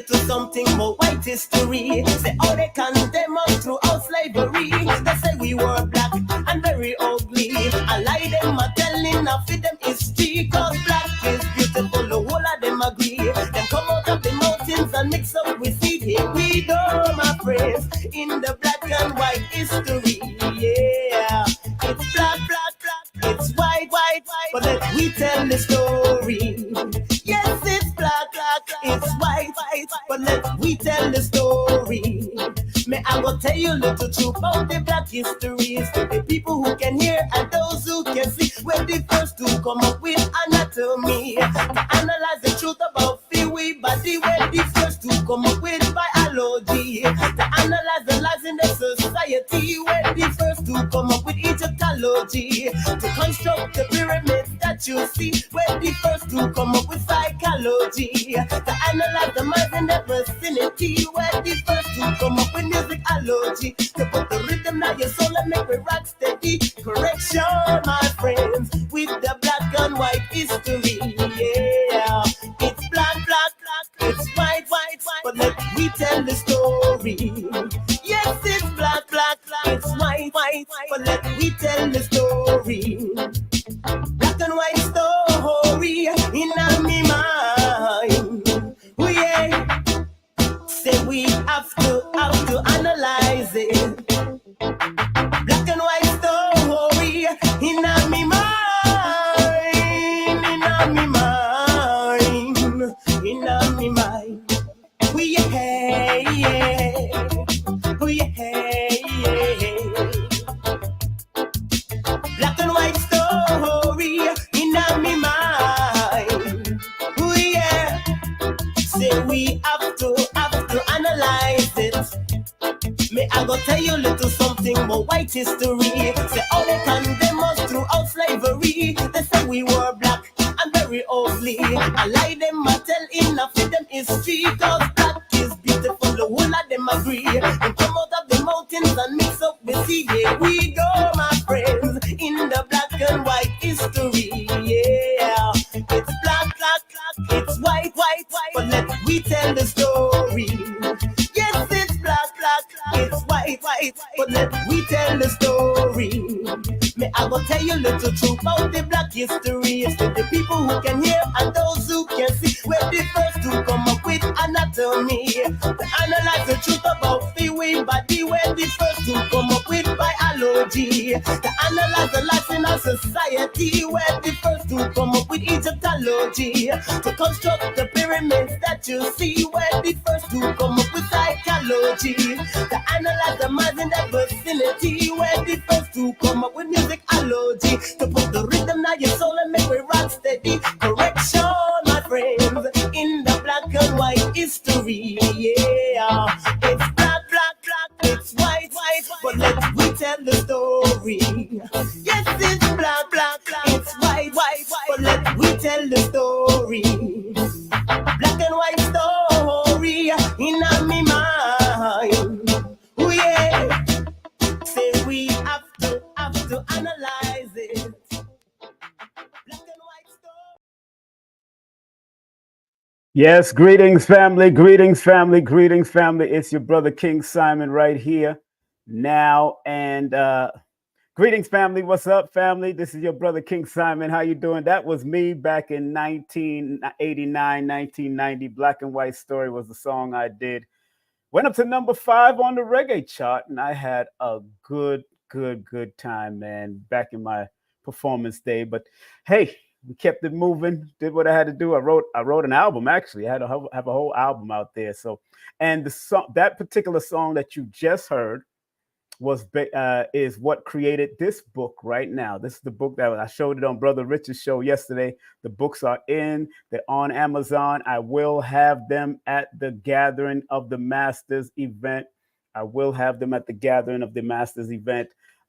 little something more white history. Say all they condemn us throughout slavery. They say we were black and very ugly. I lie them a telling of them history. Cause black is beautiful, the whole of them agree. Them come out of the mountains and mix up with seed. Here we go, my friends, in the black and white history. Yeah, it's black, black, black, it's white, white, white. But let we tell the story. Yes, it's black, black, it's white, white. But let we tell the story. May I will tell you a little truth about the black histories. To the people who can hear and those who can see. We're the first to come up with anatomy. To analyze the truth about we body. We're the first to come up with biology. To analyze the lies in the society. We're the first to come up with Egyptology. To construct the pyramids that you see. We're the first to come up with psychology. To analyze the minds in the vicinity. We're the first to come up with musicology. To put the rhythm on your soul and make it rock steady. Correction, my friends, with the black and white history. Yeah, it's black, black, black, it's white, white, white. But let me tell the story. Yes, it's black, black, black, it's white, white, white. But let me tell the story. Black and white story in my mind. Oh yeah, say we have to analyze it. Black and white story in my mind, in my mind, in my mind. Oh yeah, yeah, oh yeah, yeah. Black and white story in my mind. Oh yeah, say we have to analyze it. May I go tell you a little something about white history. Say all they condemn us throughout slavery. They say we were black and very ugly. I lie them, I tell enough of them history. Cause black is beautiful, the whole of them agree. And come out of the mountains and mix up with sea. Here we go, my friends, in the black and white history. Yeah, it's black, black, black, it's white, white, white. But let we tell the story. Yes, it's black, black, it's white, white, but let we tell the story. May I go tell you a little truth about the black history. It's to the people who can hear and those who can see. We're the first to come up with anatomy. To analyze the truth about the way body. We're the first to come up with biology. To analyze the life in our society. We're the first to come up with Egyptology. To construct the pyramids that you see. We're the first to come up with psychology. To analyze the minds in that vicinity. We're the first to come up with musicology. To put the rhythm on your soul and make it rock steady. Correction, my friends, in the black and white history. Yeah, it's black, black, black, it's white, white, but let me tell the story. Yes, it's black, black, black, it's white, white, white, but let me tell the story. Black and white story in my mind. Oh yeah, say we have to analyze it. Black and white story. Yes, greetings, family, greetings, family, greetings, family. It's your brother King Simon right here now. And greetings, family. What's up, family? This is your brother King Simon. How you doing? That was me back in 1989, 1990. Black and White Story was the song I did. Went up to number 5 on the reggae chart, and I had a good time, man, back in my performance day. But hey, we kept it moving, did what I had to do. I wrote an album, actually. I had to have a whole album out there. So, and the song, that particular song that you just heard is what created this book right now. This is the book that I showed it on Brother Richard's show yesterday. The books are they're on Amazon. I will have them at the Gathering of the Masters event.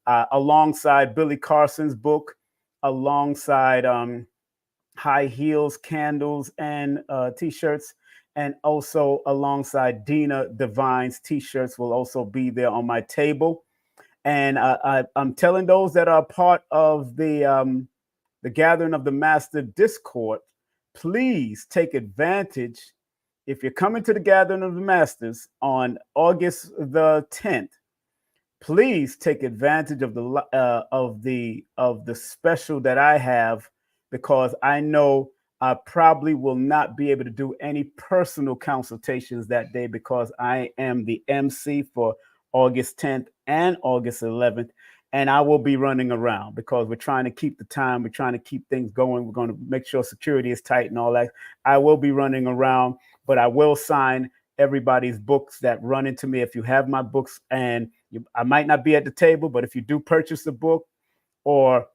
Alongside Billy Carson's book, alongside High Heels, Candles, and T-shirts. And also alongside Dina Divine's T-shirts will also be there on my table. And I'm telling those that are part of the Gathering of the Master Discord, please take advantage if you're coming to the Gathering of the Masters on August the 10th, please take advantage of the special that I have, because I know I probably will not be able to do any personal consultations that day, because I am the MC for August 10th and August 11th, and I will be running around because we're trying to keep the time, we're trying to keep things going, we're going to make sure security is tight and all that. I will be running around, but I will sign everybody's books that run into me. If you have my books, and I might not be at the table, but if you do purchase a book or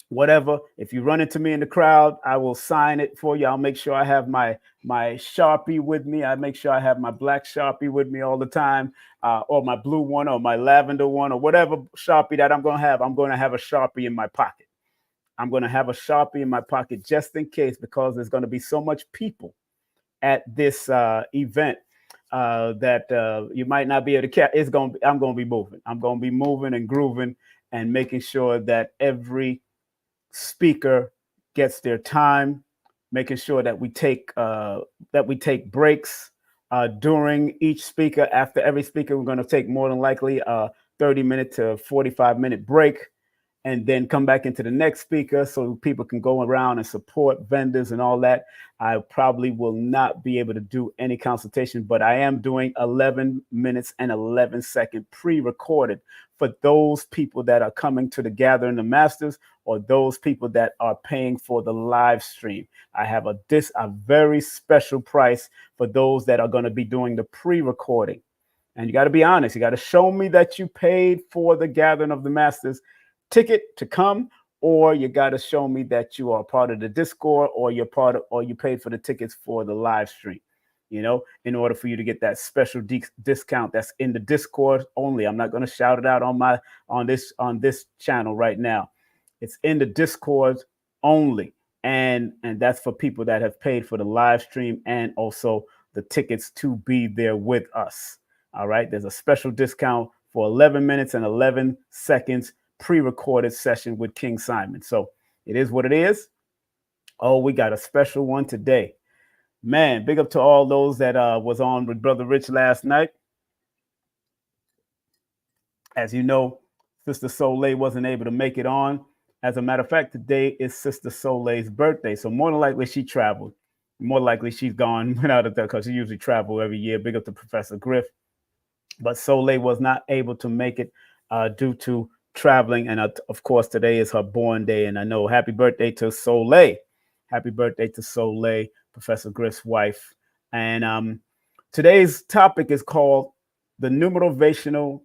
whatever, if you run into me in the crowd, I will sign it for you. I'll make sure I have my Sharpie with me. I make sure I have my black Sharpie with me all the time, or my blue one, or my lavender one, or whatever Sharpie that I'm going to have. I'm going to have a Sharpie in my pocket. I'm going to have a Sharpie in my pocket just in case, because there's going to be so much people at this event that you might not be able to catch. I'm going to be moving. I'm going to be moving and grooving and making sure that every speaker gets their time, making sure that we take breaks during each speaker. After every speaker, we're going to take more than likely a 30-minute to 45-minute break, and then come back into the next speaker so people can go around and support vendors and all that. I probably will not be able to do any consultation, but I am doing 11 minutes and 11 second pre-recorded for those people that are coming to the Gathering of Masters, or those people that are paying for the live stream. I have a very special price for those that are going to be doing the pre-recording. And you got to be honest. You got to show me that you paid for the Gathering of the Masters ticket to come, or you got to show me that you are part of the Discord, or or you paid for the tickets for the live stream. In order for you to get that special discount that's in the Discord only. I'm not going to shout it out on this channel right now. It's in the Discord only, and that's for people that have paid for the live stream and also the tickets to be there with us. All right, there's a special discount for 11 minutes and 11 seconds pre-recorded session with King Simon. So it is what it is. Oh, we got a special one today. Man, big up to all those that was on with Brother Rich last night. As you know, Sister Soleil wasn't able to make it on. As a matter of fact, today is Sister Soleil's birthday. So more than likely she traveled. More likely she's gone, went out of there, because she usually travel every year. Big up to Professor Griff. But Soleil was not able to make it due to traveling. And of course, today is her born day. And I know, happy birthday to Soleil. Happy birthday to Soleil, Professor Griff's wife. And today's topic is called the numerovational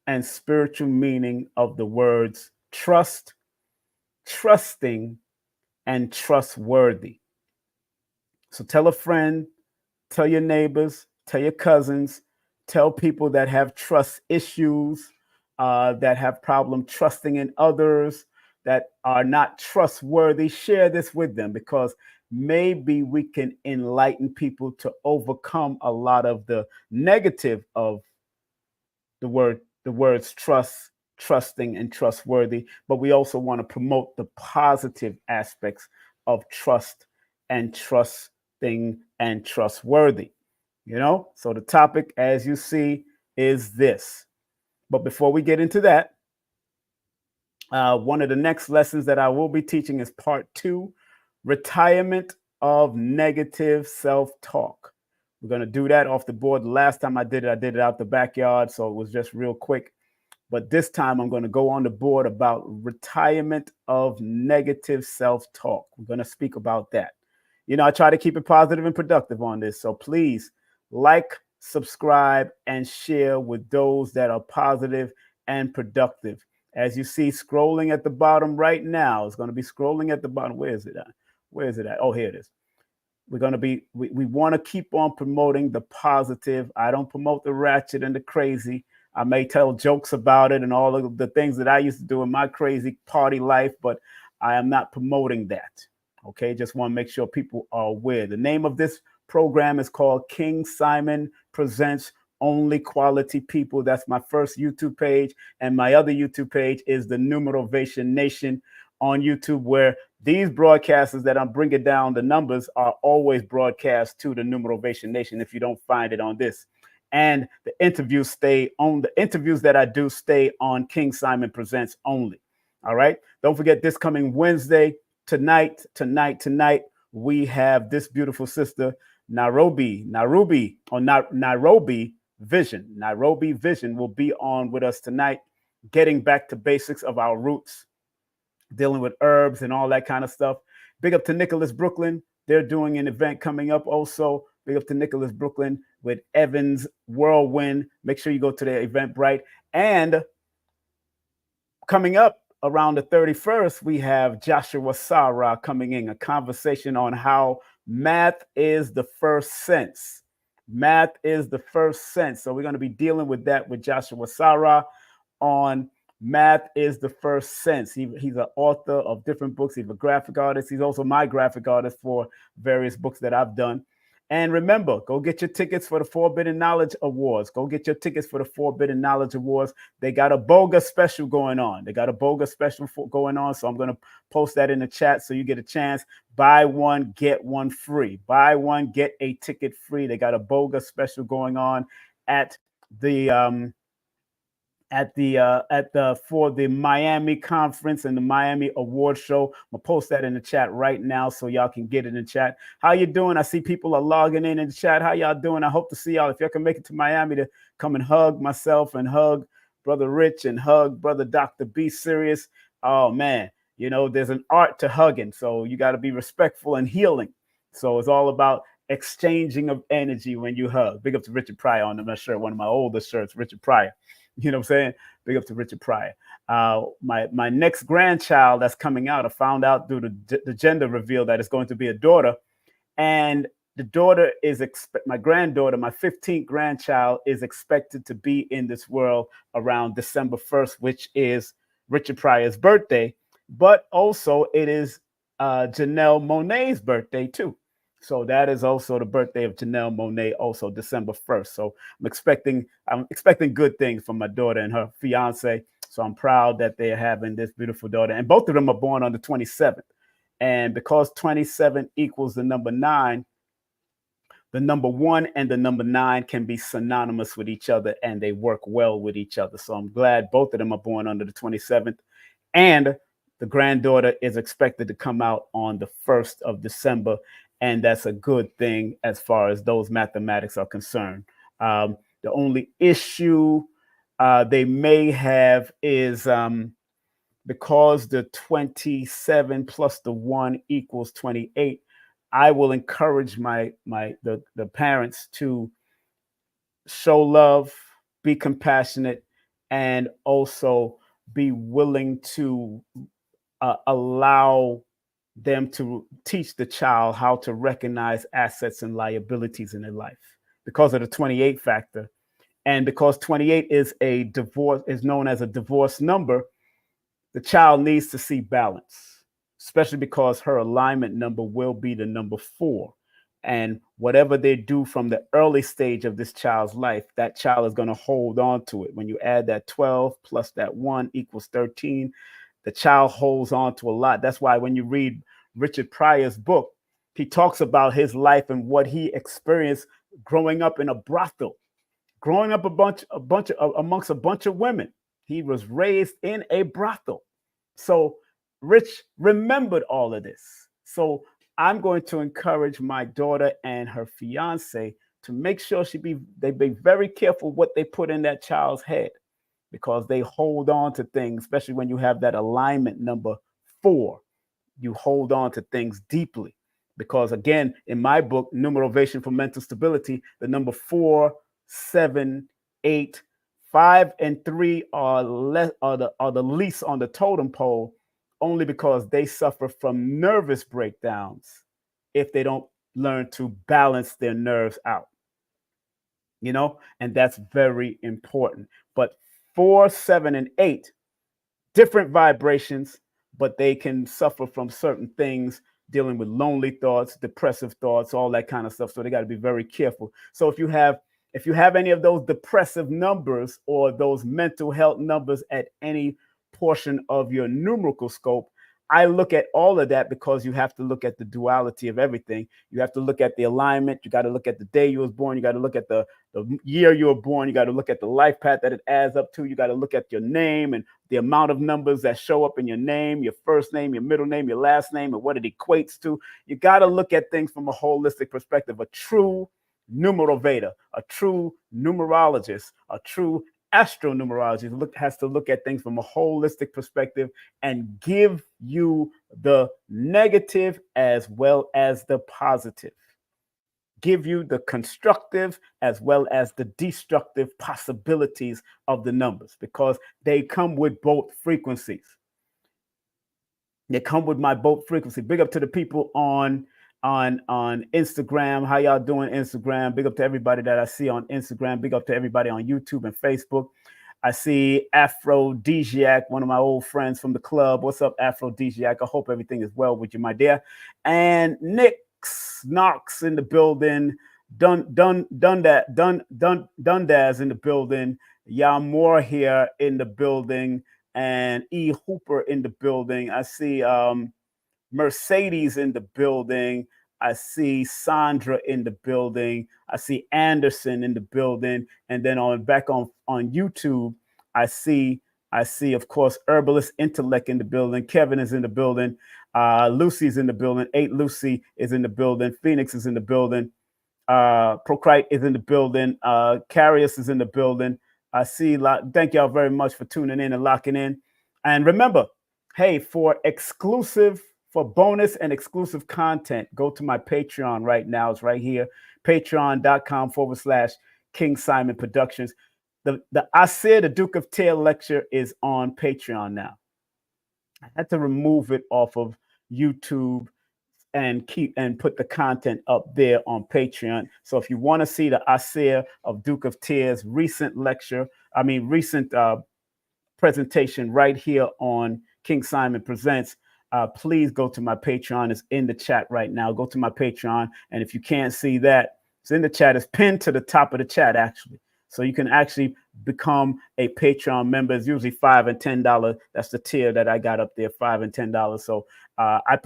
and spiritual meaning of the words trust, trusting, and trustworthy. So tell a friend, tell your neighbors, tell your cousins, tell people that have trust issues, that have problem trusting in others, that are not trustworthy. Share this with them, because maybe we can enlighten people to overcome a lot of the negative of the words trust, trusting, and trustworthy. But we also want to promote the positive aspects of trust and trusting and trustworthy. So the topic, as you see, is this. But before we get into that, one of the next lessons that I will be teaching is part 2, retirement of negative self-talk. We're going to do that off the board. The last time I did it out the backyard, so it was just real quick. But this time I'm going to go on the board about retirement of negative self-talk. We're going to speak about that. I try to keep it positive and productive on this. So please like, subscribe, and share with those that are positive and productive. As you see, scrolling at the bottom right now, it's going to be scrolling at the bottom. Where is it at? Where is it at? Oh, here it is. We're going to be, we want to keep on promoting the positive. I don't promote the ratchet and the crazy. I may tell jokes about it and all of the things that I used to do in my crazy party life, but I am not promoting that. Okay, just want to make sure people are aware. The name of this program is called King Simon Presents Only Quality People. That's my first YouTube page. And my other YouTube page is the Numerovation Nation. on YouTube, where these broadcasters that I'm bringing down the numbers are always broadcast to the Numerovation Nation if you don't find it on this. And the interviews that I do stay on King Simon Presents only. All right. Don't forget, this coming Wednesday, tonight, we have this beautiful sister, Nairobi Vision. Nairobi Vision will be on with us tonight, getting back to basics of our roots, dealing with herbs and all that kind of stuff. Big up to Nicholas Brooklyn. They're doing an event coming up also. Big up to Nicholas Brooklyn with Evans Whirlwind. Make sure you go to their Eventbrite. And coming up around the 31st, we have Joshua Sarah coming in, a conversation on how math is the first sense. Math is the first sense. So we're going to be dealing with that with Joshua Sarah on Math is the First Sense. He's an author of different books. He's a graphic artist. He's also my graphic artist for various books that I've done. And remember, go get your tickets for the Forbidden Knowledge Awards. Go get your tickets for the Forbidden Knowledge Awards. They got a BOGA special going on. Going on. So I'm going to post that in the chat so you get a chance. Buy one, get one free. Buy one, get a ticket free. They got a BOGA special going on at the for the Miami conference and the Miami award show. I'm gonna post that in the chat right now so y'all can get it in the chat. How you doing? I see people are logging in the chat. How y'all doing? I hope to see y'all. If y'all can make it to Miami to come and hug myself and hug Brother Rich and hug Brother Dr. B Serious. Oh man, there's an art to hugging, so you got to be respectful and healing. So it's all about exchanging of energy when you hug. Big up to Richard Pryor on my shirt, one of my oldest shirts, Richard Pryor. You know what I'm saying? Big up to Richard Pryor. My next grandchild that's coming out, I found out through the gender reveal that it's going to be a daughter. And the daughter is, my granddaughter, my 15th grandchild, is expected to be in this world around December 1st, which is Richard Pryor's birthday. But also it is Janelle Monáe's birthday too. So that is also the birthday of Janelle Monáe, also December 1st. So I'm expecting good things from my daughter and her fiance. So I'm proud that they're having this beautiful daughter. And both of them are born on the 27th. And because 27 equals the number 9, the number 1 and the number 9 can be synonymous with each other, and they work well with each other. So I'm glad both of them are born under the 27th. And the granddaughter is expected to come out on the 1st of December. And that's a good thing as far as those mathematics are concerned. The only issue they may have is because the 27 plus the 1 equals 28. I will encourage the parents to show love, be compassionate, and also be willing to allow them to teach the child how to recognize assets and liabilities in their life because of the 28 factor. And because 28 is known as a divorce number, the child needs to see balance, especially because her alignment number will be the number 4. And whatever they do from the early stage of this child's life, that child is going to hold on to it. When you add that 12 plus that 1 equals 13, the child holds on to a lot. That's why when you read Richard Pryor's book, he talks about his life and what he experienced growing up in a brothel, growing up amongst a bunch of women. He was raised in a brothel. So Rich remembered all of this. So I'm going to encourage my daughter and her fiance to make sure they be very careful what they put in that child's head, because they hold on to things, especially when you have that alignment number 4. You hold on to things deeply. Because again, in my book, Numerovation for Mental Stability, the number 4, 7, 8, 5, and 3 are the least on the totem pole, only because they suffer from nervous breakdowns if they don't learn to balance their nerves out. And that's very important. But 4, 7, and 8, different vibrations, but they can suffer from certain things, dealing with lonely thoughts, depressive thoughts, all that kind of stuff. So they got to be very careful. So if you have any of those depressive numbers or those mental health numbers at any portion of your numerical scope, I look at all of that because you have to look at the duality of everything. You have to look at the alignment. You got to look at the day you was born. You got to look at the year you were born. You got to look at the life path that it adds up to. You got to look at your name and the amount of numbers that show up in your name, your first name, your middle name, your last name, and what it equates to. You got to look at things from a holistic perspective. A true numerovator, a true numerologist, a true astronumerologist has to look at things from a holistic perspective and give you the negative as well as the positive. Give you the constructive as well as the destructive possibilities of the numbers, because they come with both frequencies. They come with my both frequency. Big up to the people on Instagram. How y'all doing, Instagram? Big up to everybody that I see on Instagram. Big up to everybody on YouTube and Facebook. I see Aphrodisiac, one of my old friends from the club. What's up, Aphrodisiac? I hope everything is well with you, my dear. And Knox in the building. Dundaz in the building. Yamor here in the building. And E. Hooper in the building. I see Mercedes in the building. I see Sandra in the building. I see Anderson in the building. And then on YouTube, I see, of course, Herbalist Intellect in the building. Kevin is in the building. Lucy's in the building. 8 Lucy is in the building. Phoenix is in the building. Procrite is in the building. Carius is in the building. I see. Thank y'all very much for tuning in and locking in. And remember, hey, for bonus and exclusive content, go to my Patreon right now. It's right here. Patreon.com/King Simon Productions. The Asir, the Duke of Tail lecture is on Patreon now. I had to remove it off of YouTube and put the content up there on Patreon. So if you want to see the Asir of Duke of Tears recent presentation right here on King Simon Presents, please go to my Patreon. It's in the chat right now. Go to my Patreon. And if you can't see that, it's in the chat. It's pinned to the top of the chat, actually. So you can actually become a Patreon member. It's usually $5 and $10. That's the tier that I got up there, $5 and $10. So I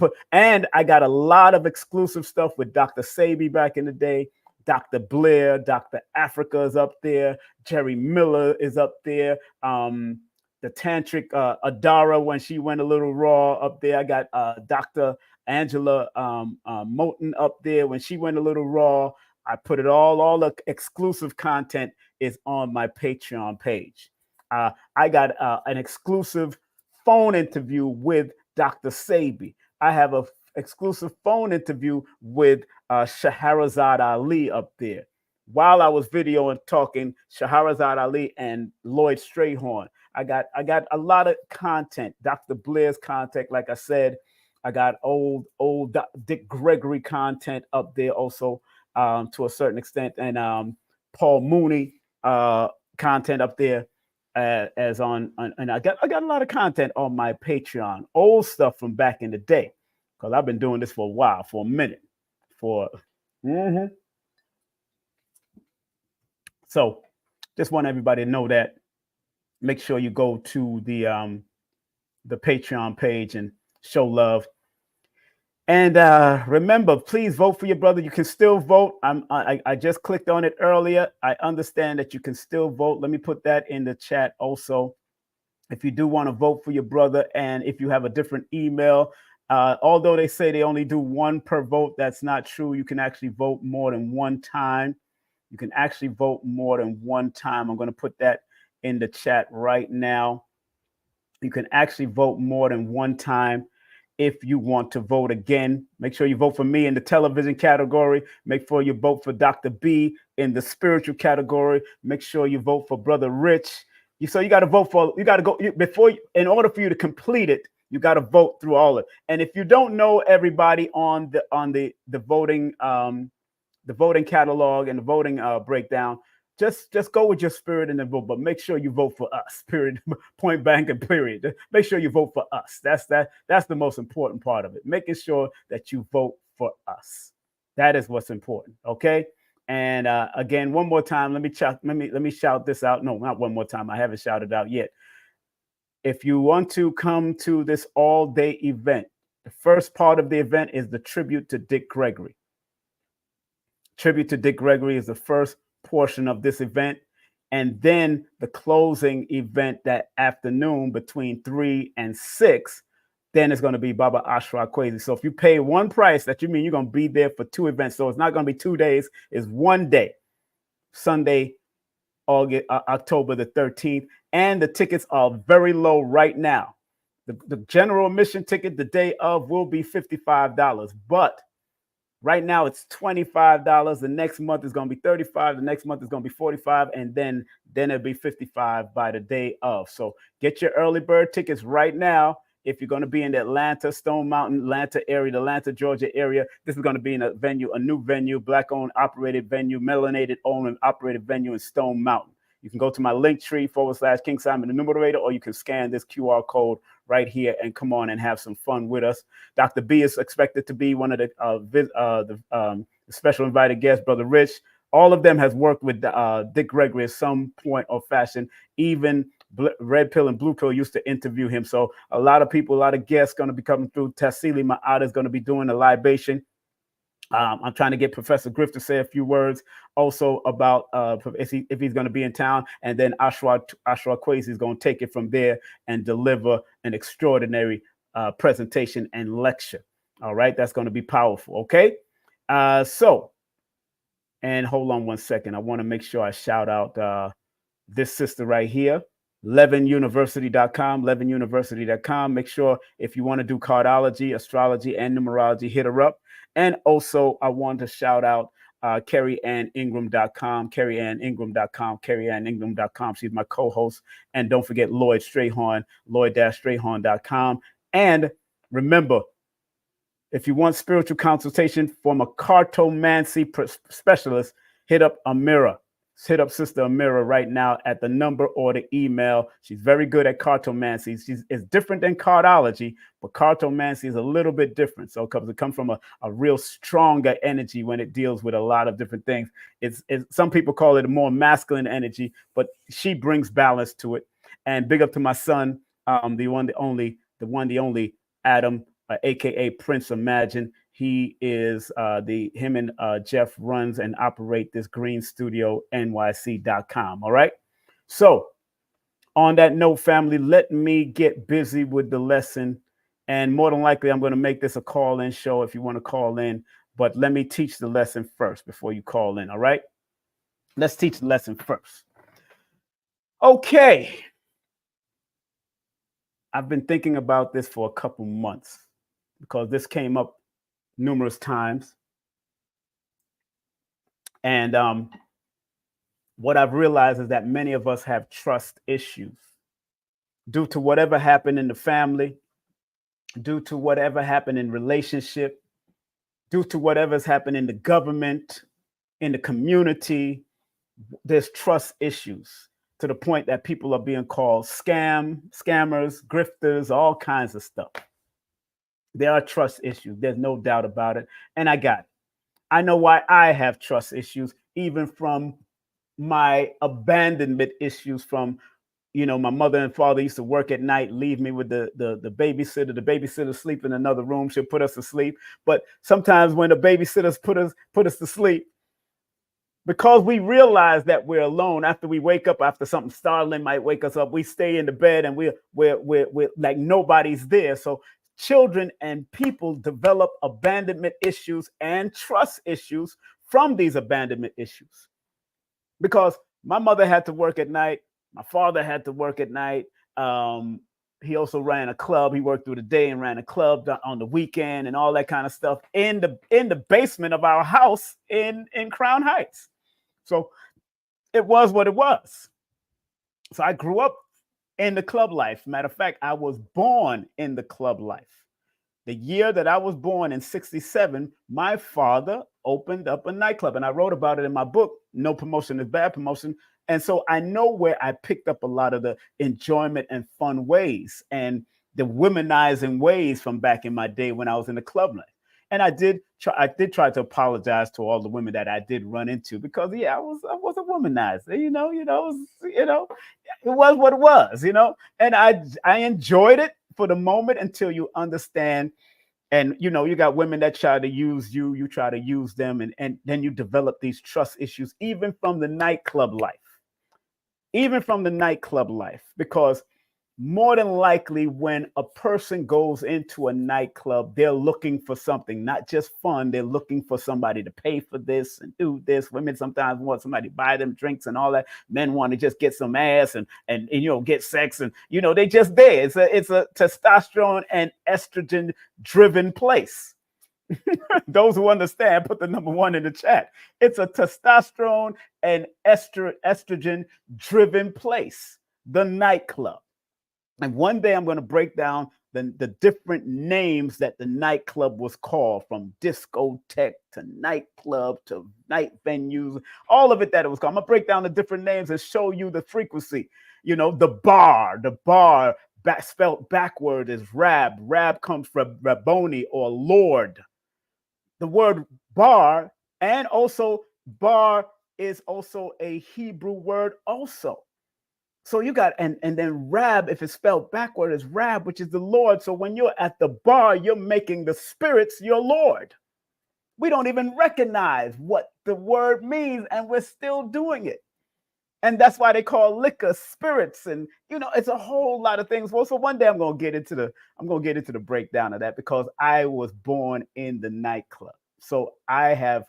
got a lot of exclusive stuff with Dr. Sabi back in the day. Dr. Blair, Dr. Africa is up there. Jerry Miller is up there. The Tantric Adara, when she went a little raw, up there. I got Dr. Angela Moten up there when she went a little raw. I put it all the exclusive content is on my Patreon page. I got an exclusive phone interview with Dr. Sabi. I have an exclusive phone interview with Shahrazad Ali up there. While I was videoing talking Shahrazad Ali and Lloyd Strayhorn, I got a lot of content. Dr. Blair's content, like I said, I got old Dick Gregory content up there also, to a certain extent, and Paul Mooney content up there, and I got a lot of content on my Patreon, old stuff from back in the day, because I've been doing this for a while, for a minute, So just want everybody to know that. Make sure you go to the Patreon page and show love. And remember, please vote for your brother. You can still vote. I just clicked on it earlier. I understand that you can still vote. Let me put that in the chat also. If you do want to vote for your brother, and if you have a different email, although they say they only do one per vote, that's not true. You can actually vote more than one time. You can actually vote more than one time. I'm going to put that in the chat right now. You can actually vote more than one time. If you want to vote again, make sure you vote for me in the television category. Make sure you vote for Dr. B in the spiritual category. Make sure you vote for Brother Rich. So you got to vote for, you got to go in order for you to complete it, you got to vote through all of it. And if you don't know everybody on the voting, the voting catalog and the voting breakdown, just go with your spirit and then vote, but make sure you vote for us, period, point blank and period. Make sure you vote for us. That's the most important part of it, making sure that you vote for us. That is what's important, okay? And again, one more time, let me shout this out. No, not one more time. I haven't shouted out yet. If you want to come to this all-day event, the first part of the event is the tribute to Dick Gregory. Tribute to Dick Gregory is the first portion of this event. And then the closing event that afternoon between 3 and 6, then it's going to be Baba Ashra Kwesi. So if you pay one price, that you mean you're going to be there for two events. So it's not going to be 2 days, it's one day, Sunday, October the 13th. And the tickets are very low right now. The general admission ticket the day of will be $55, but right now it's $25. The next month is going to be $35. The next month is going to be $45, and then it'll be $55 by the day of. So get your early bird tickets right now. If you're going to be in the Atlanta, Stone Mountain, Atlanta area, the Atlanta, Georgia area, this is going to be in a new venue, Black-owned, operated venue, melanated owned and operated venue in Stone Mountain. You can go to my Linktree /King Simon the Numerator, or you can scan this QR code right here and come on and have some fun with us. Dr. B is expected to be one of the special invited guests, Brother Rich. All of them has worked with Dick Gregory at some point or fashion. Even Red Pill and Blue Pill used to interview him. So a lot of people, a lot of guests going to be coming through. Tassili Ma'ada is going to be doing a libation. I'm trying to get Professor Griff to say a few words also about if he's going to be in town. And then Ashra Kwesi is going to take it from there and deliver an extraordinary presentation and lecture. All right. That's going to be powerful. OK, and hold on one second. I want to make sure I shout out this sister right here. levinuniversity.com, levinuniversity.com. Make sure if you want to do cardology, astrology, and numerology, hit her up. And also, I want to shout out CarrieAnnIngram.com, CarrieAnnIngram.com, CarrieAnnIngram.com. She's my co-host. And don't forget Lloyd Strayhorn, Lloyd-Strayhorn.com. And remember, if you want spiritual consultation from a cartomancy specialist, hit up Amira. Hit up Sister Amira right now at the number or the email. She's very good at cartomancy. It's different than cardology, but cartomancy is a little bit different. So because it comes from a real stronger energy when it deals with a lot of different things. It's some people call it a more masculine energy, but she brings balance to it. And big up to my son, the one, the only Adam, aka Prince Imagine. He is him and Jeff runs and operate this greenstudio.nyc.com. All right. So on that note, family, let me get busy with the lesson. And more than likely, I'm going to make this a call-in show if you want to call in. But let me teach the lesson first before you call in. All right. Let's teach the lesson first. Okay. I've been thinking about this for a couple months because this came up numerous times. And what I've realized is that many of us have trust issues due to whatever happened in the family, due to whatever happened in relationship, due to whatever's happened in the government, in the community. There's trust issues to the point that people are being called scammers, grifters, all kinds of stuff. There are trust issues. There's no doubt about it. And I got it. I know why I have trust issues, even from my abandonment issues from, my mother and father used to work at night, leave me with the babysitter. The babysitter sleep in another room. She'll put us to sleep. But sometimes when the babysitters put us to sleep, because we realize that we're alone after we wake up, after something startling might wake us up, we stay in the bed and we're like nobody's there. So children and people develop abandonment issues and trust issues from these abandonment issues. Because my mother had to work at night. My father had to work at night. He also ran a club. He worked through the day and ran a club on the weekend and all that kind of stuff in the basement of our house in Crown Heights. So it was what it was. So I grew up in the club life. Matter of fact, I was born in the club life. The year that I was born in 1967, my father opened up a nightclub, and I wrote about it in my book, No Promotion is Bad Promotion. And so I know where I picked up a lot of the enjoyment and fun ways and the womanizing ways from back in my day when I was in the club life. And I did try to apologize to all the women that I did run into, because yeah, I was a womanizer, it was what it was, and I enjoyed it for the moment, until you understand. And you got women that try to use you, you try to use them, and then you develop these trust issues, even from the nightclub life, because more than likely, when a person goes into a nightclub, they're looking for something, not just fun. They're looking for somebody to pay for this and do this. Women sometimes want somebody to buy them drinks and all that. Men want to just get some ass and get sex, and they just there. It's a testosterone and estrogen driven place. Those who understand, put the number 1 in the chat. It's a testosterone and estrogen driven place, the nightclub. And one day I'm going to break down the different names that the nightclub was called, from discotheque to nightclub to night venues, all of it that it was called. I'm going to break down the different names and show you the frequency. The bar spelled backward is Rab. Rab comes from Rabboni, or Lord. The word bar, and also bar, is also a Hebrew word also. So you got, and then Rab, if it's spelled backward, is Rab, which is the Lord. So when you're at the bar, you're making the spirits your Lord. We don't even recognize what the word means, and we're still doing it. And that's why they call liquor spirits, and it's a whole lot of things. Well, so one day I'm gonna get into the breakdown of that, because I was born in the nightclub. So I have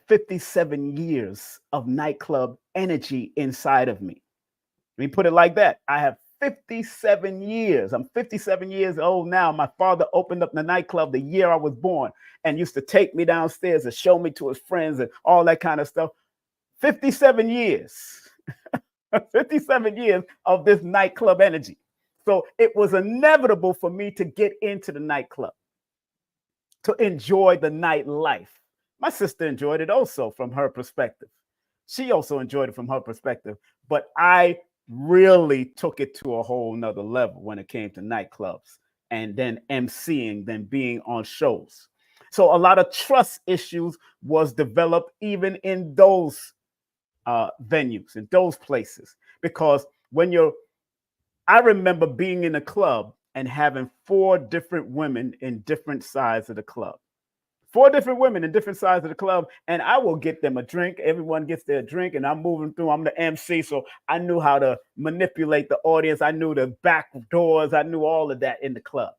57 years of nightclub energy inside of me. Let me put it like that. I have 57 years. I'm 57 years old now. My father opened up the nightclub the year I was born, and used to take me downstairs and show me to his friends and all that kind of stuff. 57 years. 57 years of this nightclub energy. So it was inevitable for me to get into the nightclub, to enjoy the nightlife. My sister enjoyed it also from her perspective. She also enjoyed it from her perspective. But I really took it to a whole nother level when it came to nightclubs, and then emceeing, then being on shows. So a lot of trust issues was developed even in those venues, in those places, because I remember being in a club and having 4 different women in different sides of the club. 4 different women in different sides of the club, and I will get them a drink. Everyone gets their drink, and I'm moving through. I'm the MC, so I knew how to manipulate the audience. I knew the back doors. I knew all of that in the club.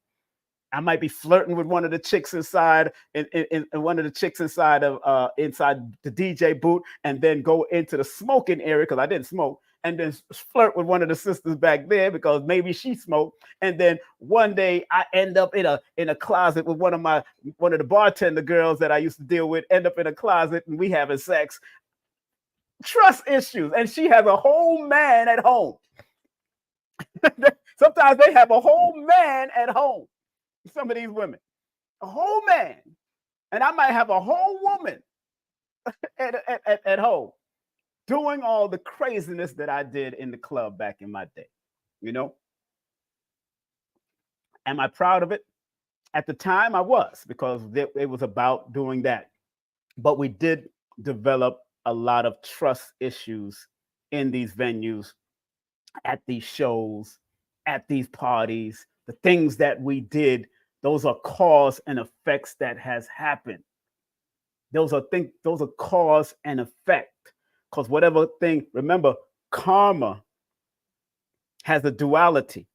I might be flirting with one of the chicks inside, in one of the chicks inside the DJ booth, and then go into the smoking area, because I didn't smoke, and then flirt with one of the sisters back there because maybe she smoked. And then one day I end up in a closet with one of the bartender girls that I used to deal with. End up in a closet, and we having sex. Trust issues, and she has a whole man at home. Sometimes they have a whole man at home. Some of these women, a whole man, and I might have a whole woman at home, doing all the craziness that I did in the club back in my day. Am I proud of it? At the time, I was, because it was about doing that. But we did develop a lot of trust issues in these venues, at these shows, at these parties. The things that we did, those are cause and effects that has happened. Those are cause and effect. Because whatever thing, remember, karma has a duality.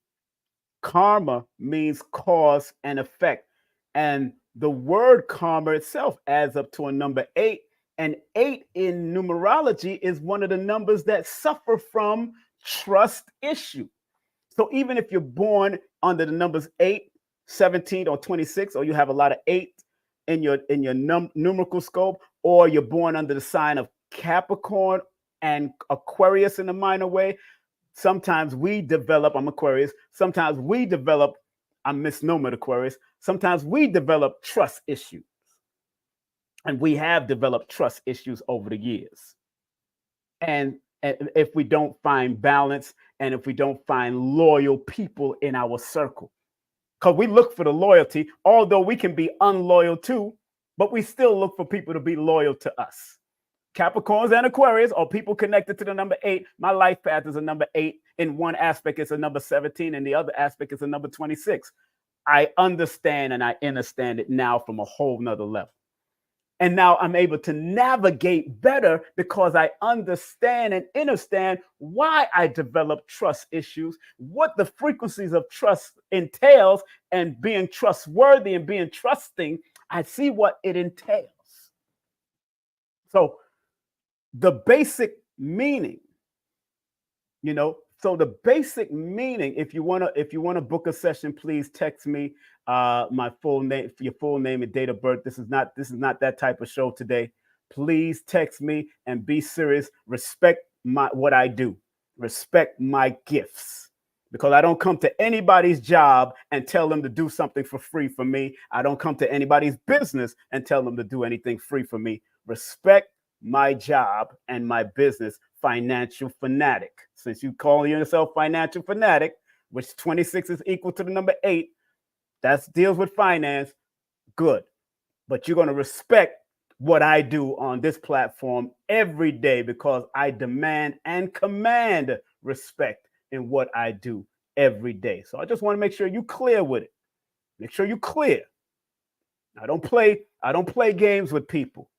Karma means cause and effect. And the word karma itself adds up to a number 8. And 8 in numerology is one of the numbers that suffer from trust issue. So even if you're born under the numbers 8, 17, or 26, or you have a lot of 8 in your numerical scope, or you're born under the sign of Capricorn and Aquarius in a minor way, sometimes we develop, I'm Aquarius, sometimes we develop, I'm misnomer Aquarius, sometimes we develop trust issues. And we have developed trust issues over the years. And if we don't find balance, and if we don't find loyal people in our circle. because we look for the loyalty, although we can be unloyal too, but we still look for people to be loyal to us. Capricorns and Aquarius are people connected to the number 8. My life path is a number 8. In one aspect, it's a number 17. And the other aspect is a number 26. I understand and I understand it now from a whole nother level. And now I'm able to navigate better because I understand and understand why I develop trust issues, what the frequencies of trust entails, and being trustworthy and being trusting. I see what it entails. So the basic meaning, so the basic meaning, if you want to book a session, please text me my full name, your full name and date of birth. This is not that type of show today. Please text me and be serious. Respect what I do. Respect my gifts, because I don't come to anybody's job and tell them to do something for free for me. I don't come to anybody's business and tell them to do anything free for me. Respect my job and my business. Financial fanatic. Since you call yourself financial fanatic, which 26 is equal to the number 8, that deals with finance. Good. But you're going to respect what I do on this platform every day, because I demand and command respect in what I do every day. So I just want to make sure you're clear with it. Make sure you're clear. I don't play games with people.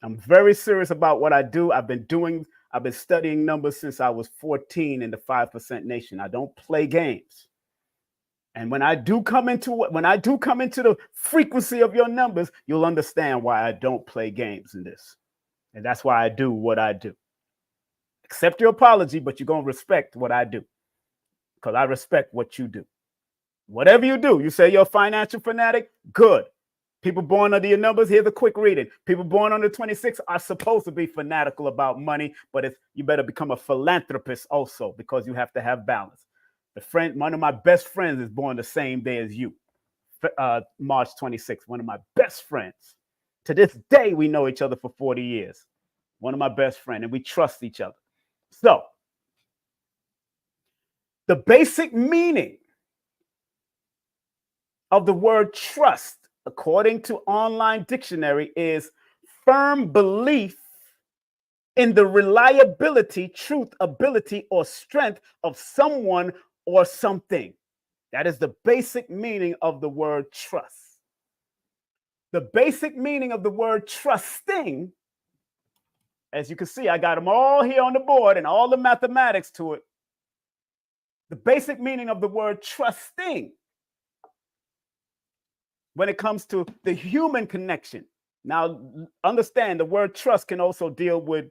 I'm very serious about what I do. I've been studying numbers since I was 14 in the 5% Nation. I don't play games. And when I do come into the frequency of your numbers, you'll understand why I don't play games in this. And that's why I do what I do. Accept your apology, but you're going to respect what I do, because I respect what you do. Whatever you do, you say you're a financial fanatic, good. People born under your numbers, here's a quick reading. People born under 26 are supposed to be fanatical about money, but you better become a philanthropist also, because you have to have balance. One of my best friends is born the same day as you, March 26th. One of my best friends. To this day, we know each other for 40 years. One of my best friends, and we trust each other. So, the basic meaning of the word trust, according to online dictionary, is firm belief in the reliability, truth, ability, or strength of someone or something. That is the basic meaning of the word trust. The basic meaning of the word trusting, as you can see, I got them all here on the board and all the mathematics to it. The basic meaning of the word trusting, when it comes to the human connection. Now, understand the word trust can also deal with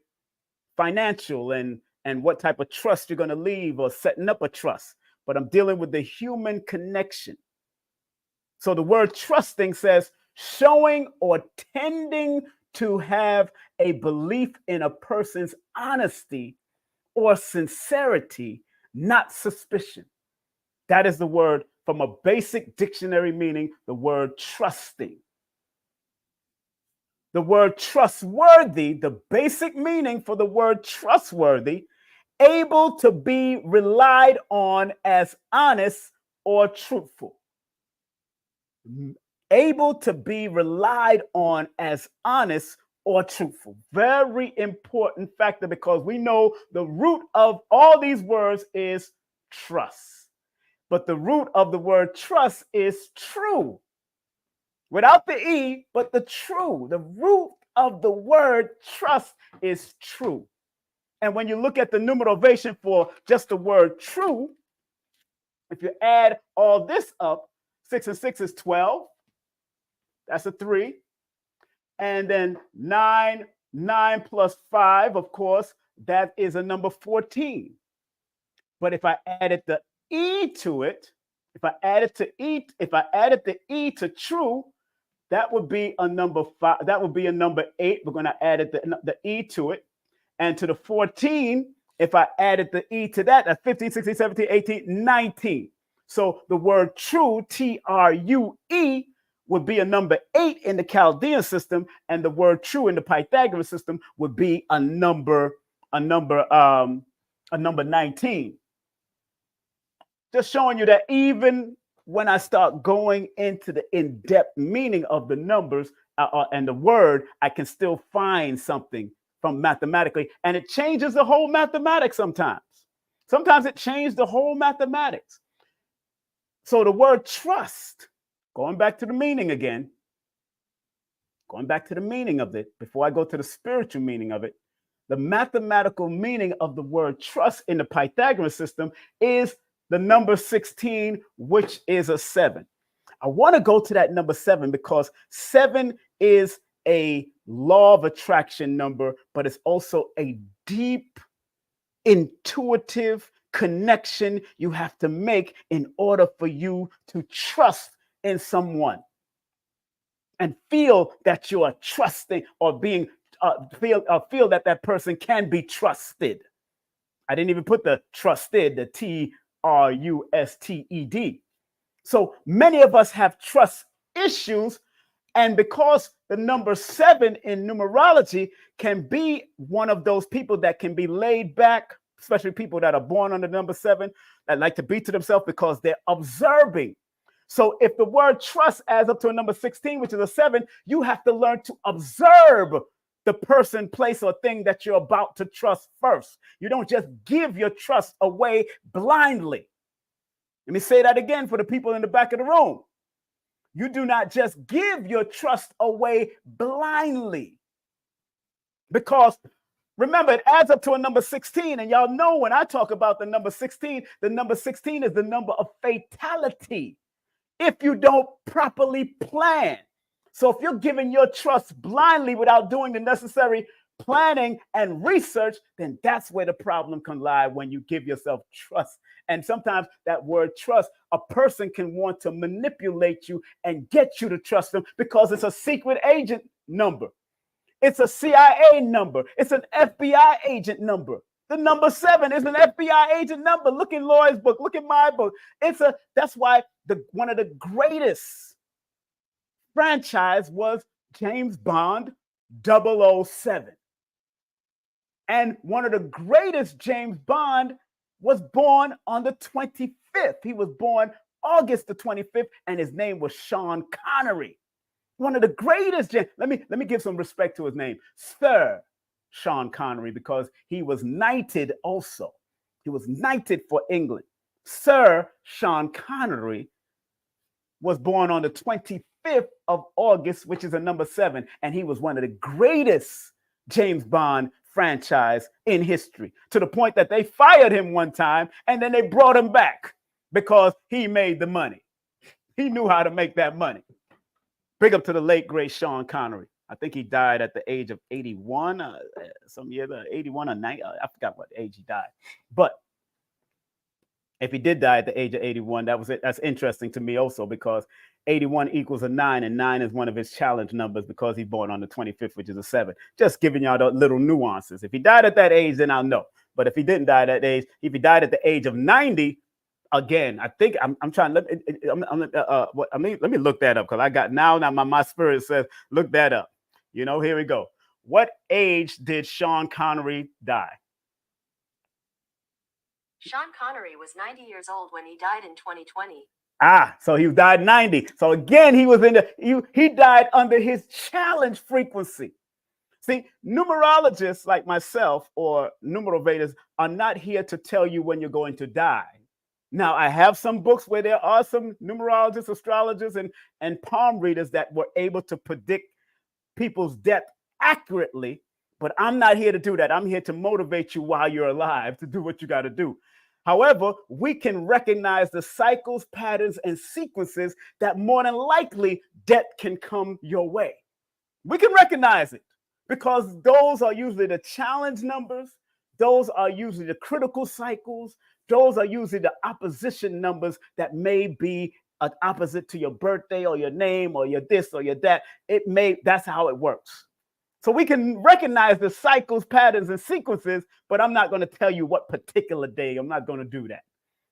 financial and what type of trust you're going to leave or setting up a trust. But I'm dealing with the human connection. So the word trusting says showing or tending to have a belief in a person's honesty or sincerity, not suspicion. That is the word from a basic dictionary meaning, the word trusting. The word trustworthy, the basic meaning for the word trustworthy, able to be relied on as honest or truthful. Able to be relied on as honest or truthful. Very important factor, because we know the root of all these words is trust. But the root of the word trust is true. Without the E, but the true. The root of the word trust is true. And when you look at the numerovation for just the word true, if you add all this up, 6 and 6 is 12. That's a 3. And then 9 plus 5, of course, that is a number 14. But if I added the E to it, if I added the E to true, that would be a number 5. That would be a number 8. We're going to add the E to it. And to the 14, if I added the E to that, that's 15, 16, 17, 18, 19. So the word true, T-R-U-E, would be a number 8 in the Chaldean system, and the word true in the Pythagorean system would be a number 19. Just showing you that even when I start going into the in-depth meaning of the numbers and the word, I can still find something from mathematically, and it changes the whole mathematics sometimes. Sometimes it changed the whole mathematics. So the word trust, going back to the meaning again, going back to the meaning of it, before I go to the spiritual meaning of it, the mathematical meaning of the word trust in the Pythagorean system is the number 16, which is a 7. I want to go to that number 7 because 7 is a law of attraction number, but it's also a deep, intuitive connection you have to make in order for you to trust in someone and feel that you are trusting or being feel that that person can be trusted. I didn't even put the trusted, the trusted. So many of us have trust issues, and because the number 7 in numerology can be one of those people that can be laid back, especially people that are born on the number 7 that like to be to themselves because they're observing. So if the word trust adds up to a number 16, which is a 7, you have to learn to observe the person, place, or thing that you're about to trust first. You don't just give your trust away blindly. Let me say that again for the people in the back of the room. You do not just give your trust away blindly. Because remember, it adds up to a number 16. And y'all know when I talk about the number 16 is the number of fatality if you don't properly plan. So if you're giving your trust blindly without doing the necessary planning and research, then that's where the problem can lie when you give yourself trust. And sometimes that word trust, a person can want to manipulate you and get you to trust them because it's a secret agent number. It's a CIA number. It's an FBI agent number. The number 7 is an FBI agent number. Look in Lloyd's book. Look in my book. That's why one of the greatest franchise was James Bond 007. And one of the greatest James Bond was born on the 25th. He was born August the 25th, and his name was Sean Connery. One of the greatest. Let me give some respect to his name, Sir Sean Connery, because he was knighted also. He was knighted for England. Sir Sean Connery was born on the 25th of August, which is a number 7, and he was one of the greatest James Bond franchise in history, to the point that they fired him one time and then they brought him back because he made the money. He knew how to make that money. Big up to the late, great Sean Connery. I think he died at the age of 81, some year, 81 or 90. I forgot what age he died. But if he did die at the age of 81, that's interesting to me also, because 81 equals a 9, and 9 is one of his challenge numbers because he's born on the 25th, which is a 7. Just giving y'all the little nuances. If he died at that age, then I'll know. But if he didn't die at that age, if he died at the age of 90, again, I think I'm trying. Let me look that up, because I got now my spirit says look that up. Here we go. What age did Sean Connery die? Sean Connery was 90 years old when he died in 2020. So he died 90. So again, he died under his challenge frequency. See, numerologists like myself or numerovators are not here to tell you when you're going to die. Now, I have some books where there are some numerologists, astrologers, and palm readers that were able to predict people's death accurately, but I'm not here to do that. I'm here to motivate you while you're alive to do what you got to do. However, we can recognize the cycles, patterns, and sequences that more than likely death can come your way. We can recognize it because those are usually the challenge numbers. Those are usually the critical cycles. Those are usually the opposition numbers that may be an opposite to your birthday or your name or your this or your that. That's how it works. So we can recognize the cycles, patterns, and sequences, but I'm not going to tell you what particular day. I'm not going to do that.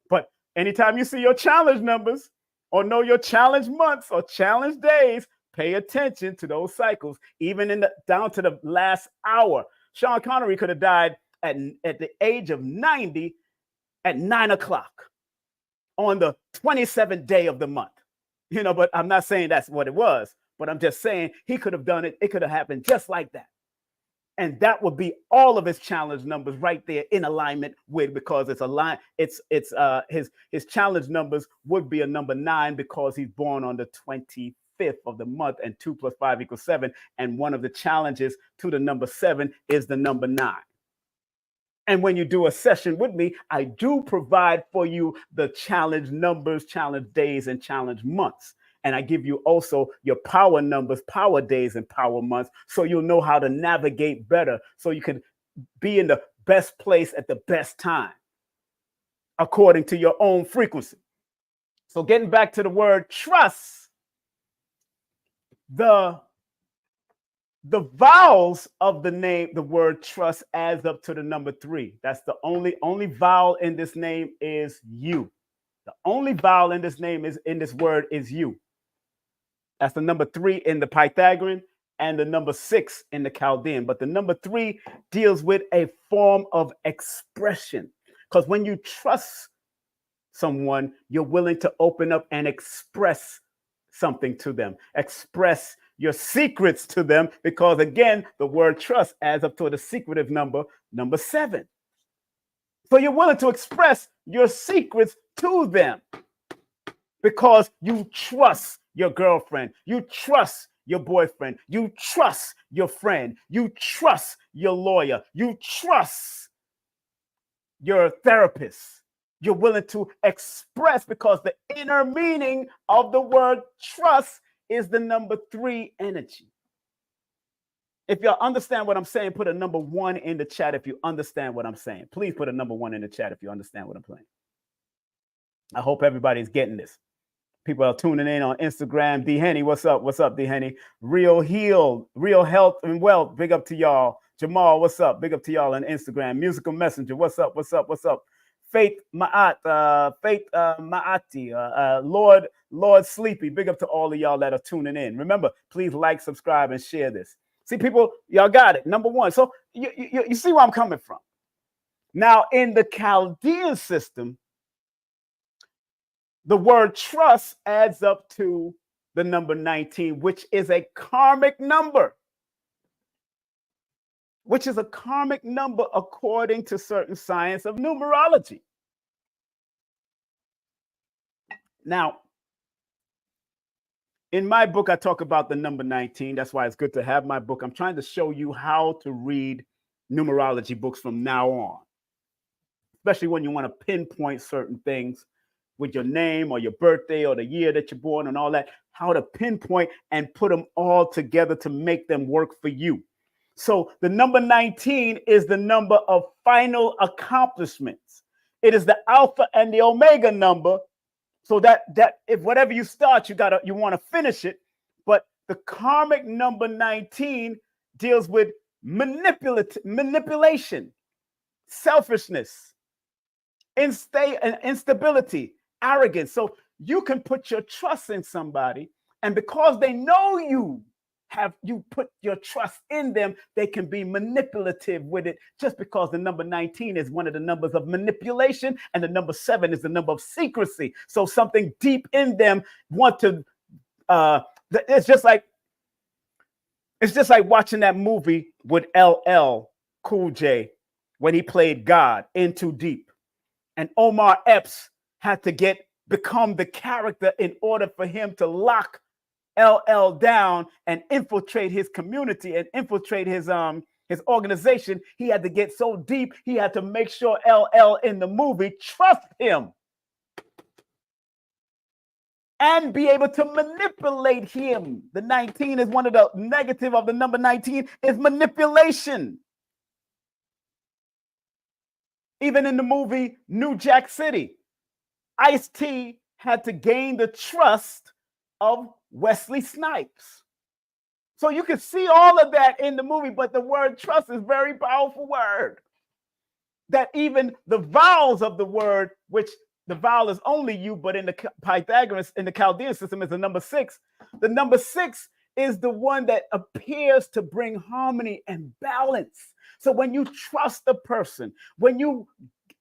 But anytime you see your challenge numbers or know your challenge months or challenge days, pay attention to those cycles, even down to the last hour. Sean Connery could have died at the age of 90 at 9 o'clock. on the 27th day of the month. But I'm not saying that's what it was, but I'm just saying he could have done it. It could have happened just like that. And that would be all of his challenge numbers right there in alignment with, because it's aligned. His challenge numbers would be a number 9 because he's born on the 25th of the month, and 2 + 5 = 7. And one of the challenges to the number 7 is the number 9. And when you do a session with me, I do provide for you the challenge numbers, challenge days, and challenge months. And I give you also your power numbers, power days, and power months, so you'll know how to navigate better, so you can be in the best place at the best time, according to your own frequency. So getting back to the word trust, the vowels of the name, the word trust, adds up to the number 3. That's the only vowel in this name is you. The only vowel in this name is in this word is you. That's the number 3 in the Pythagorean and the number 6 in the Chaldean. But the number 3 deals with a form of expression. Because when you trust someone, you're willing to open up and express something to them. Express your secrets to them, because again, the word trust adds up to the secretive number 7. So you're willing to express your secrets to them because you trust your girlfriend, you trust your boyfriend, you trust your friend, you trust your lawyer, you trust your therapist. You're willing to express, because the inner meaning of the word trust is the number 3 energy. If y'all understand what I'm saying, put a number 1 in the chat if you understand what I'm saying. Please put a number 1 in the chat if you understand what I'm saying. I hope everybody's getting this. People are tuning in on Instagram. D. Henny, what's up? What's up, D. Henny? Real health and wealth. Big up to y'all. Jamal, what's up? Big up to y'all on Instagram. Musical Messenger, what's up? What's up? What's up? Faith Maati, Lord Sleepy. Big up to all of y'all that are tuning in. Remember, please like, subscribe, and share this. See, people, y'all got it. Number 1. So you see where I'm coming from. Now, in the Chaldean system, the word trust adds up to the number 19, which is a karmic number. Which is a karmic number according to certain science of numerology. Now, in my book, I talk about the number 19. That's why it's good to have my book. I'm trying to show you how to read numerology books from now on, especially when you want to pinpoint certain things with your name or your birthday or the year that you're born and all that, how to pinpoint and put them all together to make them work for you. So the number 19 is the number of final accomplishments. It is the alpha and the omega number. So that if whatever you start, you want to finish it. But the karmic number 19 deals with manipulation, selfishness, instability, arrogance. So you can put your trust in somebody, and because they know you put your trust in them, they can be manipulative with it, just because the number 19 is one of the numbers of manipulation, and the number 7 is the number of secrecy. So something deep in them want to it's just like watching that movie with LL Cool J when he played God in Too Deep, and Omar Epps had to become the character in order for him to lock LL down and infiltrate his community and infiltrate his organization. He had to get so deep, he had to make sure LL in the movie trust him and be able to manipulate him. The 19 is one of the negative of the number 19 is manipulation. Even in the movie New Jack City, Ice-T had to gain the trust of Wesley Snipes. So you can see all of that in the movie, but the word trust is a very powerful word. That even the vowels of the word, which the vowel is only you, but in the Pythagoras, in the Chaldean system, is the number 6. The number 6 is the one that appears to bring harmony and balance. So when you trust a person, when you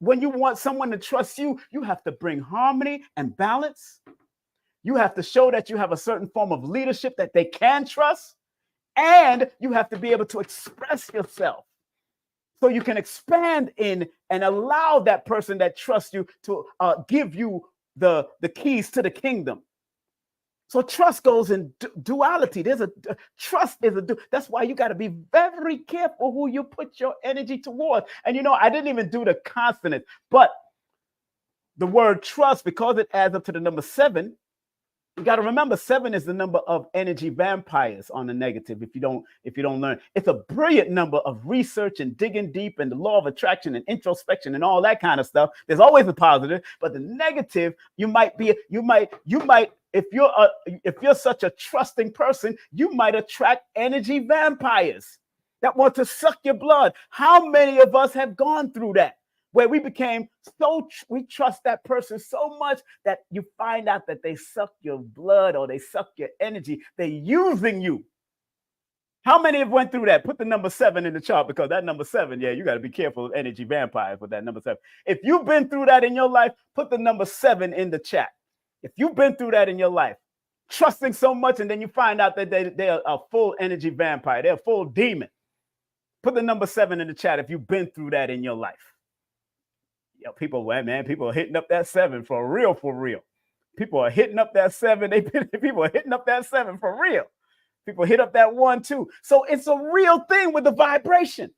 when you want someone to trust you, you have to bring harmony and balance. You have to show that you have a certain form of leadership that they can trust. And you have to be able to express yourself so you can expand in and allow that person that trusts you to give you the keys to the kingdom. So trust goes in duality. There's a trust is a that's why you got to be very careful who you put your energy towards. And I didn't even do the consonants, but the word trust, because it adds up to the number 7, you got to remember 7 is the number of energy vampires on the negative. If you don't learn, it's a brilliant number of research and digging deep and the law of attraction and introspection and all that kind of stuff. There's always a positive, but the negative, you might if you're such a trusting person, you might attract energy vampires that want to suck your blood. How many of us have gone through that? Where we became we trust that person so much that you find out that they suck your blood or they suck your energy. They're using you. How many have went through that? Put the number 7 in the chart, because that number 7, you got to be careful of energy vampires with that number 7. If you've been through that in your life, put the number 7 in the chat. If you've been through that in your life, trusting so much, and then you find out that they are a full energy vampire, they're a full demon. Put the number 7 in the chat if you've been through that in your life. People are hitting up that 7 for real. People are hitting up that 7. People are hitting up that 7 for real. People hit up that 1 too. So it's a real thing with the vibration.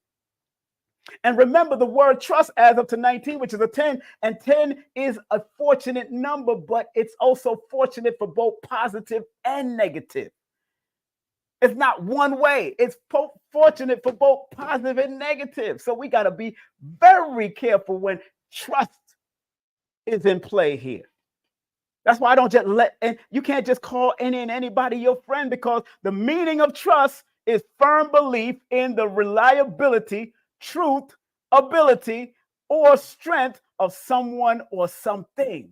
And remember, the word trust adds up to 19, which is a 10. And 10 is a fortunate number, but it's also fortunate for both positive and negative. It's not one way. It's fortunate for both positive and negative. So we got to be very careful when trust is in play here. That's why I don't just and you can't just call any and anybody your friend, because the meaning of trust is firm belief in the reliability, truth, ability, or strength of someone or something.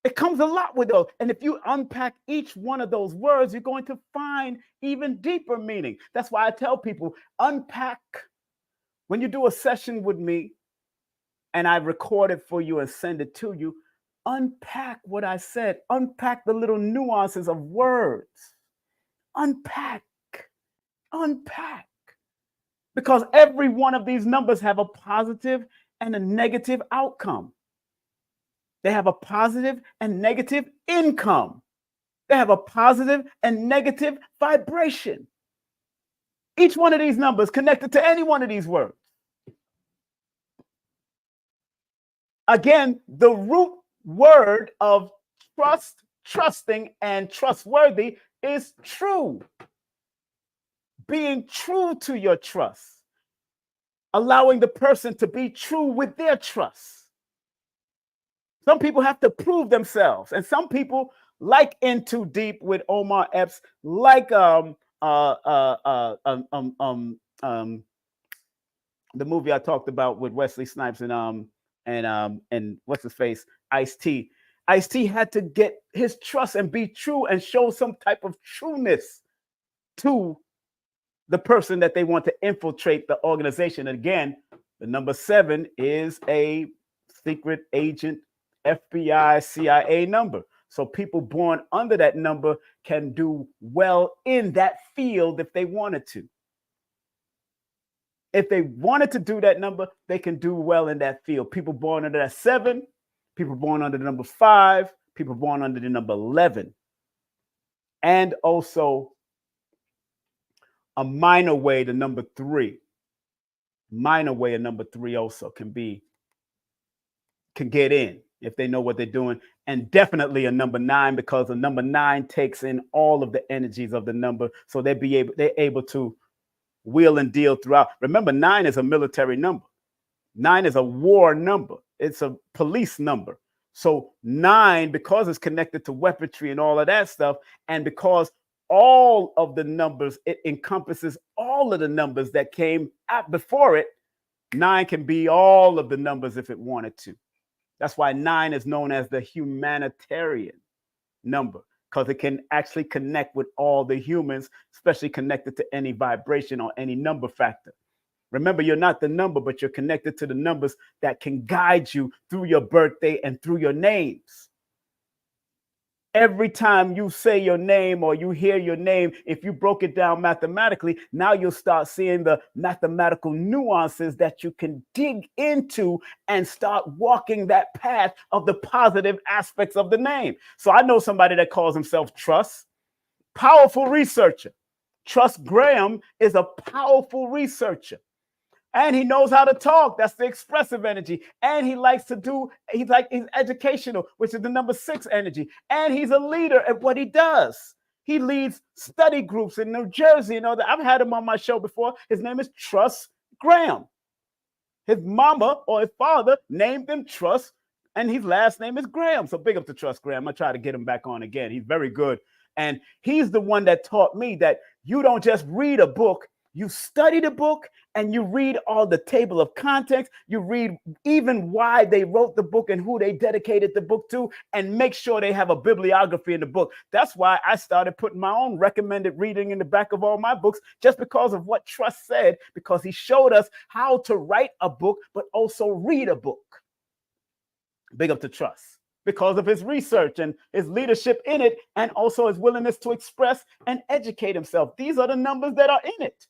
It comes a lot with those. And if you unpack each one of those words, you're going to find even deeper meaning. That's why I tell people, unpack. When you do a session with me and I record it for you and send it to you, unpack what I said. Unpack the little nuances of words. Unpack. Because every one of these numbers have a positive and a negative outcome. They have a positive and negative income. They have a positive and negative vibration. Each one of these numbers connected to any one of these words. Again, the root word of trust, trusting, and trustworthy is true. Being true to your trust. Allowing the person to be true with their trust. Some people have to prove themselves, and some people, like In Too Deep with Omar Epps, like the movie I talked about with Wesley Snipes and what's his face, Ice-T. Ice-T had to get his trust and be true and show some type of trueness to the person that they want to infiltrate the organization. And again, the number 7 is a secret agent, FBI, CIA number. So people born under that number can do well in that field if they wanted to. If they wanted to do that number, they can do well in that field. People born under that 7, people born under the number 5, people born under the number 11. And also a minor way, the number 3. Minor way, a number 3 also can get in if they know what they're doing. And definitely a number 9, because a number 9 takes in all of the energies of the number. So they're able to wheel and deal throughout. Remember, 9 is a military number. 9 is a war number. It's a police number. So 9, because it's connected to weaponry and all of that stuff, and because all of the numbers, it encompasses all of the numbers that came out before it, 9 can be all of the numbers if it wanted to. That's why 9 is known as the humanitarian number, because it can actually connect with all the humans, especially connected to any vibration or any number factor. Remember, you're not the number, but you're connected to the numbers that can guide you through your birthday and through your names. Every time you say your name or you hear your name, if you broke it down mathematically, now you'll start seeing the mathematical nuances that you can dig into and start walking that path of the positive aspects of the name. So I know somebody that calls himself Trust, powerful researcher. Trust Graham is a powerful researcher. And he knows how to talk. That's the expressive energy. And he likes to do, he's educational, which is the number 6 energy. And he's a leader at what he does. He leads study groups in New Jersey. You know, I've had him on my show before. His name is Trust Graham. His mama or his father named him Trust, and his last name is Graham. So big up to Trust Graham. I try to get him back on again. He's very good. And he's the one that taught me that you don't just read a book, you study the book and you read all the table of contents. You read even why they wrote the book and who they dedicated the book to, and make sure they have a bibliography in the book. That's why I started putting my own recommended reading in the back of all my books, just because of what Trust said, because he showed us how to write a book, but also read a book. Big up to Trust, because of his research and his leadership in it, and also his willingness to express and educate himself. These are the numbers that are in it.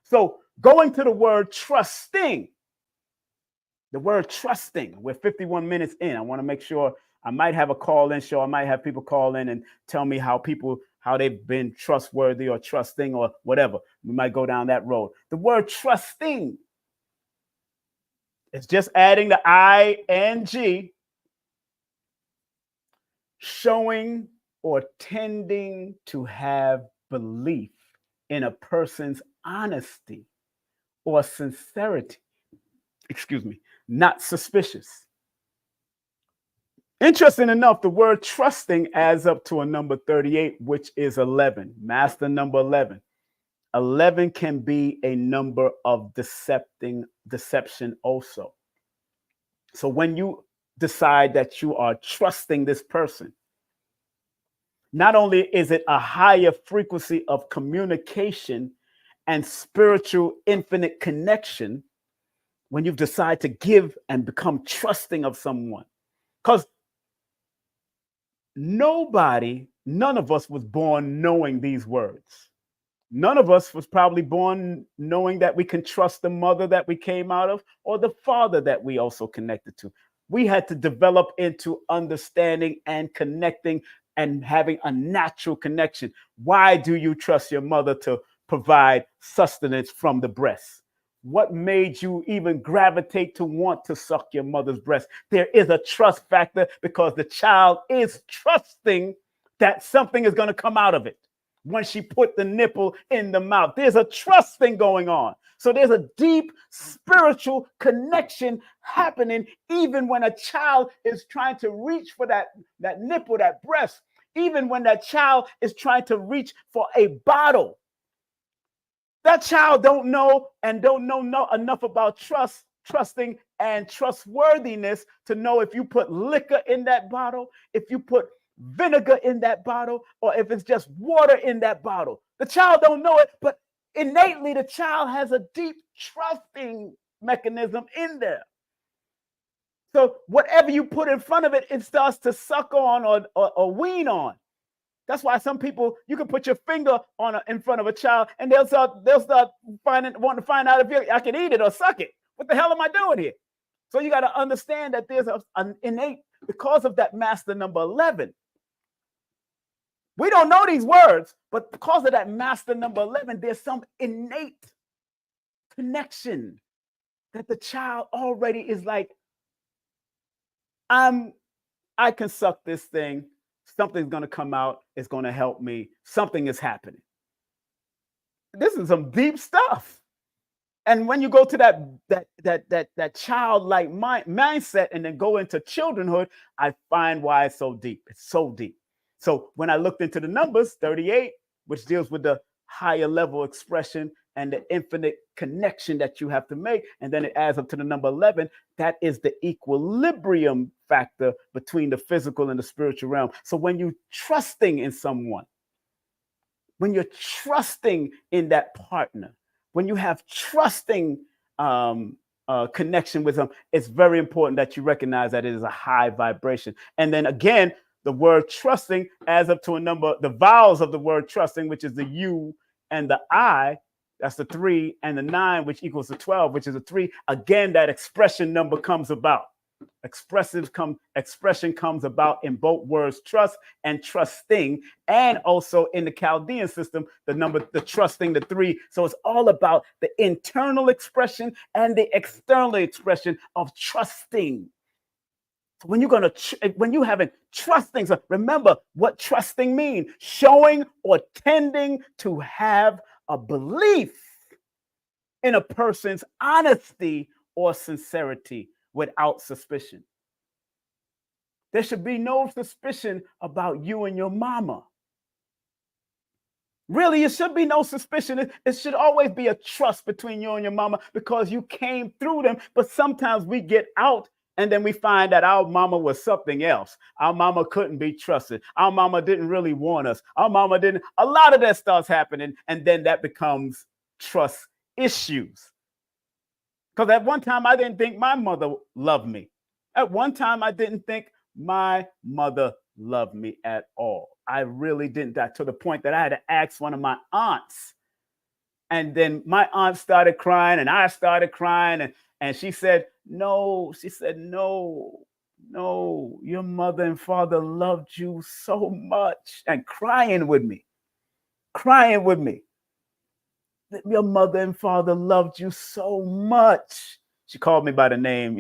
So going to the word trusting, we're 51 minutes in. I want to make sure, I might have a call-in show. I might have people call in and tell me how they've been trustworthy or trusting or whatever. We might go down that road. The word trusting, it's just adding the ing, showing or tending to have belief in a person's honesty or sincerity. Not suspicious. Interesting enough, the word trusting adds up to a number 38, which is 11, master number 11. 11 can be a number of deception also. So when you decide that you are trusting this person, not only is it a higher frequency of communication and spiritual infinite connection when you decide to give and become trusting of someone. Because none of us was born knowing these words. None of us was probably born knowing that we can trust the mother that we came out of or the father that we also connected to. We had to develop into understanding and connecting and having a natural connection. Why do you trust your mother to provide sustenance from the breast? What made you even gravitate to want to suck your mother's breast? There is a trust factor because the child is trusting that something is going to come out of it. When she put the nipple in the mouth, there's a trust thing going on. So there's a deep spiritual connection happening even when a child is trying to reach for that nipple, that breast, even when that child is trying to reach for a bottle. That child don't know enough about trusting, and trustworthiness to know if you put liquor in that bottle, if you put vinegar in that bottle, or if it's just water in that bottle. The child don't know it, but innately the child has a deep trusting mechanism in there. So whatever you put in front of it, it starts to suck on or wean on. That's why some people, you can put your finger on in front of a child and they'll start wanting to find out if I can eat it or suck it. What the hell am I doing here? So you got to understand that there's an innate, because of that master number 11. We don't know these words, but because of that master number 11, there's some innate connection that the child already is like, I can suck this thing. Something's going to come out. It's going to help me. Something is happening. This is some deep stuff. And when you go to that childlike mindset and then go into childrenhood, I find why it's so deep. It's so deep. So when I looked into the numbers, 38, which deals with the higher level expression and the infinite connection that you have to make, and then it adds up to the number 11, that is the equilibrium factor between the physical and the spiritual realm. So when you're trusting in someone, when you're trusting in that partner, when you have trusting connection with him, it's very important that you recognize that it is a high vibration. And then again, the word trusting adds up to a number, the vowels of the word trusting, which is the U and the I, that's the 3, and the 9, which equals the 12, which is a 3. Again, that expression number comes about. Expression comes about in both words, trust and trusting, and also in the Chaldean system, the trusting, the 3. So it's all about the internal expression and the external expression of trusting. So when when you haven't trusting, so remember what trusting means: showing or tending to have a belief in a person's honesty or sincerity without suspicion. There should be no suspicion about you and your mama. Really, it should be no suspicion. It should always be a trust between you and your mama because you came through them. But sometimes we get out and then we find that our mama was something else. Our mama couldn't be trusted. Our mama didn't really want us. Our mama didn't. A lot of that starts happening. And then that becomes trust issues. Because at one time, I didn't think my mother loved me. At one time, I didn't think my mother loved me at all. I really didn't. That to the point that I had to ask one of my aunts. And then my aunt started crying and I started crying. And she said, no, your mother and father loved you so much. And crying with me. Your mother and father loved you so much. She called me by the name,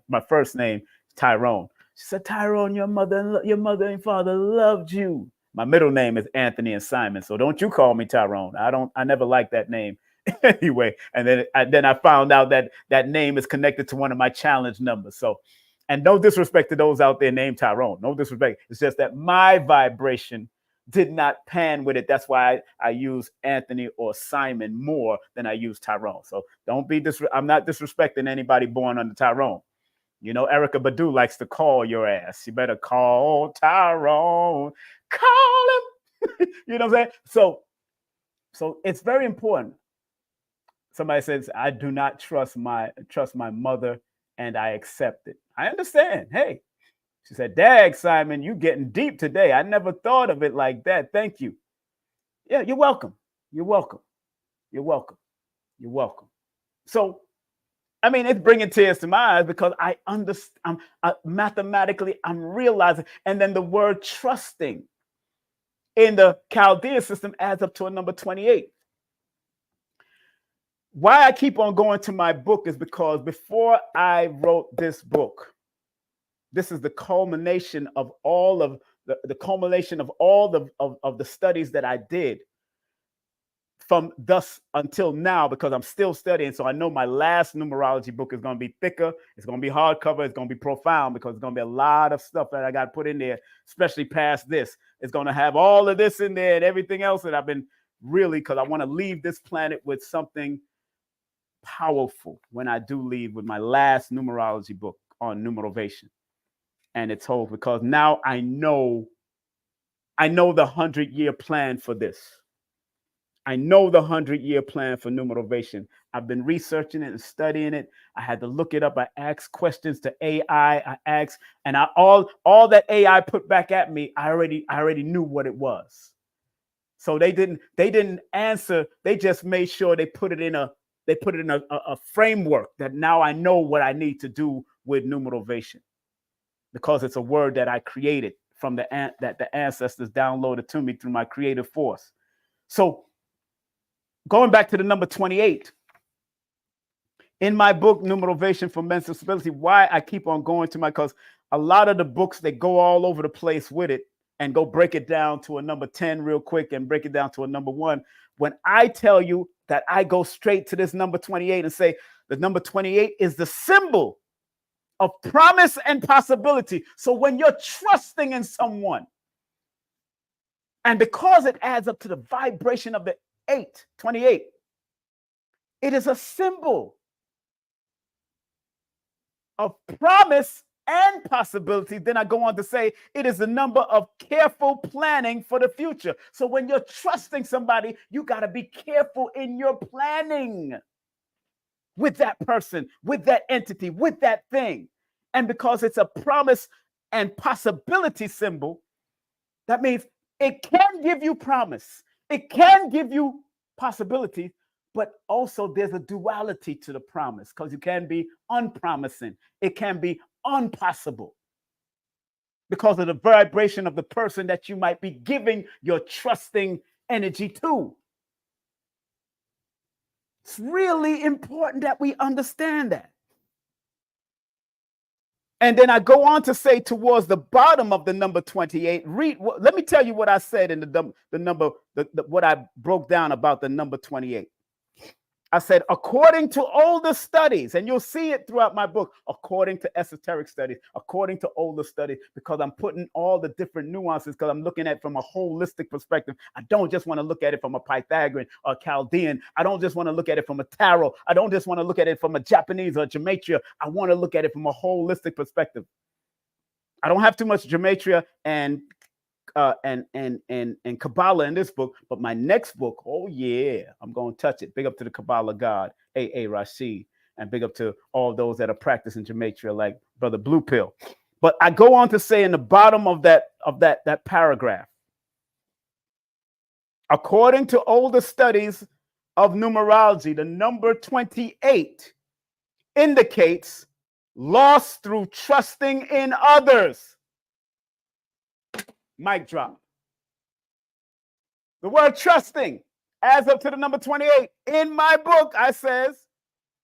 my first name, Tyrone. She said, Tyrone, your mother and father loved you. My middle name is Anthony and Simon, so don't you call me Tyrone. I never liked that name anyway. And then I found out that name is connected to one of my challenge numbers. So, and no disrespect to those out there named Tyrone. No disrespect. It's just that my vibration did not pan with it. That's why I use Anthony or Simon more than I use Tyrone. So don't be I'm not disrespecting anybody born under Tyrone. You know, Erica Badu likes to call your ass. You better call Tyrone. Call him. You know what I'm saying? So it's very important. Somebody says, I do not trust my mother and I accept it. I understand. Hey, she said, Dag, Simon, you getting deep today. I never thought of it like that. Thank you. Yeah, you're welcome. You're welcome. You're welcome. You're welcome. So, I mean, it's bringing tears to my eyes because I understand, mathematically, I'm realizing. And then the word trusting in the Chaldean system adds up to a number 28. Why I keep on going to my book is because before I wrote this book, this is the culmination of all of the culmination of all the studies that I did from thus until now, because I'm still studying. So I know my last numerology book is going to be thicker. It's going to be hardcover. It's going to be profound because it's going to be a lot of stuff that I got to put in there, especially past this. It's going to have all of this in there and everything else that I've been really, because I want to leave this planet with something powerful when I do leave with my last numerology book on Numerovation. And it's whole because now I know the 100-year plan for this. I know the 100-year plan for Numerovation. I've been researching it and studying it. I had to look it up. I asked questions to AI. I asked, and all that AI put back at me, I already knew what it was. So they didn't answer. They just made sure they put it in a framework that now I know what I need to do with Numerovation, because it's a word that I created from that the ancestors downloaded to me through my creative force. So going back to the number 28, in my book, Numerovation for Mental Stability, why I keep on going to because a lot of the books, they go all over the place with it and go break it down to a number 10 real quick and break it down to a number 1. When I tell you that I go straight to this number 28 and say the number 28 is the symbol of promise and possibility. So when you're trusting in someone, and because it adds up to the vibration of the 28, it is a symbol of promise and possibility. Then I go on to say it is a number of careful planning for the future. So when you're trusting somebody, you got to be careful in your planning. with that person, with that entity, with that thing. And because it's a promise and possibility symbol, that means it can give you promise. It can give you possibilities, but also there's a duality to the promise because you can be unpromising. It can be impossible because of the vibration of the person that you might be giving your trusting energy to. It's really important that we understand that. And then I go on to say towards the bottom of the number 28, let me tell you what I said in the number, what I broke down about the number 28. I said, according to older studies, and you'll see it throughout my book, according to esoteric studies, according to older studies, because I'm putting all the different nuances, because I'm looking at it from a holistic perspective. I don't just want to look at it from a Pythagorean or Chaldean. I don't just want to look at it from a tarot. I don't just want to look at it from a Japanese or gematria. I want to look at it from a holistic perspective. I don't have too much gematria and Kabbalah in this book, but my next book, oh yeah, I'm going to touch it. Big up to the Kabbalah God, A.A. Rashid, and big up to all those that are practicing gematria like Brother Blue Pill. But I go on to say in the bottom of that paragraph, according to older studies of numerology, the number 28 indicates loss through trusting in others. Mic drop. The word trusting adds up to the number 28. In my book, I says,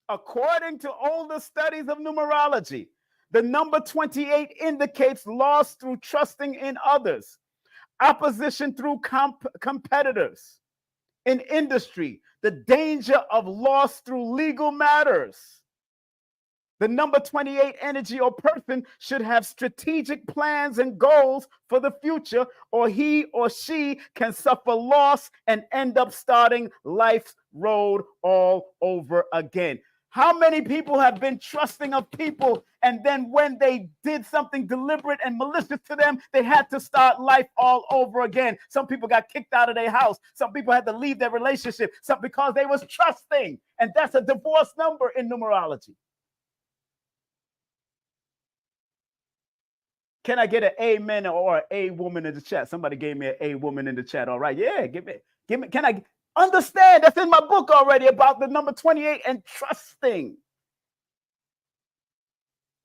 according to older studies of numerology, the number 28 indicates loss through trusting in others, opposition through competitors in industry, the danger of loss through legal matters. The number 28 energy or person should have strategic plans and goals for the future, or he or she can suffer loss and end up starting life's road all over again. How many people have been trusting of people, and then when they did something deliberate and malicious to them, they had to start life all over again? Some people got kicked out of their house. Some people had to leave their relationship because they was trusting. And that's a divorce number in numerology. Can I get an amen or an a woman in the chat? Somebody gave me an a woman in the chat. All right. Yeah, give me. Can I understand? That's in my book already about the number 28 and trusting.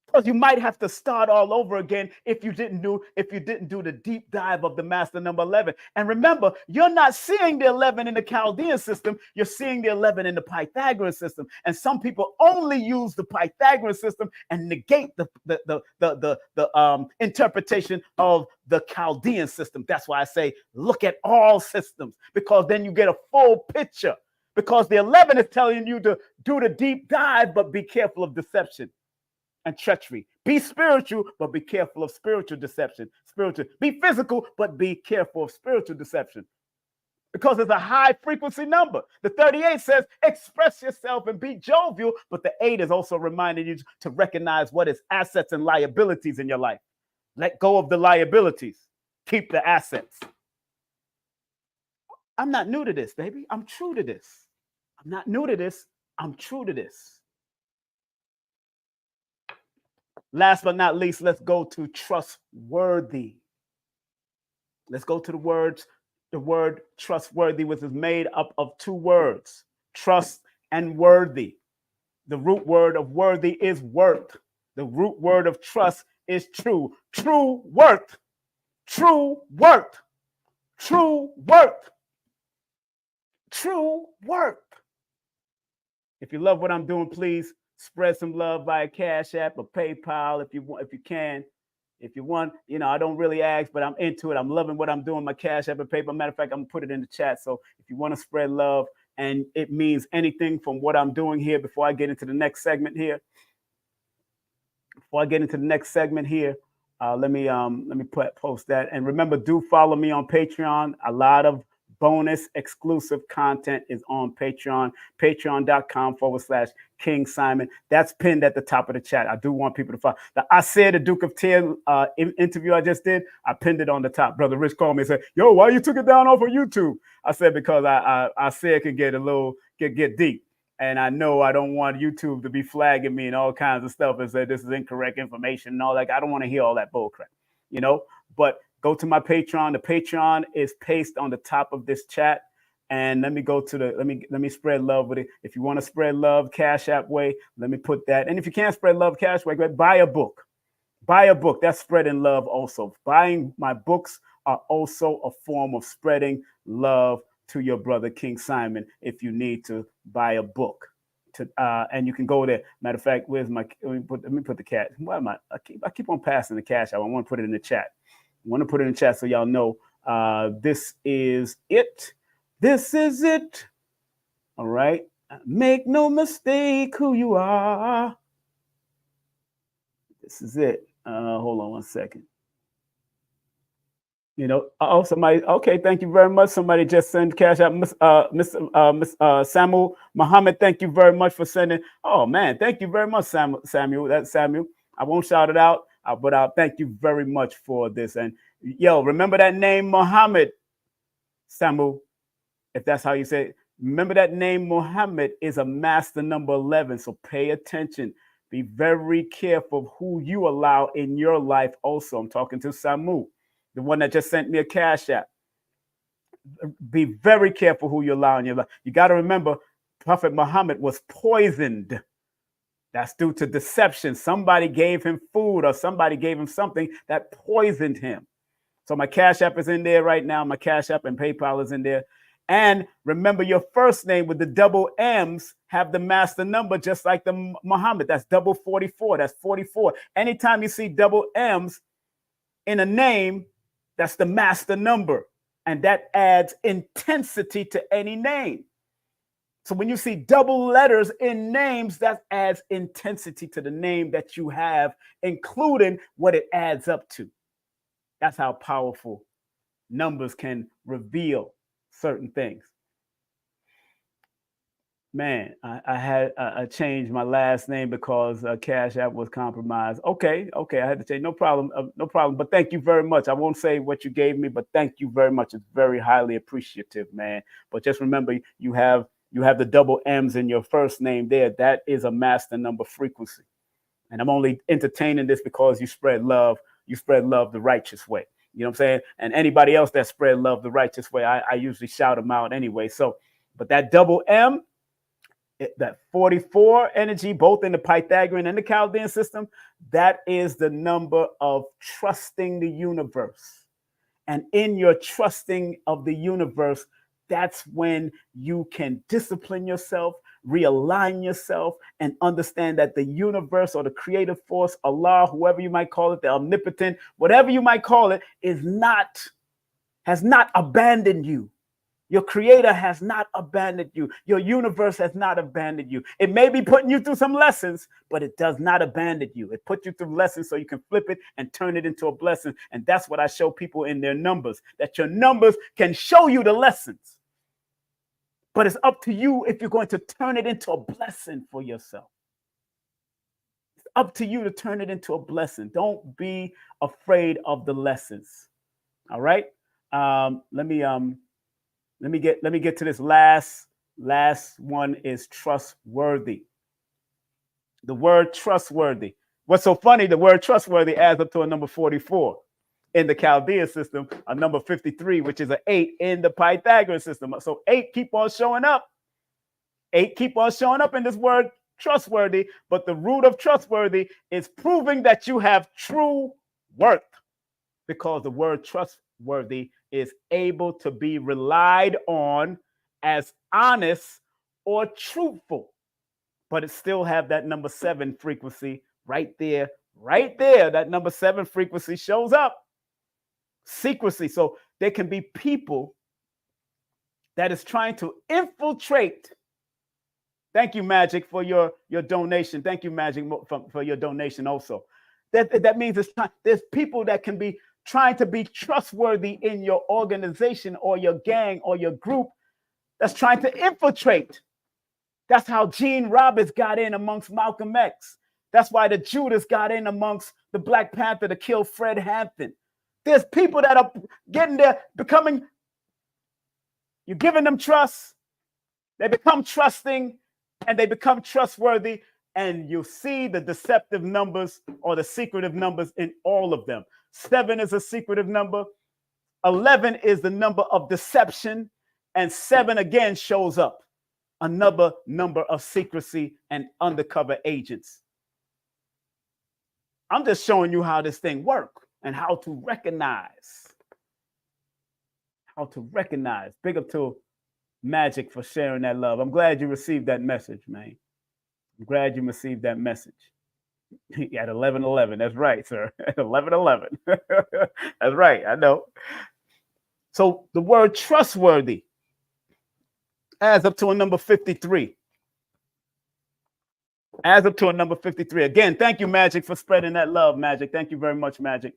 Because you might have to start all over again if you didn't do the deep dive of the master number 11. And remember, you're not seeing the 11 in the Chaldean system. You're seeing the 11 in the Pythagorean system. And some people only use the Pythagorean system and negate the interpretation of the Chaldean system. That's why I say look at all systems, because then you get a full picture. Because the 11 is telling you to do the deep dive, but be careful of deception and treachery. Be spiritual, but be careful of spiritual deception. Be physical, but be careful of spiritual deception. Because it's a high frequency number. The 38 says, express yourself and be jovial, but the 8 is also reminding you to recognize what is assets and liabilities in your life. Let go of the liabilities. Keep the assets. I'm not new to this, baby. I'm true to this. I'm not new to this. I'm true to this. Last but not least, let's go to trustworthy. Let's go to the word trustworthy, which is made up of two words, trust and worthy. The root word of worthy is worth. The root word of trust is true. True worth. True worth. True worth. True worth. If you love what I'm doing, please spread some love via Cash App or PayPal if you can. If you want, I don't really ask, but I'm into it. I'm loving what I'm doing. My Cash App and PayPal. Matter of fact, I'm gonna put it in the chat. So if you want to spread love, and it means anything from what I'm doing here, before I get into the next segment here. Let me post that. And remember, do follow me on Patreon. A lot of bonus exclusive content is on Patreon, patreon.com/King Simon. That's pinned at the top of the chat. I do want people to follow. I said the Duke of Tear interview I just did, I pinned it on the top. Brother Rich called me and said, yo, why you took it down off of YouTube? I said, because I said it could get get deep. And I know I don't want YouTube to be flagging me and all kinds of stuff and say this is incorrect information and all that. I don't want to hear all that bullcrap, you know. But go to my Patreon. The Patreon is pasted on the top of this chat. And let me go to the let me spread love with it. If you want to spread love, Cash App way, let me put that. And if you can't spread love, Cash way, buy a book. Buy a book. That's spreading love also. Buying my books are also a form of spreading love to your brother King Simon if you need to buy a book. And you can go there. Matter of fact, where's my let me put the cash. Why am I keep on passing the cash out. I want to put it in the chat. I want to put it in the chat so y'all know this is it. This is it. All right. Make no mistake who you are. This is it. Hold on one second. You know, oh, somebody, okay, thank you very much. Somebody just sent cash out. Miss Samuel Muhammad, thank you very much for sending. Oh, man, thank you very much, Samuel. That's Samuel. I won't shout it out, but I'll thank you very much for this. And, yo, remember that name, Muhammad, Samuel, if that's how you say it. Remember that name, Muhammad, is a master number 11, so pay attention. Be very careful of who you allow in your life also. I'm talking to Samu, the one that just sent me a cash app. Be very careful who you allow in your life. You got to remember, Prophet Muhammad was poisoned. That's due to deception. Somebody gave him food or somebody gave him something that poisoned him. So my cash app is in there right now. My cash app and PayPal is in there. And remember, your first name with the double M's have the master number, just like the Muhammad. That's double 44. That's 44. Anytime you see double M's in a name, that's the master number. And that adds intensity to any name. So when you see double letters in names, that adds intensity to the name that you have, including what it adds up to. That's how powerful numbers can reveal certain things. Man, I changed my last name because Cash App was compromised. Okay, I had to change. No problem, no problem. But thank you very much. I won't say what you gave me, but thank you very much. It's very highly appreciative, man. But just remember, you have the double M's in your first name there. That is a master number frequency. And I'm only entertaining this because you spread love. You spread love the righteous way. You know what I'm saying? And anybody else that spread love the righteous way, I usually shout them out anyway. So, but that double M, that 44 energy, both in the Pythagorean and the Chaldean system, that is the number of trusting the universe. And in your trusting of the universe, that's when you can discipline yourself, realign yourself, and understand that the universe or the creative force, Allah, whoever you might call it, the omnipotent, whatever you might call it, has not abandoned you. Your creator has not abandoned you. Your universe has not abandoned you. It may be putting you through some lessons, but it does not abandon you. It puts you through lessons so you can flip it and turn it into a blessing. And that's what I show people in their numbers, that your numbers can show you the lessons. But it's up to you if you're going to turn it into a blessing for yourself. It's up to you to turn it into a blessing. Don't be afraid of the lessons. All right? Let me get to this last one is trustworthy. The word trustworthy. What's so funny, the word trustworthy adds up to a number 44 in the Chaldean system, a number 53, which is an 8 in the Pythagorean system. So 8 keep on showing up. 8 keep on showing up in this word trustworthy, but the root of trustworthy is proving that you have true worth, because the word trustworthy is able to be relied on as honest or truthful, but it still have that number 7 frequency right there. That number 7 frequency shows up. Secrecy. So there can be people that is trying to infiltrate. Thank you, Magic, for your donation. Thank you, Magic, for your donation also. That means there's people that can be trying to be trustworthy in your organization or your gang or your group that's trying to infiltrate. That's how Gene Roberts got in amongst Malcolm X. That's why the Judas got in amongst the Black Panther to kill Fred Hampton. There's people that are getting there, you're giving them trust. They become trusting. and they become trustworthy. And you'll see the deceptive numbers or the secretive numbers in all of them. 7 is a secretive number. 11 is the number of deception. And 7 again shows up. Another number of secrecy and undercover agents. I'm just showing you how this thing works and how to recognize. How to recognize. Big up to Magic for sharing that love. I'm glad you received that message, man. I'm glad you received that message. At 11:11. That's right, sir. At 11:11. That's right. I know. So the word trustworthy adds up to a number 53. Adds up to a number 53. Again, thank you, Magic, for spreading that love, Magic. Thank you very much, Magic.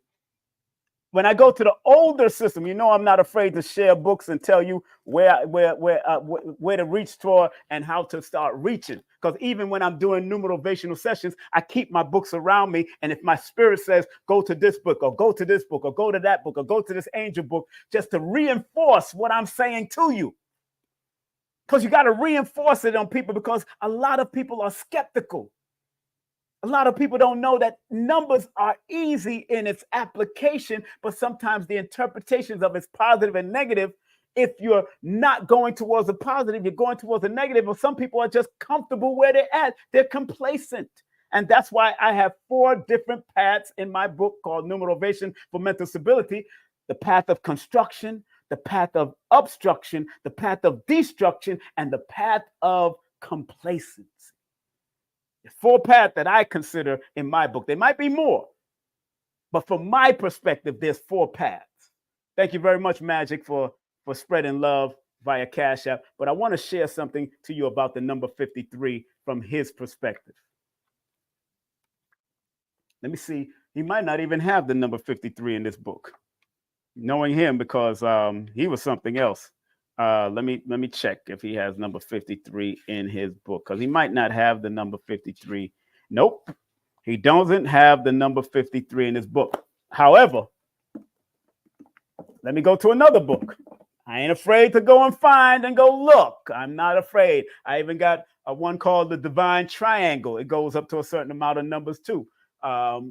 When I go to the older system, you know I'm not afraid to share books and tell you where to reach for and how to start reaching. Because even when I'm doing numerovational sessions, I keep my books around me. And if my spirit says, go to this book or go to this book or go to that book or go to this angel book, just to reinforce what I'm saying to you. Because you got to reinforce it on people because a lot of people are skeptical. A lot of people don't know that numbers are easy in its application, but sometimes the interpretations of it's positive and negative. If you're not going towards the positive, you're going towards the negative. Or some people are just comfortable where they're at. They're complacent. And that's why I have 4 different paths in my book called Numerovation for Mental Stability. The path of construction, the path of obstruction, the path of destruction, and the path of complacency. 4 paths that I consider in my book. There might be more, but from my perspective, there's 4 paths. Thank you very much, Magic, for spreading love via Cash App. But I want to share something to you about the number 53 from his perspective. Let me see. He might not even have the number 53 in this book. Knowing him, because he was something else. Let me check if he has number 53 in his book, because he might not have the number 53. Nope, he doesn't have the number 53 in his book. However, let me go to another book. I ain't afraid to go and find and go look. I'm not afraid. I even got one called The Divine Triangle. It goes up to a certain amount of numbers too. By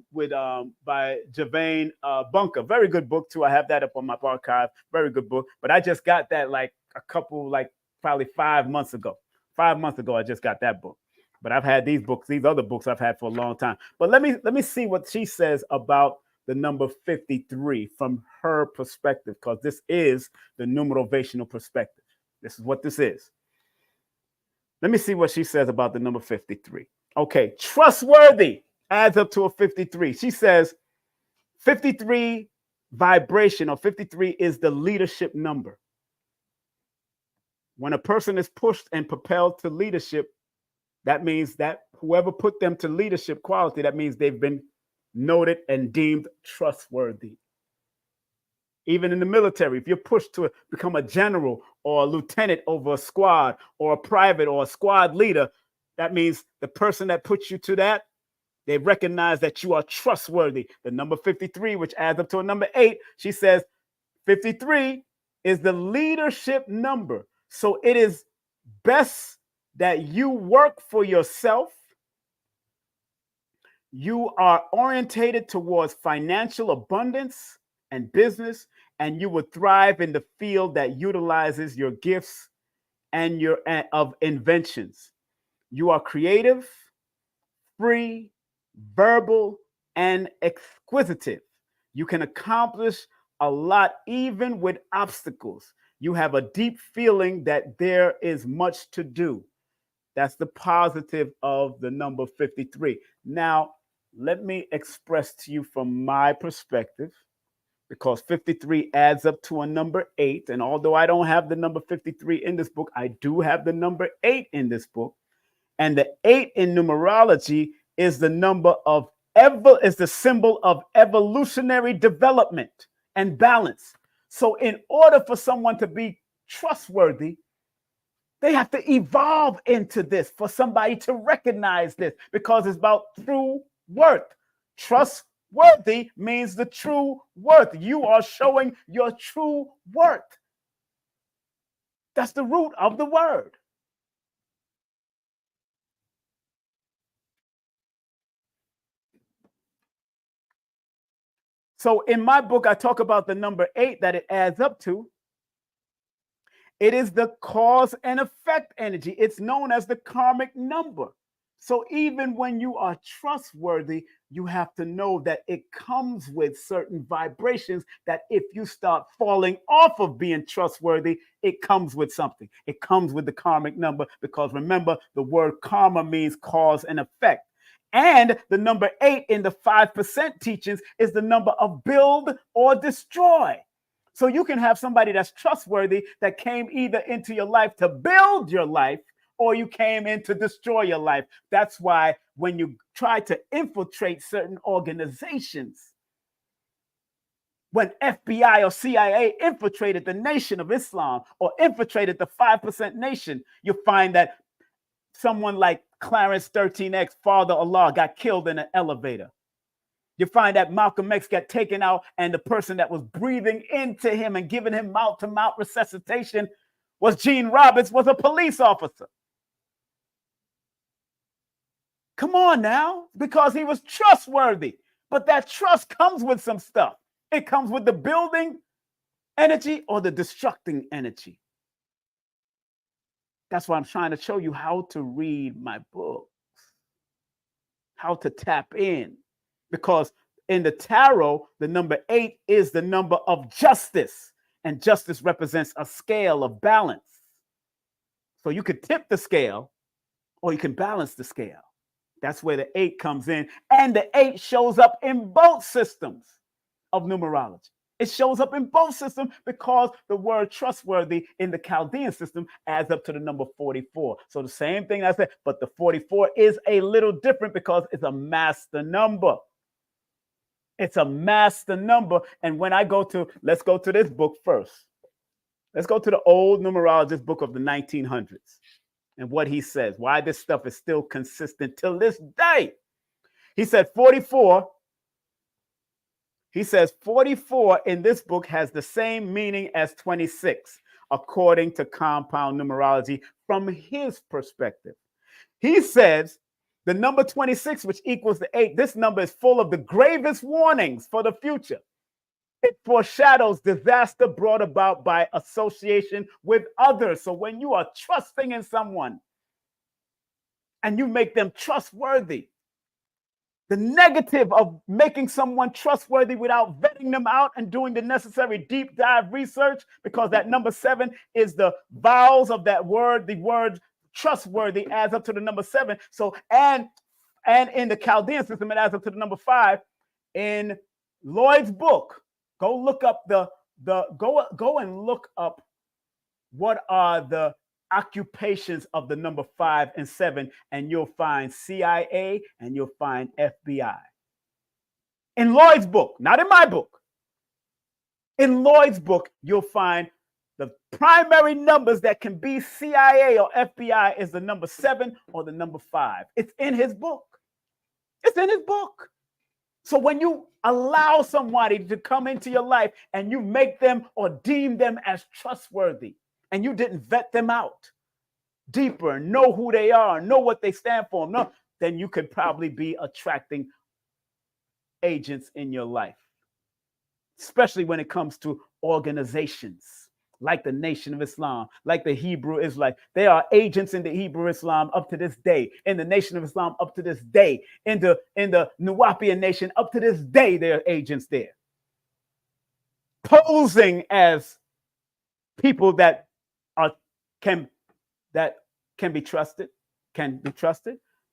Javane Bunker. Very good book too. I have that up on my archive. Very good book. But I just got that like a couple, like probably 5 months ago. 5 months ago, I just got that book. But I've had these books, these other books I've had for a long time. But let me see what she says about the number 53 from her perspective, because this is the numerovational perspective. This is what this is. Let me see what she says about the number 53. Okay, trustworthy adds up to a 53. She says 53 vibration, or 53 is the leadership number. When a person is pushed and propelled to leadership, that means that whoever put them to leadership quality, that means they've been noted and deemed trustworthy. Even in the military, if you're pushed to become a general or a lieutenant over a squad, or a private or a squad leader, that means the person that puts you to that, they recognize that you are trustworthy. The number 53, which adds up to a number 8, she says 53 is the leadership number. So it is best that you work for yourself. You are orientated towards financial abundance and business, and you will thrive in the field that utilizes your gifts and your of inventions. You are creative, free, verbal, and exquisitive. You can accomplish a lot even with obstacles. You have a deep feeling that there is much to do. That's the positive of the number 53. Now, let me express to you from my perspective, because 53 adds up to a number 8. And although I don't have the number 53 in this book, I do have the number 8 in this book. And the 8 in numerology is the number of is the symbol of evolutionary development and balance. So in order for someone to be trustworthy, they have to evolve into this for somebody to recognize this, because it's about true worth. Trustworthy means the true worth. You are showing your true worth. That's the root of the word. So in my book, I talk about the number 8 that it adds up to. It is the cause and effect energy. It's known as the karmic number. So even when you are trustworthy, you have to know that it comes with certain vibrations that if you start falling off of being trustworthy, it comes with something. It comes with the karmic number, because remember, the word karma means cause and effect. And the number 8 in the 5% teachings is the number of build or destroy. So you can have somebody that's trustworthy that came either into your life to build your life, or you came in to destroy your life. That's why when you try to infiltrate certain organizations, when FBI or CIA infiltrated the Nation of Islam or infiltrated the 5% nation, you find that someone like Clarence 13X, Father Allah, got killed in an elevator. You find that Malcolm X got taken out, and the person that was breathing into him and giving him mouth-to-mouth resuscitation was Gene Roberts, was a police officer. Come on now, because he was trustworthy. But that trust comes with some stuff. It comes with the building energy or the destructing energy. That's why I'm trying to show you how to read my books, how to tap in. Because in the tarot, the number 8 is the number of justice, and justice represents a scale of balance. So you could tip the scale or you can balance the scale. That's where the 8 comes in. And the 8 shows up in both systems of numerology. It shows up in both systems because the word trustworthy in the Chaldean system adds up to the number 44. So the same thing I said, but the 44 is a little different because it's a master number. It's a master number. And when I go to, let's go to this book first. Let's go to the old numerologist book of the 1900s and what he says, why this stuff is still consistent till this day. He said 44. He says 44 in this book has the same meaning as 26, according to compound numerology from his perspective. He says the number 26, which equals the 8, this number is full of the gravest warnings for the future. It foreshadows disaster brought about by association with others. So when you are trusting in someone and you make them trustworthy, the negative of making someone trustworthy without vetting them out and doing the necessary deep dive research, because that number 7 is the vowels of that word. The word trustworthy adds up to the number 7. So, and in the Chaldean system, it adds up to the number 5. In Lloyd's book, go look up go and look up what are the occupations of the number 5 and 7, and you'll find CIA and you'll find FBI. In Lloyd's book, not in my book. In Lloyd's book, you'll find the primary numbers that can be CIA or FBI is the number 7 or the number 5. It's in his book. It's in his book. So when you allow somebody to come into your life and you make them or deem them as trustworthy, and you didn't vet them out deeper, know who they are, know what they stand for, no, then you could probably be attracting agents in your life, especially when it comes to organizations like the Nation of Islam, like the Hebrew Israelites. They are agents in the Hebrew Islam up to this day, in the Nation of Islam up to this day, in the Nuwapian Nation up to this day, there are agents there, posing as people that can be trusted,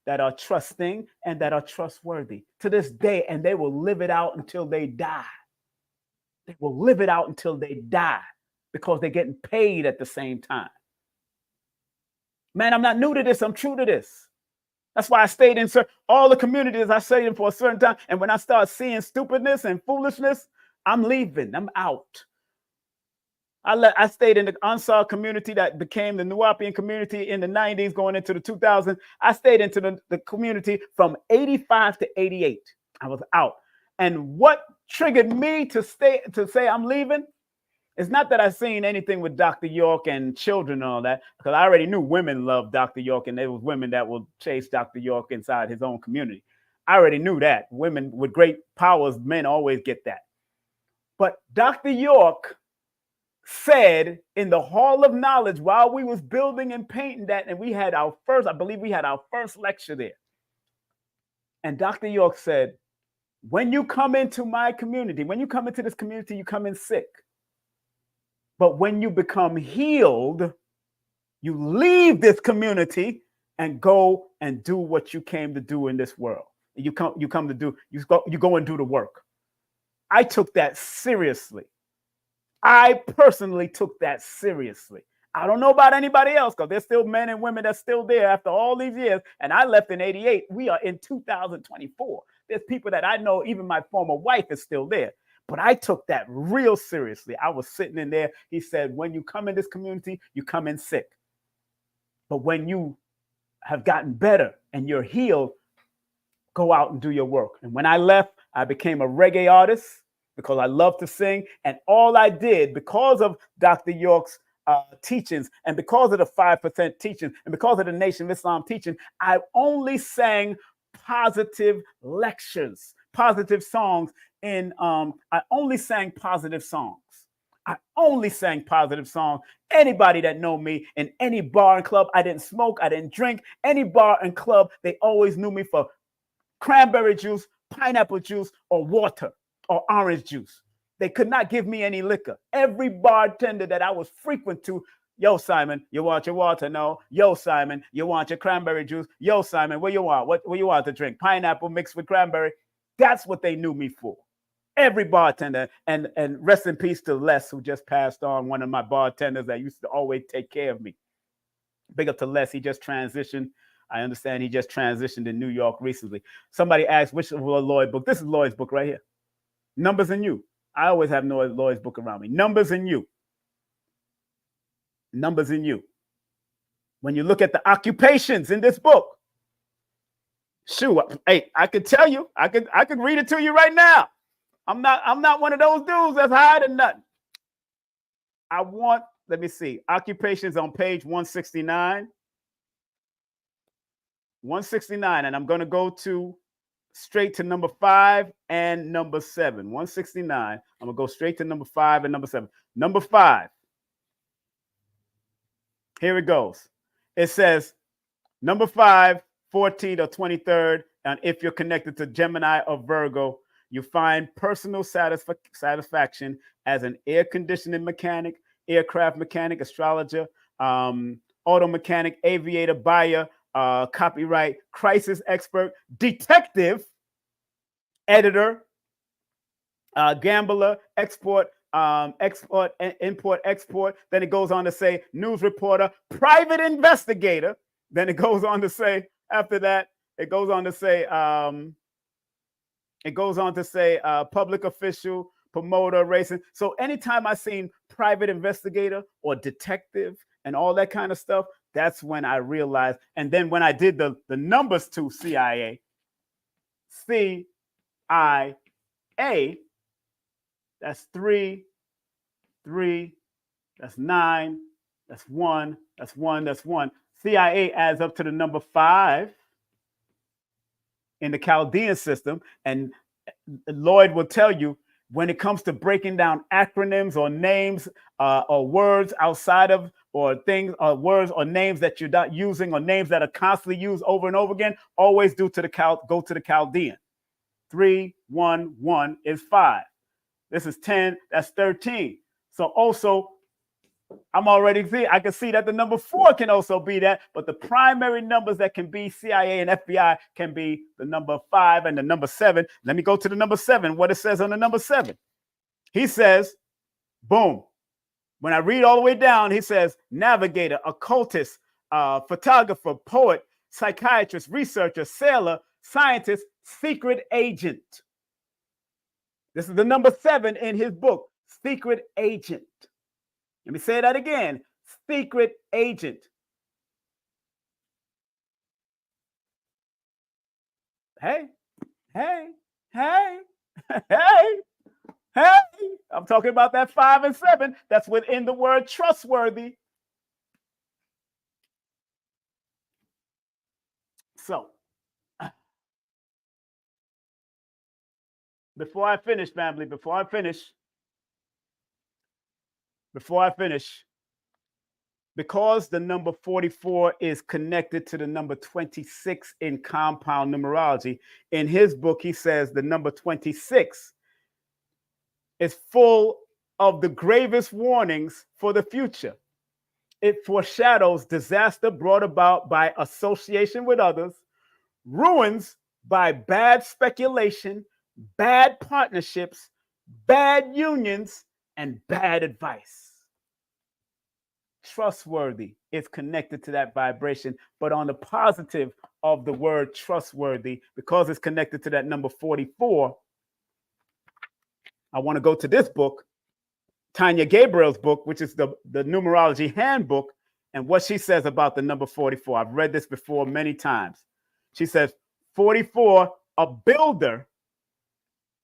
that are trusting, and that are trustworthy to this day, and they will live it out until they die. They will live it out until they die because they're getting paid at the same time. Man, I'm not new to this. I'm true to this. That's why I stayed in all the communities I stayed in for a certain time. And when I start seeing stupidness and foolishness, I'm leaving. I'm out. I stayed in the Ansar community that became the Nuwapian community in the 90s, going into the 2000s. I stayed into the community from 85 to 88. I was out. And what triggered me to say I'm leaving is not that I've seen anything with Dr. York and children and all that, because I already knew women loved Dr. York, and there was women that will chase Dr. York inside his own community. I already knew that. Women with great powers, men always get that. But Dr. York said in the Hall of Knowledge while we was building and painting that, and we had our first, I believe we had our first lecture there. And Dr. York said, when you come into my community, when you come into this community, you come in sick. But when you become healed, you leave this community and go and do what you came to do in this world. You go and do the work. I took that seriously. I personally took that seriously. I don't know about anybody else because there's still men and women that's still there after all these years. And I left in 88. We are in 2024. There's people that I know, even my former wife is still there. But I took that real seriously. I was sitting in there. He said, when you come in this community, you come in sick. But when you have gotten better and you're healed, go out and do your work. And when I left, I became a reggae artist because I love to sing. And all I did, because of Dr. York's teachings and because of the 5% teaching and because of the Nation of Islam teaching, I only sang positive lectures, positive songs. I only sang positive songs. I only sang positive songs. Anybody that know me in any bar and club, I didn't smoke, I didn't drink. Any bar and club, they always knew me for cranberry juice, pineapple juice, or water, or orange juice. They could not give me any liquor. Every bartender that I was frequent to, yo, Simon, you want your water? No. Yo, Simon, you want your cranberry juice? Yo, Simon, what you want? What you want to drink? Pineapple mixed with cranberry? That's what they knew me for. Every bartender, and rest in peace to Les, who just passed on, one of my bartenders that used to always take care of me. Big up to Les, he just transitioned. I understand he just transitioned in New York recently. Somebody asked, which of Lloyd's book? This is Lloyd's book right here. Numbers and You. I always have Lloyd's book around me. Numbers and You. Numbers and You. When you look at the occupations in this book, shoot, hey, I could tell you, I could read it to you right now. I'm not one of those dudes that's hiding nothing. Let me see, occupations on page 169. 169, and I'm going to go straight to number 5 and number 7. 169. I'm going to go straight to number 5 and number 7. Number 5. Here it goes. It says, number 5, 14th or 23rd, and if you're connected to Gemini or Virgo, you find personal satisfaction as an air conditioning mechanic, aircraft mechanic, astrologer, auto mechanic, aviator, buyer, copyright, crisis expert, detective, editor, gambler, export, import, export. Then it goes on to say news reporter, private investigator. Then it goes on to say, after that, it goes on to say public official, promoter, racing. So anytime I seen private investigator or detective and all that kind of stuff, that's when I realized. And then when I did the numbers to CIA, that's 3, that's 9, that's 1, that's 1, that's 1. CIA adds up to the number 5 in the Chaldean system. And Lloyd will tell you, when it comes to breaking down acronyms or names or words outside of, or things or words or names that you're not using, or names that are constantly used over and over again, always go to the Chaldean. 3, 1, 1 is 5. This is 10, that's 13. So also, I can see that the number 4 can also be that, but the primary numbers that can be CIA and FBI can be the number 5 and the number 7. Let me go to the number 7, what it says on the number 7. He says, boom. When I read all the way down, he says, navigator, occultist, photographer, poet, psychiatrist, researcher, sailor, scientist, secret agent. This is the number 7 in his book, secret agent. Let me say that again, secret agent. Hey, hey, hey, hey, hey. I'm talking about that 5 and 7. That's within the word trustworthy. So, before I finish, family, before I finish, because the number 44 is connected to the number 26 in compound numerology, in his book, he says the number 26 is full of the gravest warnings for the future. It foreshadows disaster brought about by association with others, ruins by bad speculation, bad partnerships, bad unions, and bad advice. Trustworthy is connected to that vibration, but on the positive of the word trustworthy, because it's connected to that number 44, I want to go to this book, Tanya Gabriel's book, which is the numerology handbook, and what she says about the number 44. I've read this before many times. She says, 44, a builder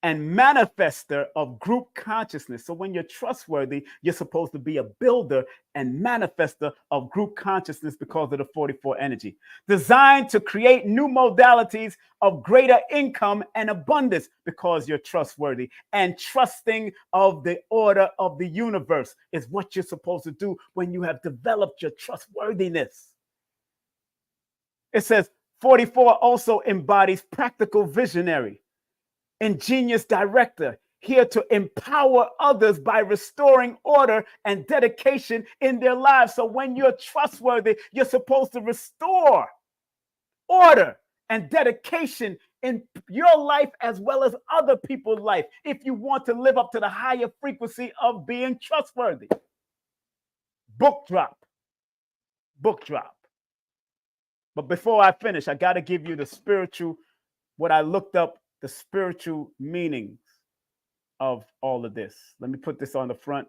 and manifester of group consciousness. So when you're trustworthy, you're supposed to be a builder and manifester of group consciousness because of the 44 energy. Designed to create new modalities of greater income and abundance because you're trustworthy. And trusting of the order of the universe is what you're supposed to do when you have developed your trustworthiness. It says 44 also embodies practical visionary, ingenious director, here to empower others by restoring order and dedication in their lives. So when you're trustworthy, you're supposed to restore order and dedication in your life as well as other people's life if you want to live up to the higher frequency of being trustworthy. Book drop. Book drop. But before I finish, I got to give you the spiritual, what I looked up, the spiritual meanings of all of this. Let me put this on the front.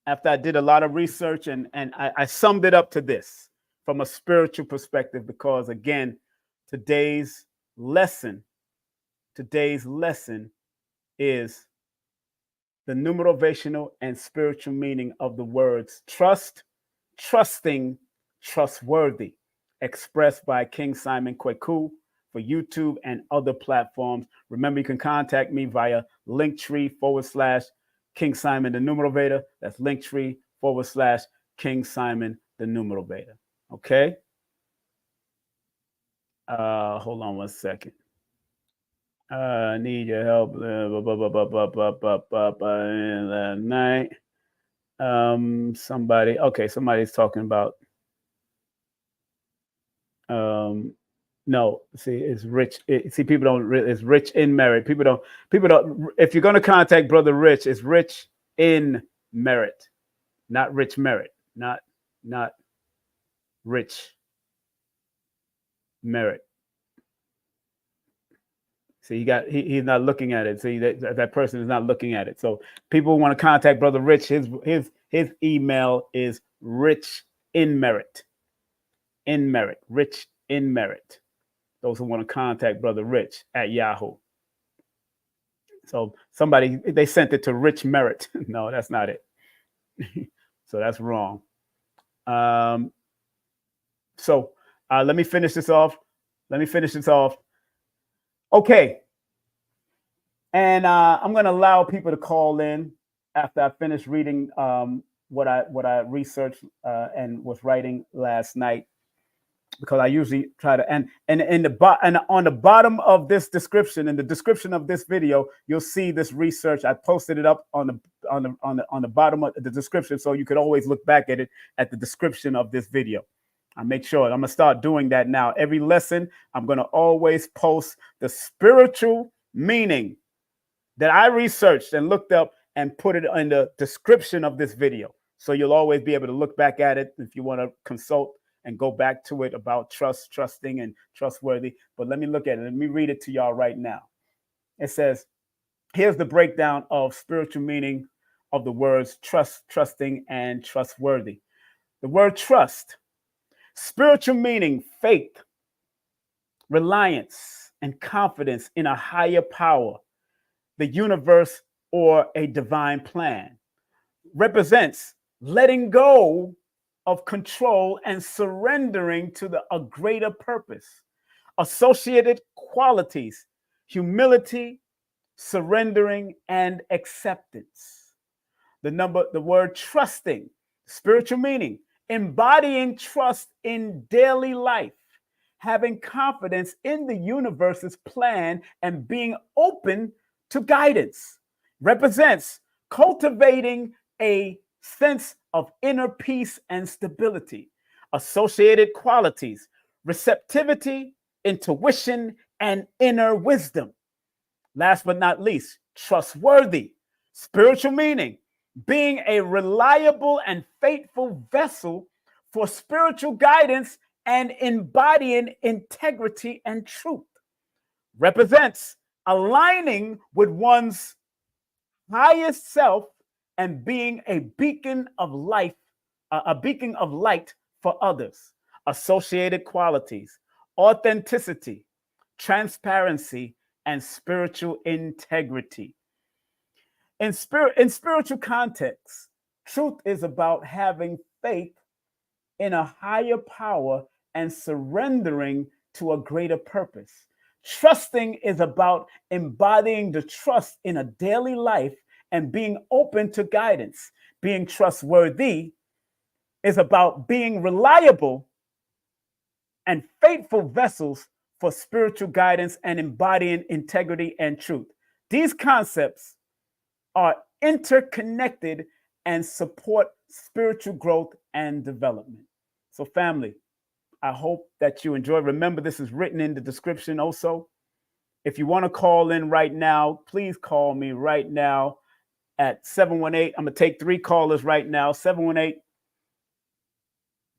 After I did a lot of research and I summed it up to this from a spiritual perspective, because again, today's lesson is the numerovational and spiritual meaning of the words trust, trusting, trustworthy, expressed by King Simon Kweku for YouTube and other platforms. Remember, you can contact me via Linktree/King Simon the Numerovator. That's Linktree/King Simon the Numerovator. Okay. Hold on one second. Need your help. Night. Somebody's talking about. No, see, it's rich. People don't. It's rich in merit. People don't. If you're gonna contact Brother Rich, it's rich in merit, not rich merit, not rich merit. See, he's not looking at it. See, that person is not looking at it. So people want to contact Brother Rich. His email is rich in merit. In merit, rich in merit. Those who want to contact Brother Rich at Yahoo. So they sent it to Rich Merit. No, that's not it. So that's wrong. So let me finish this off. Okay. And I'm going to allow people to call in after I finish reading what I researched and was writing last night, because I usually try to and on the bottom of this description, in the description of this video, you'll see this research. I posted it up on the bottom of the description, so you could always look back at it at the description of this video. I make sure I'm gonna start doing that now. Every lesson, I'm gonna always post the spiritual meaning that I researched and looked up and put it in the description of this video. So you'll always be able to look back at it if you want to consult and go back to it about trust, trusting, and trustworthy. But let me look at it. Let me read it to y'all right now. It says, here's the breakdown of spiritual meaning of the words trust, trusting, and trustworthy. The word trust, spiritual meaning, faith, reliance, and confidence in a higher power, the universe, or a divine plan. Represents letting go of control and surrendering to a greater purpose. Associated qualities, humility, surrendering, and acceptance. The word trusting, spiritual meaning, embodying trust in daily life, having confidence in the universe's plan and being open to guidance. Represents cultivating a sense of inner peace and stability. Associated qualities, receptivity, intuition, and inner wisdom. Last but not least, trustworthy, spiritual meaning, being a reliable and faithful vessel for spiritual guidance and embodying integrity and truth. Represents aligning with one's highest self and being a beacon of life, a beacon of light for others. Associated qualities, authenticity, transparency, and spiritual integrity. In spiritual context, truth is about having faith in a higher power and surrendering to a greater purpose. Trusting is about embodying the trust in a daily life and being open to guidance. Being trustworthy is about being reliable and faithful vessels for spiritual guidance and embodying integrity and truth. These concepts are interconnected and support spiritual growth and development. So, family, I hope that you enjoy. Remember, this is written in the description also. If you want to call in right now, please call me right now at 718. I'm going to take 3 callers right now. 718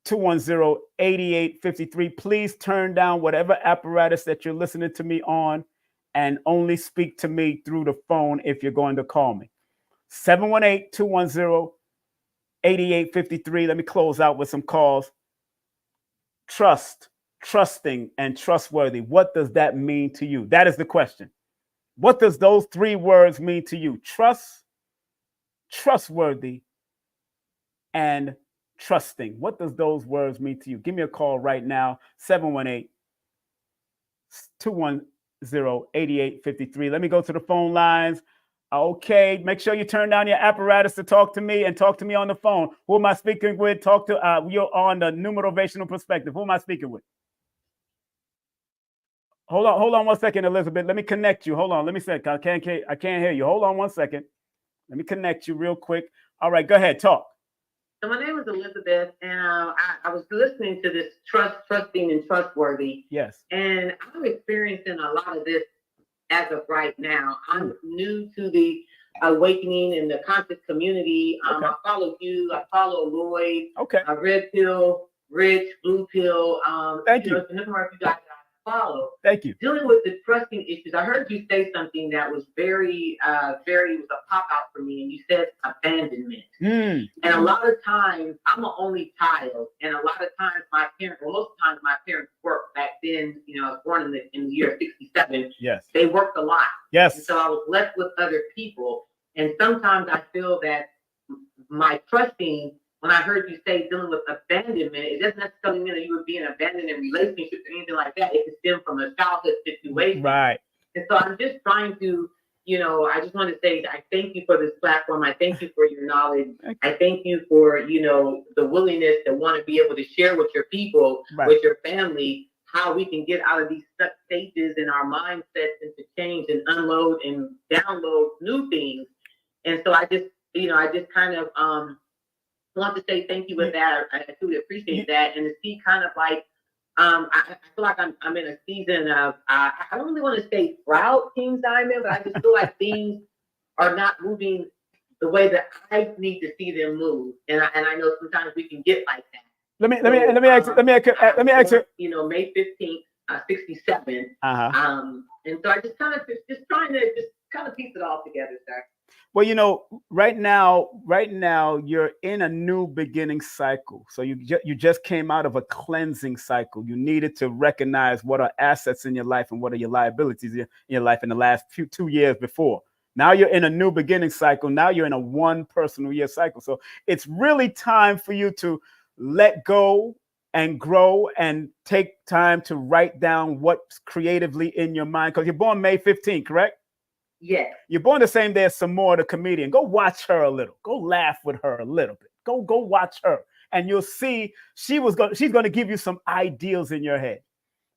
210-8853. Please turn down whatever apparatus that you're listening to me on and only speak to me through the phone if you're going to call me. 718-210-8853. Let me close out with some calls. Trust, trusting, and trustworthy. What does that mean to you? That is the question. What does those 3 words mean to you? Trust, trustworthy, and trusting. What does those words mean to you? Give me a call right now, 718-210-8853. Let me go to the phone lines. Okay, make sure you turn down your apparatus to talk to me and talk to me on the phone. Who am I speaking with? You're on the Numerovational Perspective. Who am I speaking with? Hold on 1 second, Elizabeth. Let me connect you. Hold on, let me say, I can't hear you. Hold on 1 second. Let me connect you real quick. All right, go ahead, talk. So my name is Elizabeth, and I was listening to this trusting, and trustworthy. Yes. And I'm experiencing a lot of this as of right now. I'm new to the awakening and the conscious community. Okay. I follow you. I follow Lloyd. Okay. Red Pill, Rich, Blue Pill. Thank you. The number of you guys that I follow. Thank you. Dealing with the trusting issues. I heard you say something that was very was a pop out for me, and you said abandonment. And a lot of times, I'm an only child, and a lot of times most of the times my parents worked back then. You know, I was born in the year '67. Yes. They worked a lot. Yes. And so I was left with other people, and sometimes I feel that my trusting. When I heard you say dealing with abandonment, it doesn't necessarily mean that you were being abandoned in relationships or anything like that. It could stem from a childhood situation. Right. And so I'm just trying to, I just want to say I thank you for this platform. I thank you for your knowledge. I thank you for, the willingness to want to be able to share with your people, Right. with your family, how we can get out of these stuck stages in our mindsets and to change and unload and download new things. And so I just kind of, want to say thank you with that. I truly appreciate that, and to see kind of like I feel like I'm in a season of I don't really want to say drought, King Diamond, but I just feel like things are not moving the way that I need to see them move, and I know sometimes we can get like that. Let me ask you. May 15th, 67. And so I just kind of trying to piece it all together, sir. Well, right now you're in a new beginning cycle. So you just came out of a cleansing cycle. You needed to recognize what are assets in your life and what are your liabilities in your life in the last 2 years before. Now you're in a new beginning cycle. Now you're in a 1 personal year cycle. So it's really time for you to let go and grow and take time to write down what's creatively in your mind. Because you're born May 15th, correct? Yes. You're born the same day as Samora, the comedian. Go watch her a little. Go laugh with her a little bit. Go watch her, and you'll see she's going to give you some ideals in your head,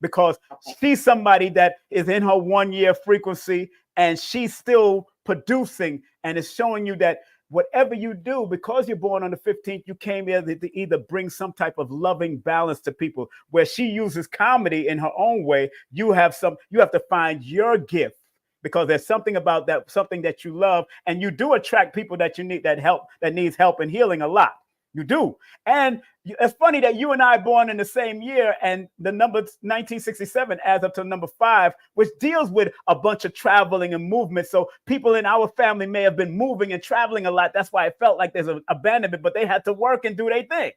because she's somebody that is in her 1-year frequency, and she's still producing, and it's showing you that whatever you do, because you're born on the 15th, you came here to either bring some type of loving balance to people. Where she uses comedy in her own way, you have to find your gift, because there's something about that, something that you love, and you do attract people that you need, that needs help and healing a lot. You do. And it's funny that you and I are born in the same year, and the number 1967 adds up to number 5, which deals with a bunch of traveling and movement. So people in our family may have been moving and traveling a lot. That's why it felt like there's an abandonment, but they had to work and do their thing.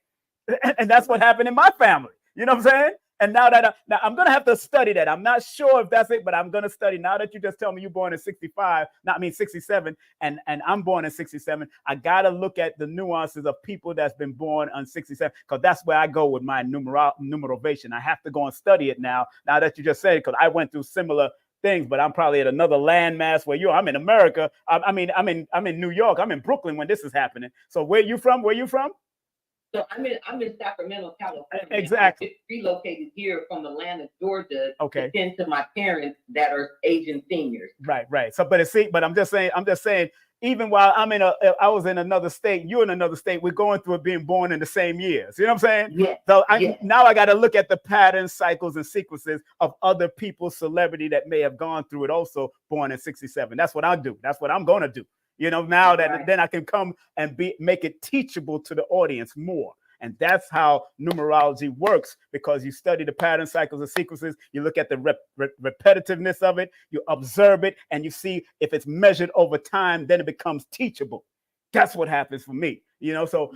And that's what happened in my family. You know what I'm saying? And now I'm going to have to study that. I'm not sure if that's it, but I'm going to study. Now that you just tell me you're born in 67, and I'm born in 67, I got to look at the nuances of people that's been born on 67, because that's where I go with my numerovation. I have to go and study it now that you just said it, because I went through similar things, but I'm probably at another landmass where I'm in America. I'm in New York. I'm in Brooklyn when this is happening. So where you from? So I'm in Sacramento, California. Exactly. I relocated here from Atlanta, Georgia, okay, to tend to my parents that are Asian seniors. Right. So, but I'm just saying, even while I was in another state, you're in another state, we're going through it being born in the same years. You know what I'm saying? Yeah. So now I got to look at the patterns, cycles, and sequences of other people's celebrity that may have gone through it, also born in 67. That's what I'll do. That's what I'm going to do. You know, now that then I can come and make it teachable to the audience more. And that's how numerology works, because you study the pattern, cycles, and sequences. You look at the repetitiveness of it, you observe it, and you see if it's measured over time, then it becomes teachable. That's what happens for me. You know, so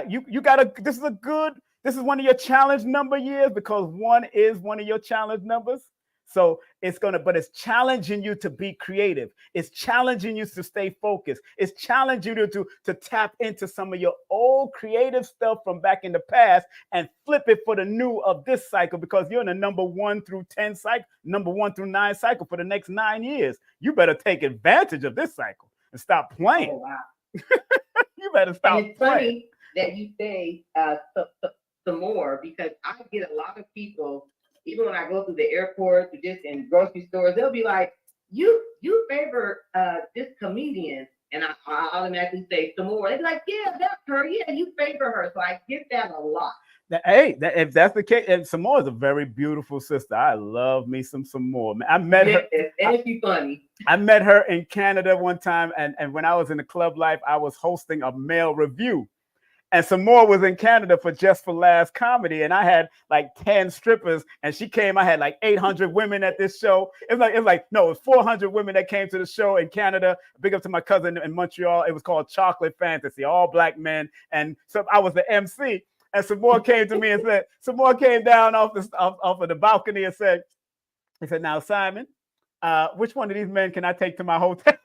you gotta. This is one of your challenge number years, because 1 is one of your challenge numbers. So but it's challenging you to be creative. It's challenging you to stay focused. It's challenging you to tap into some of your old creative stuff from back in the past and flip it for the new of this cycle, because you're in the number 1 through 10 cycle, number 1 through 9 cycle for the next 9 years. You better take advantage of this cycle and stop playing. Oh, wow. You better stop and it's playing. Funny that you say some more, because I get a lot of people, even when I go through the airport, just in grocery stores, they'll be like, you favor this comedian. And I automatically say some more. They're like, yeah, that's her. Yeah, you favor her. So I get that a lot. If that's the case, and Samora is a very beautiful sister. I love me some Samora. I met her. And she's funny. I met her in Canada one time, and when I was in the club life, I was hosting a male review. And Samora was in Canada for Just for Laughs comedy, and I had like 10 strippers, and she came. I had like 800 women at this show. It was 400 women that came to the show in Canada. Big up to my cousin in Montreal. It was called Chocolate Fantasy, all black men, and so I was the MC. And Samora came to me and said, Samora came down off of the balcony and said, now Simon, which one of these men can I take to my hotel?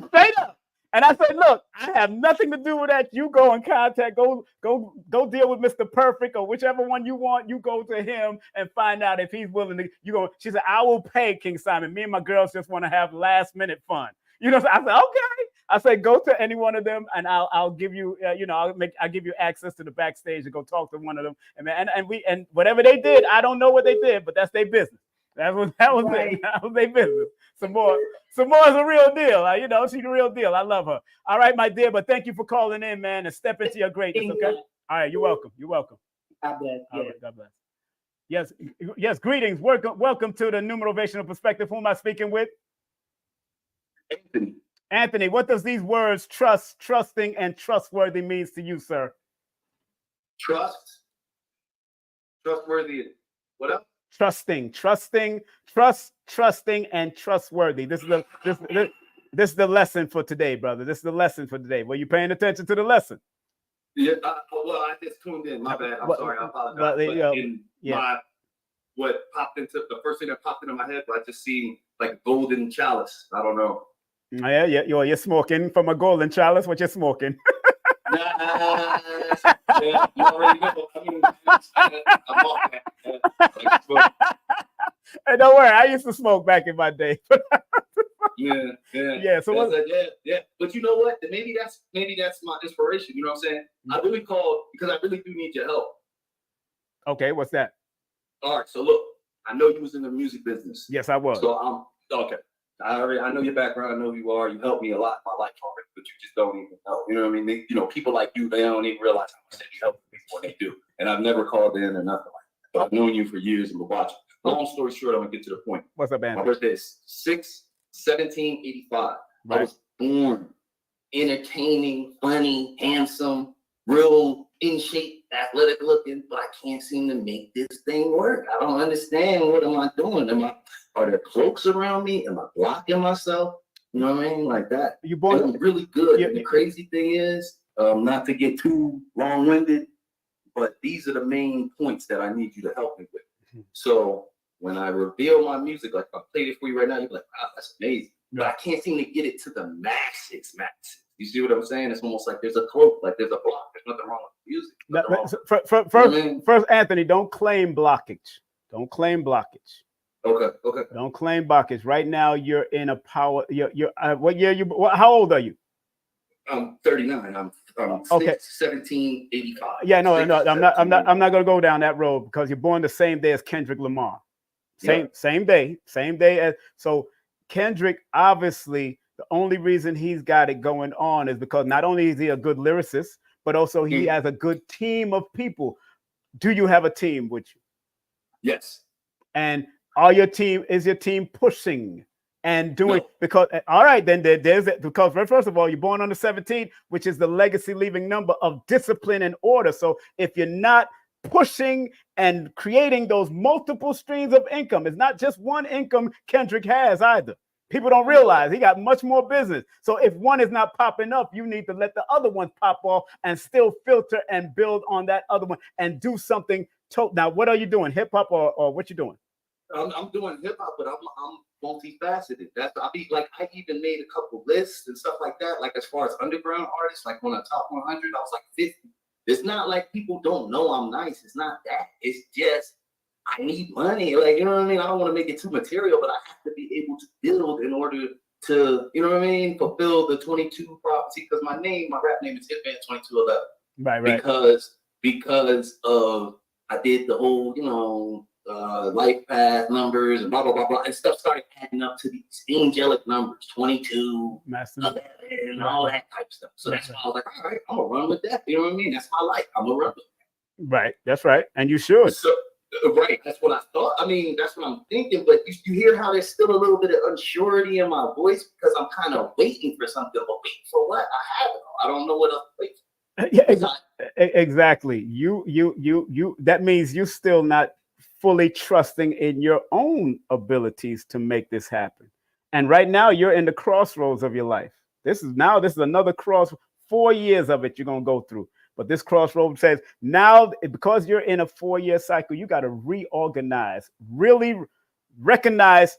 Straight up. And I said, look, I have nothing to do with that. You go and contact, go deal with Mr. Perfect, or whichever one you want. You go to him and find out if he's willing to. You go. She said, I will pay King Simon. Me and my girls just want to have last minute fun. You know, so I said, okay. I said, go to any one of them, and I'll give you, I'll give you access to the backstage and go talk to one of them. And whatever they did, I don't know what they did, but that's their business. That was right. it. That was their business. Samora's a real deal. She's the real deal. I love her. All right, my dear, but thank you for calling in, man, and step into your greatness, okay? All right, you're welcome. God bless. All right, God bless. Yes, greetings. Welcome to the Numerovational Perspective. Who am I speaking with? Anthony, what does these words trust, trusting, and trustworthy means to you, sir? Trustworthy. What else? Trusting, and trustworthy. This is the lesson for today, brother. This is the lesson for today. Were you paying attention to the lesson? Yeah. I just tuned in. My bad. I'm sorry. I apologize. What popped into the first thing that popped into my head, I just seen like golden chalice. I don't know. Yeah. You're smoking from a golden chalice. What you're smoking? Yeah, you already know. I mean, I'm off that. Hey, don't worry, I used to smoke back in my day. Yeah. So yeah. But you know what? Maybe that's my inspiration. You know what I'm saying? I really called because I really do need your help. Okay, what's that? All right. So look, I know you was in the music business. Yes, I was. So I'm okay. I know your background. I know who you are. You helped me a lot in my life already, but you just don't even know. You know what I mean? People like you, they don't even realize how much you help people when they do. And I've never called in or nothing like that. But I've known you for years and been watching. Long story short, I'm gonna get to the point. What's up, Anthony? My birthday is 1785. Right. I was born entertaining, funny, handsome, real in shape, athletic looking, but I can't seem to make this thing work. I don't understand. What am I doing? Are there cloaks around me? Am I blocking myself? You know what I mean? Like that. You born I'm really good. And the crazy thing is, not to get too long-winded, but these are the main points that I need you to help me with. So when I reveal my music, like if I played it for you right now, you're like, wow, that's amazing. But I can't seem to get it to the masses. You see what I'm saying? It's almost like there's a cloak, like there's a block. There's nothing wrong with music. First, Anthony, don't claim blockage. Don't claim blockage. Okay. Don't claim blockage. Right now, you're in a power. What year how old are you? I'm 39. I'm okay. 1785. Yeah, no. I'm not gonna go down that road because you're born the same day as Kendrick Lamar. Same day as so. Kendrick, obviously, the only reason he's got it going on is because not only is he a good lyricist, but also he has a good team of people. Do you have a team with you? Yes. And is your team pushing and doing? Because all right, then there's it. Because first of all, you're born on the 17th, which is the legacy leaving number of discipline and order. So if you're not pushing and creating those multiple streams of income, it's not just one income Kendrick has either. People don't realize he got much more business. So if one is not popping up, you need to let the other one pop off and still filter and build on that other one and do something. Now, what are you doing? Hip hop or what you doing? I'm doing hip hop, but I'm multifaceted. I even made a couple lists and stuff like that. Like as far as underground artists, like on the top 100, I was like 50. It's not like people don't know I'm nice. It's not that. It's just I need money. Like, you know what I mean? I don't want to make it too material, but I have to be able to build in order to, you know what I mean, fulfill the 22 prophecy. Because my rap name is Hitman 2211. Right. Because of I did the whole, life path numbers and blah blah blah blah, and stuff started adding up to these angelic numbers, 22, 11, and all that type of stuff. So that's why I was like, all right, I'm gonna run with that. You know what I mean? That's my life. I'm gonna run with that. Right. That's right. And you should. So, right. That's what I thought. I mean, that's what I'm thinking. But you hear how there's still a little bit of unsurety in my voice because I'm kind of waiting for something. But waiting for what? I have it. I don't know what else to wait for. Yeah, exactly. You. That means you still not fully trusting in your own abilities to make this happen. And right now, you're in the crossroads of your life. This is another 4 years of it you're gonna go through. But this crossroad says now, because you're in a 4-year cycle, you got to reorganize, really recognize.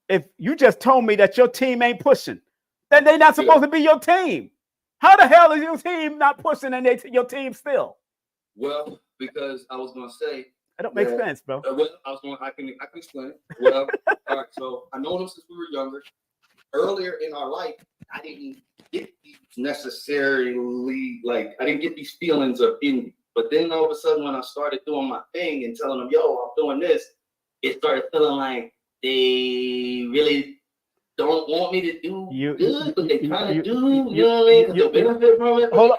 If you just told me that your team ain't pushing, then they're not supposed to be your team. How the hell is your team not pushing and your team still? Well, because I was going to say. That don't make sense, bro. I can explain it. Well, all right, so I know them since we were younger. Earlier in our life, I didn't get these necessarily, I didn't get these feelings of envy. But then all of a sudden, when I started doing my thing and telling them, yo, I'm doing this, it started feeling like they really don't want me to do good, but they kind of do. You know what I mean? Because the benefit from it. Hold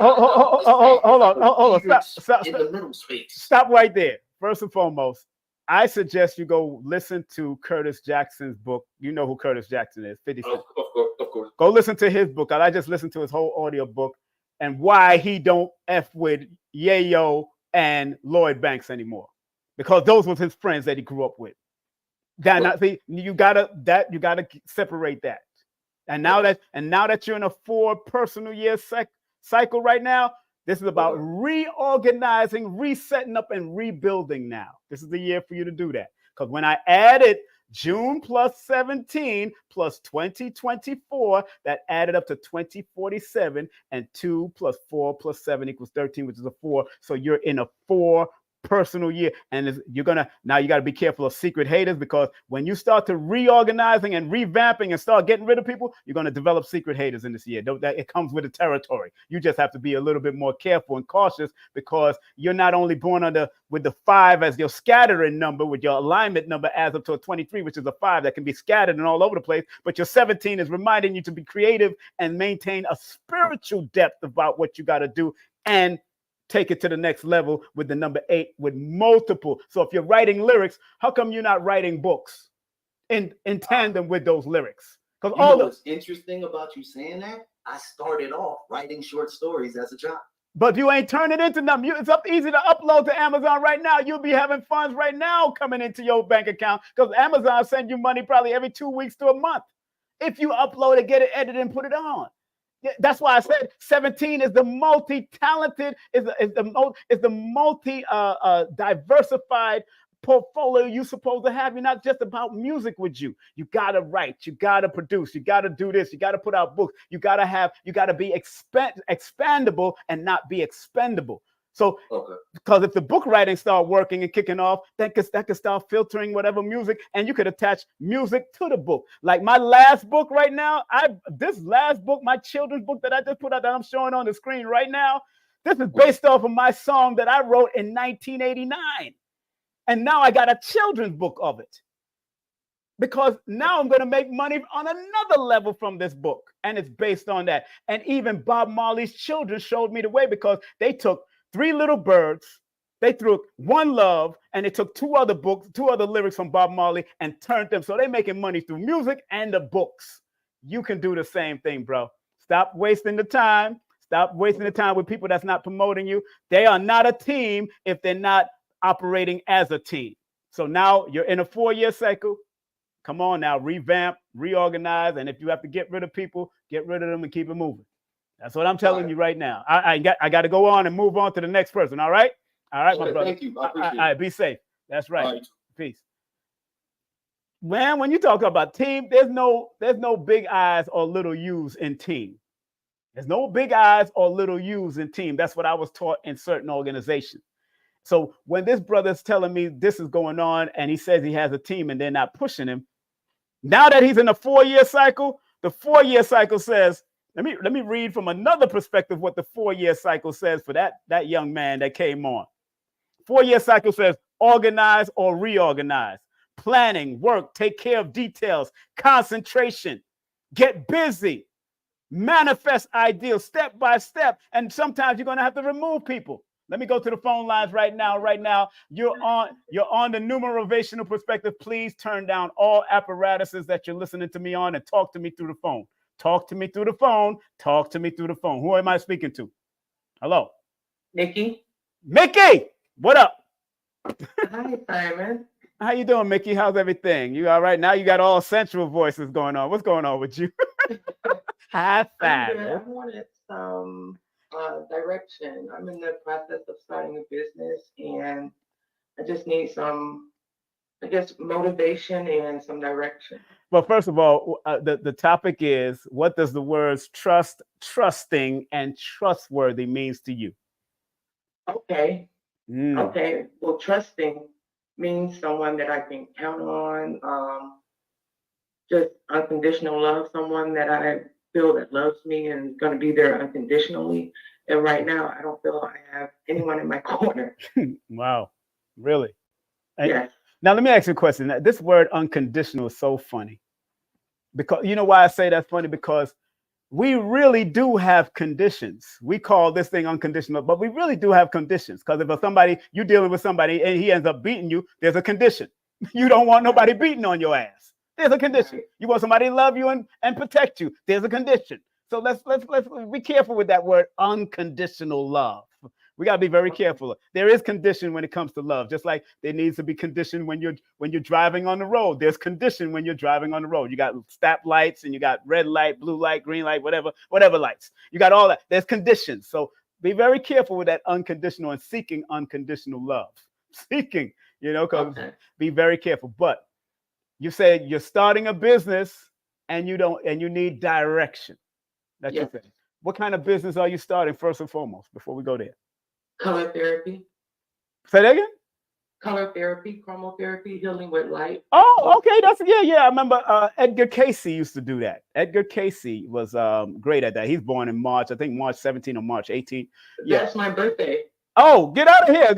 on. Stop. In the middle space. Stop right there. First and foremost, I suggest you go listen to Curtis Jackson's book. You know who Curtis Jackson is, 50 Cent. Of course. Go listen to his book. I just listened to his whole audio book and why he don't F with Yayo and Lloyd Banks anymore. Because those were his friends that he grew up with. You gotta separate that. And now that you're in a 4 personal year cycle right now, this is about reorganizing, resetting up, and rebuilding now. This is the year for you to do that. Because when I added June plus 17 plus 2024, that added up to 2047, and 2 plus 4 plus 7 equals 13, which is a 4. So you're in a 4 personal year. And you got to be careful of secret haters, because when you start to reorganizing and revamping and start getting rid of people, you're going to develop secret haters in this year. It comes with the territory. You just have to be a little bit more careful and cautious, because you're not only born with the 5 as your scattering number, with your alignment number as up to a 23, which is a 5 that can be scattered and all over the place, but your 17 is reminding you to be creative and maintain a spiritual depth about what you got to do, and take it to the next level with the number 8 with multiple. So if you're writing lyrics, how come you're not writing books in tandem with those lyrics? Because what's interesting about you saying that, I started off writing short stories as a job. But you ain't turning it into nothing. It's easy to upload to Amazon right now. You'll be having funds right now coming into your bank account, because Amazon sends you money probably every 2 weeks to a month. If you upload it, get it edited, and put it on. That's why I said 17 is the multi-talented, is the diversified portfolio you're supposed to have. You're not just about music with you. You gotta write, you gotta produce, you gotta do this, you gotta put out books, you gotta be expandable and not be expendable. So, because if the book writing start working and kicking off, that could start filtering whatever music, and you could attach music to the book. Like my last book right now, my children's book that I just put out, that I'm showing on the screen right now, this is based off of my song that I wrote in 1989. And now I got a children's book of it, because now I'm going to make money on another level from this book. And it's based on that. And even Bob Marley's children showed me the way, because they took 3 Little Birds, they threw One Love, and they took 2 other lyrics from Bob Marley and turned them. So they're making money through music and the books. You can do the same thing, bro. Stop wasting the time. Stop wasting the time with people that's not promoting you. They are not a team if they're not operating as a team. So now you're in a 4-year cycle. Come on now, revamp, reorganize. And if you have to get rid of people, get rid of them and keep it moving. That's what I'm telling you right now. I got to go on and move on to the next person. All right? All right, my brother. Thank you. I appreciate it. All right, be safe. That's right. Peace. Man, when you talk about team, there's no big I's or little U's in team. There's no big I's or little U's in team. That's what I was taught in certain organizations. So when this brother's telling me this is going on, and he says he has a team and they're not pushing him, now that he's in a 4-year cycle, the 4-year cycle says, let me read from another perspective what the 4-year cycle says for that young man that came on. 4-year cycle says organize or reorganize, planning, work, take care of details, concentration, get busy, manifest ideals step by step. And sometimes you're going to have to remove people. Let me go to the phone lines right now. Right now, you're on the Numerovational perspective. Please turn down all apparatuses that you're listening to me on and talk to me through the phone. Talk to me through the phone. Talk to me through the phone. Who am I speaking to? Hello? Mickey. Mickey, what up? Hi, Simon. How you doing, Mickey? How's everything? You all right? Now you got all sensual voices going on. What's going on with you? High five. I wanted some direction. I'm in the process of starting a business, and I just need some, I guess, motivation and some direction. Well, first of all, the topic is, what does the words trust, trusting, and trustworthy means to you? Okay. Okay. Well, trusting means someone that I can count on. Just unconditional love, someone that I feel that loves me and is going to be there unconditionally. And right now, I don't feel I have anyone in my corner. Wow. Really? Yes. Now, let me ask you a question. This word unconditional is so funny. Because you know why I say that's funny? Because we really do have conditions. We call this thing unconditional, but we really do have conditions. Because if you're dealing with somebody and he ends up beating you, there's a condition. You don't want nobody beating on your ass. There's a condition. You want somebody to love you and protect you. There's a condition. So let's be careful with that word unconditional love. We got to be very careful. There is condition when it comes to love, just like there needs to be condition when you're driving on the road. There's condition when you're driving on the road. You got stop lights and you got red light, blue light, green light, whatever lights. You got all that. There's conditions. So be very careful with that unconditional and seeking unconditional love. Seeking, because be very careful. But you said you're starting a business and you need direction. That's your thing. What kind of business are you starting first and foremost before we go there? Color therapy. Say that again? Color therapy, chromotherapy, healing with light. Oh, okay. That's yeah. I remember Edgar Casey used to do that. Edgar Casey was great at that. He's born in March, I think March 17th or March 18th. Yeah. That's my birthday. Oh, get out of here!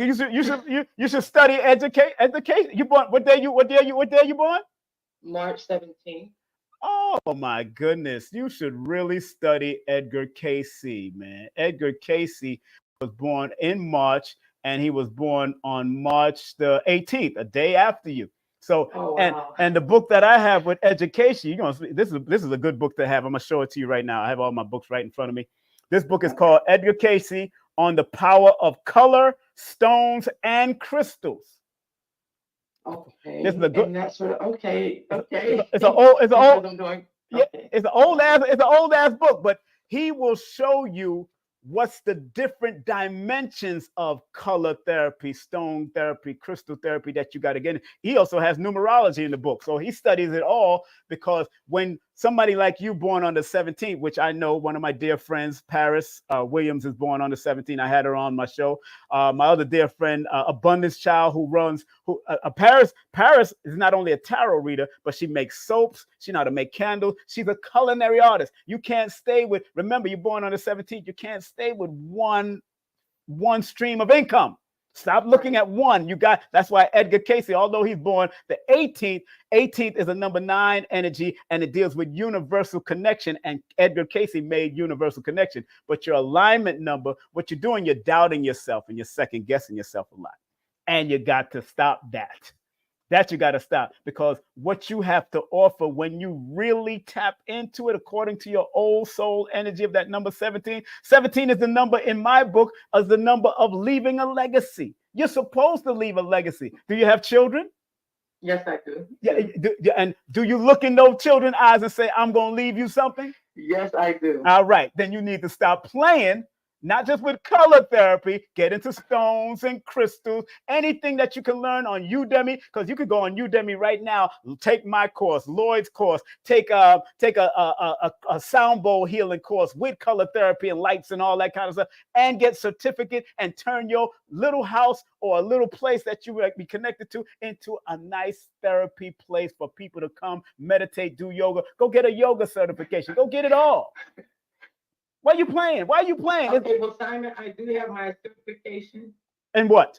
You should study education. You born what day you born? March 17th. Oh my goodness! You should really study Edgar Casey, man. Edgar Casey was born in March, and he was born on March the 18th, a day after you. So, wow. and the book that I have with education, you're gonna see, this is a good book to have. I'm gonna show it to you right now. I have all my books right in front of me. This book is called Edgar Casey on the Power of Color, Stones, and Crystals. Okay. This is a good. And that's what. Okay. Okay. It's an old. It's an old. I'm doing. Yeah, it's an old ass book, but he will show you what's the different dimensions of color therapy, stone therapy, crystal therapy that you got to get in. He also has numerology in the book. So he studies it all, because when somebody like you born on the 17th, which I know one of my dear friends, Paris Williams, is born on the 17th. I had her on my show. My other dear friend, Abundance Child, Paris is not only a tarot reader, but she makes soaps. She knows how to make candles. She's a culinary artist. You can't stay with, remember, you're born on the 17th. You can't stay with one stream of income. Stop looking at one. That's why Edgar Casey, although he's born the 18th is a number 9 energy, and it deals with universal connection. And Edgar Casey made universal connection. But your alignment number, what you're doing, you're doubting yourself and you're second guessing yourself a lot. And you got to stop that. That you got to stop, because what you have to offer when you really tap into it, according to your old soul energy of that number 17. 17 is the number in my book as the number of leaving a legacy. You're supposed to leave a legacy. Do you have children? Yes, I do. Yeah. And do you look in those children's eyes and say, I'm going to leave you something? Yes, I do. All right. Then you need to stop playing. Not just with color therapy, get into stones and crystals, anything that you can learn on Udemy, because you could go on Udemy right now, take my course, Lloyd's course, take a sound bowl healing course with color therapy and lights and all that kind of stuff, and get certificate and turn your little house or a little place that you would be connected to into a nice therapy place for people to come, meditate, do yoga. Go get a yoga certification. Go get it all. Why are you playing? Okay, well, Simon, I do have my certification. In what?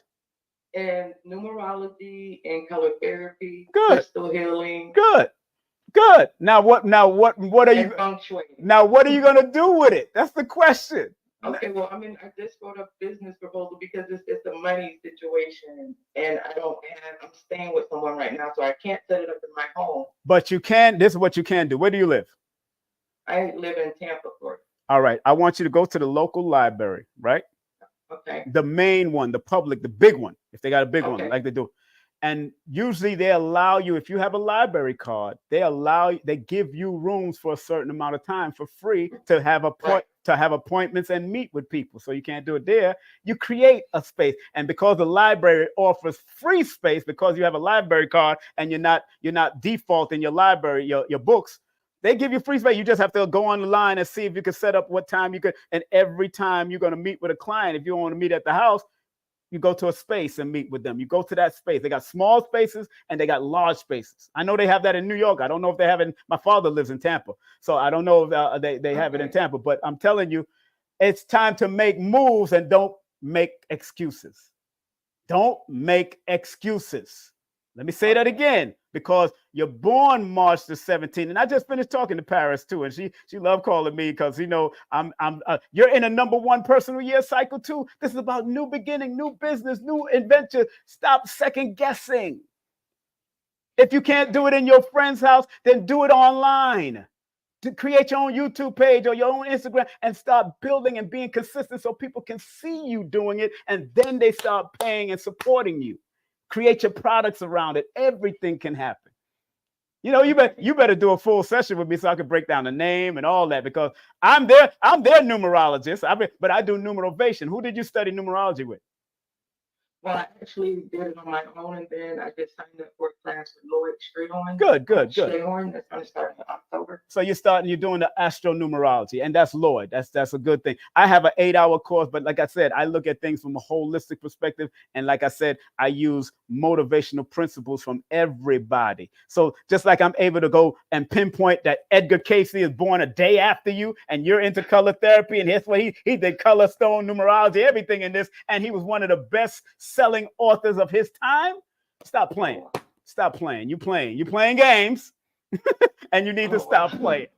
In numerology and color therapy. Good. Crystal healing. Good. Now what are you? Feng Shui. Now what are you gonna do with it? That's the question. Okay, well, I just wrote a business proposal because it's a money situation, and I'm staying with someone right now, so I can't set it up in my home. But you can. This is what you can do. Where do you live? I live in Tampa, Florida. All right. I want you to go to the local library, right? Okay. The main one, the public, the big one, if they got a big one, like they do. And usually they allow you, if you have a library card, they give you rooms for a certain amount of time for free to have appointments and meet with people. So you can't do it there. You create a space. And because the library offers free space, because you have a library card and you're not defaulting your library, your books, they give you free space. You just have to go on the line and see if you can set up what time you could. And every time you're going to meet with a client, if you don't want to meet at the house, you go to a space and meet with them. You go to that space. They got small spaces and they got large spaces. I know they have that in New York. I don't know if they have it. My father lives in Tampa, so I don't know if they have it in Tampa. But I'm telling you, it's time to make moves and don't make excuses. Don't make excuses. Let me say that again, because you're born March the 17th, and I just finished talking to Paris too, and she loved calling me because you're in a number 1 personal year cycle too. This is about new beginning, new business, new adventure. Stop second guessing. If you can't do it in your friend's house, then do it online. To create your own YouTube page or your own Instagram and start building and being consistent so people can see you doing it, and then they start paying and supporting you. Create your products around it. Everything can happen. You better do a full session with me so I can break down the name and all that, because I'm their numerologist. But I do numerovation. Who did you study numerology with? Well, I actually did it on my own, and then I just signed up for a class with Lloyd Strayhorn. Good. That's going to start in October. So you're doing the astronumerology, and that's Lloyd. That's a good thing. I have an 8-hour course, but like I said, I look at things from a holistic perspective. And like I said, I use motivational principles from everybody. So just like I'm able to go and pinpoint that Edgar Casey is born a day after you, and you're into color therapy, and here's what he did: color, stone, numerology, everything in this, and he was one of the best-selling authors of his time. Stop playing. You're playing games. And you need to stop playing.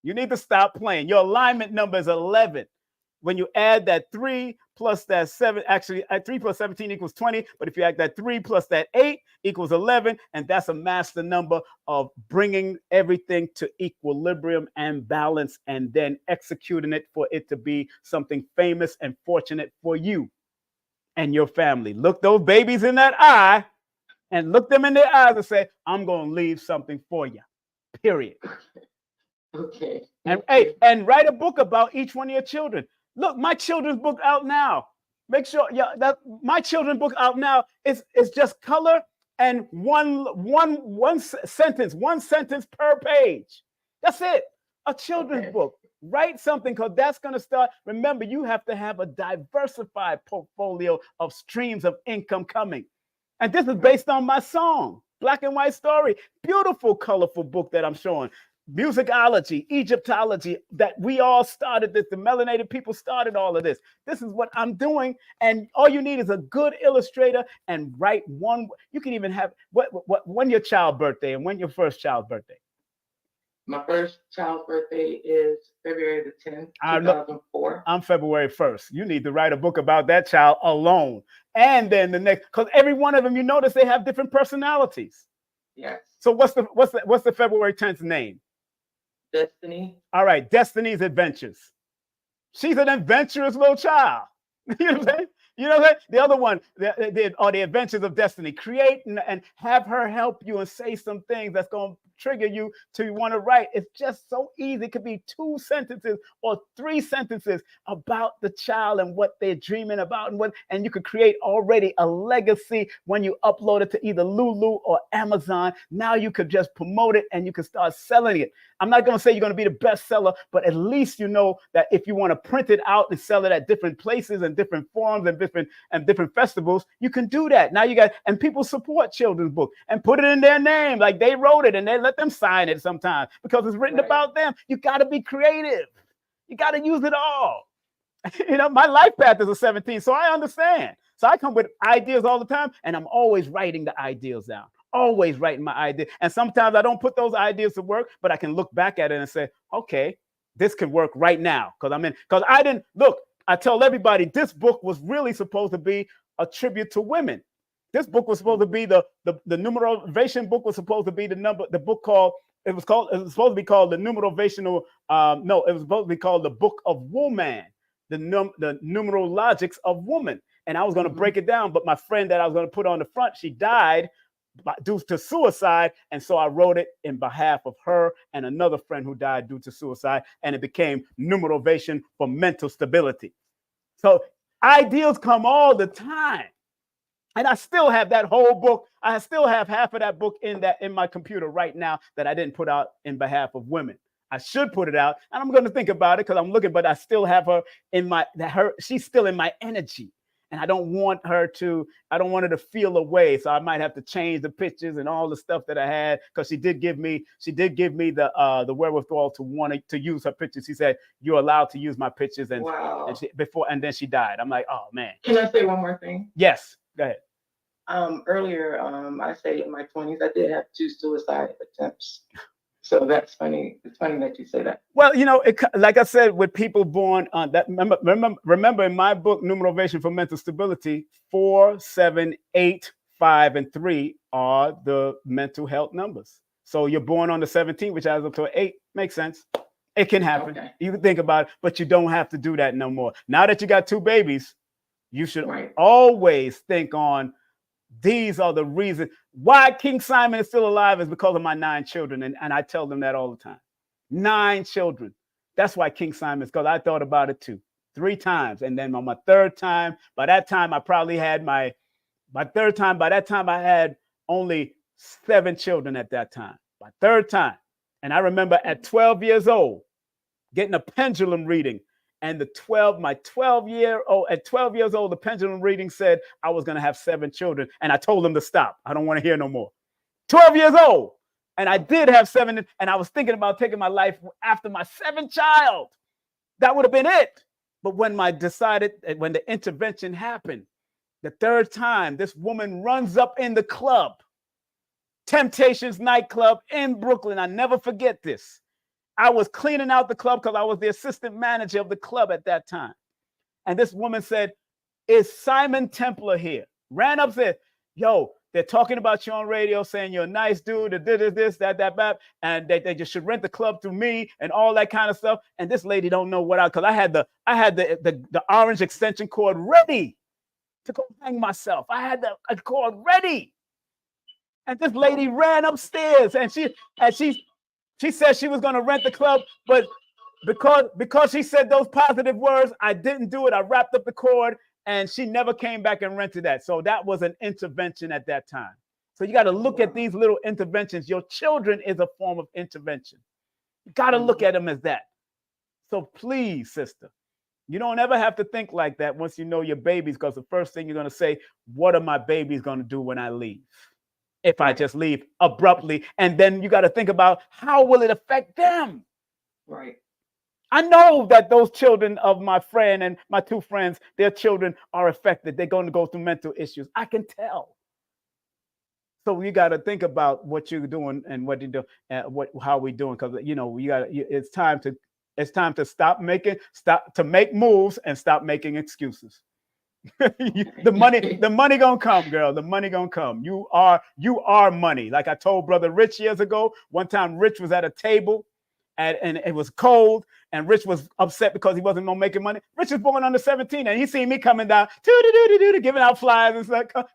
You need to stop playing. Your alignment number is 11. When you add that 3 plus that 7, actually 3 plus 17 equals 20. But if you add that 3 plus that 8 equals 11, and that's a master number of bringing everything to equilibrium and balance, and then executing it for it to be something famous and fortunate for you and your family. Look those babies in that eye and look them in their eyes and say, I'm going to leave something for you. Period. Okay. And write a book about each one of your children. Look, my children's book out now. Make sure that my children's book out now is just color and one sentence per page. That's it. A children's book. Write something, because that's going to start. Remember, you have to have a diversified portfolio of streams of income coming. And this is based on my song, Black and White Story. Beautiful, colorful book that I'm showing. Musicology, Egyptology, that we all started this. The melanated people started all of this. This is what I'm doing. And all you need is a good illustrator and write one. You can even have, when your child's birthday and when your first child's birthday? My first child's birthday is February the 10th, 2004. I'm February 1st. You need to write a book about that child alone. And then the next, because every one of them, you notice they have different personalities. Yes. So what's the February 10th name? Destiny. All right, Destiny's Adventures. She's an adventurous little child. You know what I'm saying? You know what? The other one, the Adventures of Destiny. Create and have her help you and say some things that's going to trigger you to want to write. It's just so easy. It could be 2 sentences or 3 sentences about the child and what they're dreaming about, and you could create already a legacy when you upload it to either Lulu or Amazon. Now you could just promote it and you can start selling it. I'm not going to say you're going to be the bestseller, but at least you know that if you want to print it out and sell it at different places and different forums and different festivals, you can do that. Now you got, and people support children's books and put it in their name, like they wrote it, and they let them sign it sometimes because it's written about them. You got to be creative. You got to use it all. You know, my life path is a 17, so I understand. So I come with ideas all the time, and I'm always writing the ideas down. Always writing my idea. And sometimes I don't put those ideas to work, but I can look back at it and say, okay, this can work right now. Because I didn't look, I tell everybody this book was really supposed to be a tribute to women. This book was supposed to be the Numerovation book was supposed to be it was supposed to be called the Numerovational. It was supposed to be called the Book of Woman, the numerologics of woman. And I was going to break it down, but my friend that I was going to put on the front, she died due to suicide, and so I wrote it in behalf of her and another friend who died due to suicide, and it became Numerovation for Mental Stability. So ideas come all the time, and I still have that whole book. I still have half of that book in my computer right now that I didn't put out in behalf of women. I should put it out, and I'm going to think about it because I'm looking, but I still have her in she's still in my energy. And I don't want her to feel away. So I might have to change the pictures and all the stuff that I had, because she did give me the wherewithal to use her pictures. She said, you're allowed to use my pictures. And, wow. and then she died. I'm like, oh man. Can I say one more thing? Yes, go ahead. Earlier, I say in my 20s, I did have 2 suicide attempts. So that's funny. It's funny that you say that. Well, you know, like I said, with people born on that, remember in my book, Numerovation for Mental Stability, 4, 7, 8, 5, and 3 are the mental health numbers. So you're born on the 17th, which adds up to 8. Makes sense. It can happen. Okay. You can think about it, but you don't have to do that no more. Now that you got 2 babies, you should always think on, these are the reasons why King Simon is still alive, is because of my 9 children. And I tell them that all the time. 9 children. That's why King Simon is, because I thought about it too. 3 times. And then on my 3rd time, by that time, I probably had my My third time, by that time, I had only 7 children at that time. My third time. And I remember at 12 years old, getting a pendulum reading. And at 12 years old, the pendulum reading said I was going to have 7 children. And I told them to stop. I don't want to hear no more. 12 years old. And I did have 7. And I was thinking about taking my life after my 7th child. That would have been it. But when the intervention happened, the third time, this woman runs up in the club, Temptations nightclub in Brooklyn. I never forget this. I was cleaning out the club because I was the assistant manager of the club at that time. And this woman said, "Is Simon Templar here?" Ran up, said, "Yo, they're talking about you on radio, saying you're a nice dude, this, that, and they just should rent the club through me and all that kind of stuff." And this lady don't know because I had the orange extension cord ready to go hang myself. I had the cord ready. And this lady ran upstairs and she said she was going to rent the club, but because she said those positive words, I didn't do it. I wrapped up the cord and she never came back and rented that. So that was an intervention at that time. So you got to look at these little interventions. Your children is a form of intervention. You got to look at them as that. So please, sister, you don't ever have to think like that once you know your babies, because the first thing you're going to say, what are my babies going to do when I leave? If I just leave abruptly, and then you got to think about how will it affect them? Right. I know that those children of my friend and my 2 friends, their children are affected. They're going to go through mental issues. I can tell. So you got to think about what you're doing and what you do, how we're doing, because it's time to make moves and stop making excuses. The money gonna come, girl. The money gonna come. You are money. Like I told Brother Rich years ago, one time Rich was at a table and it was cold and Rich was upset because he wasn't making money. Rich was born under 17 and he seen me coming down, giving out flyers and stuff.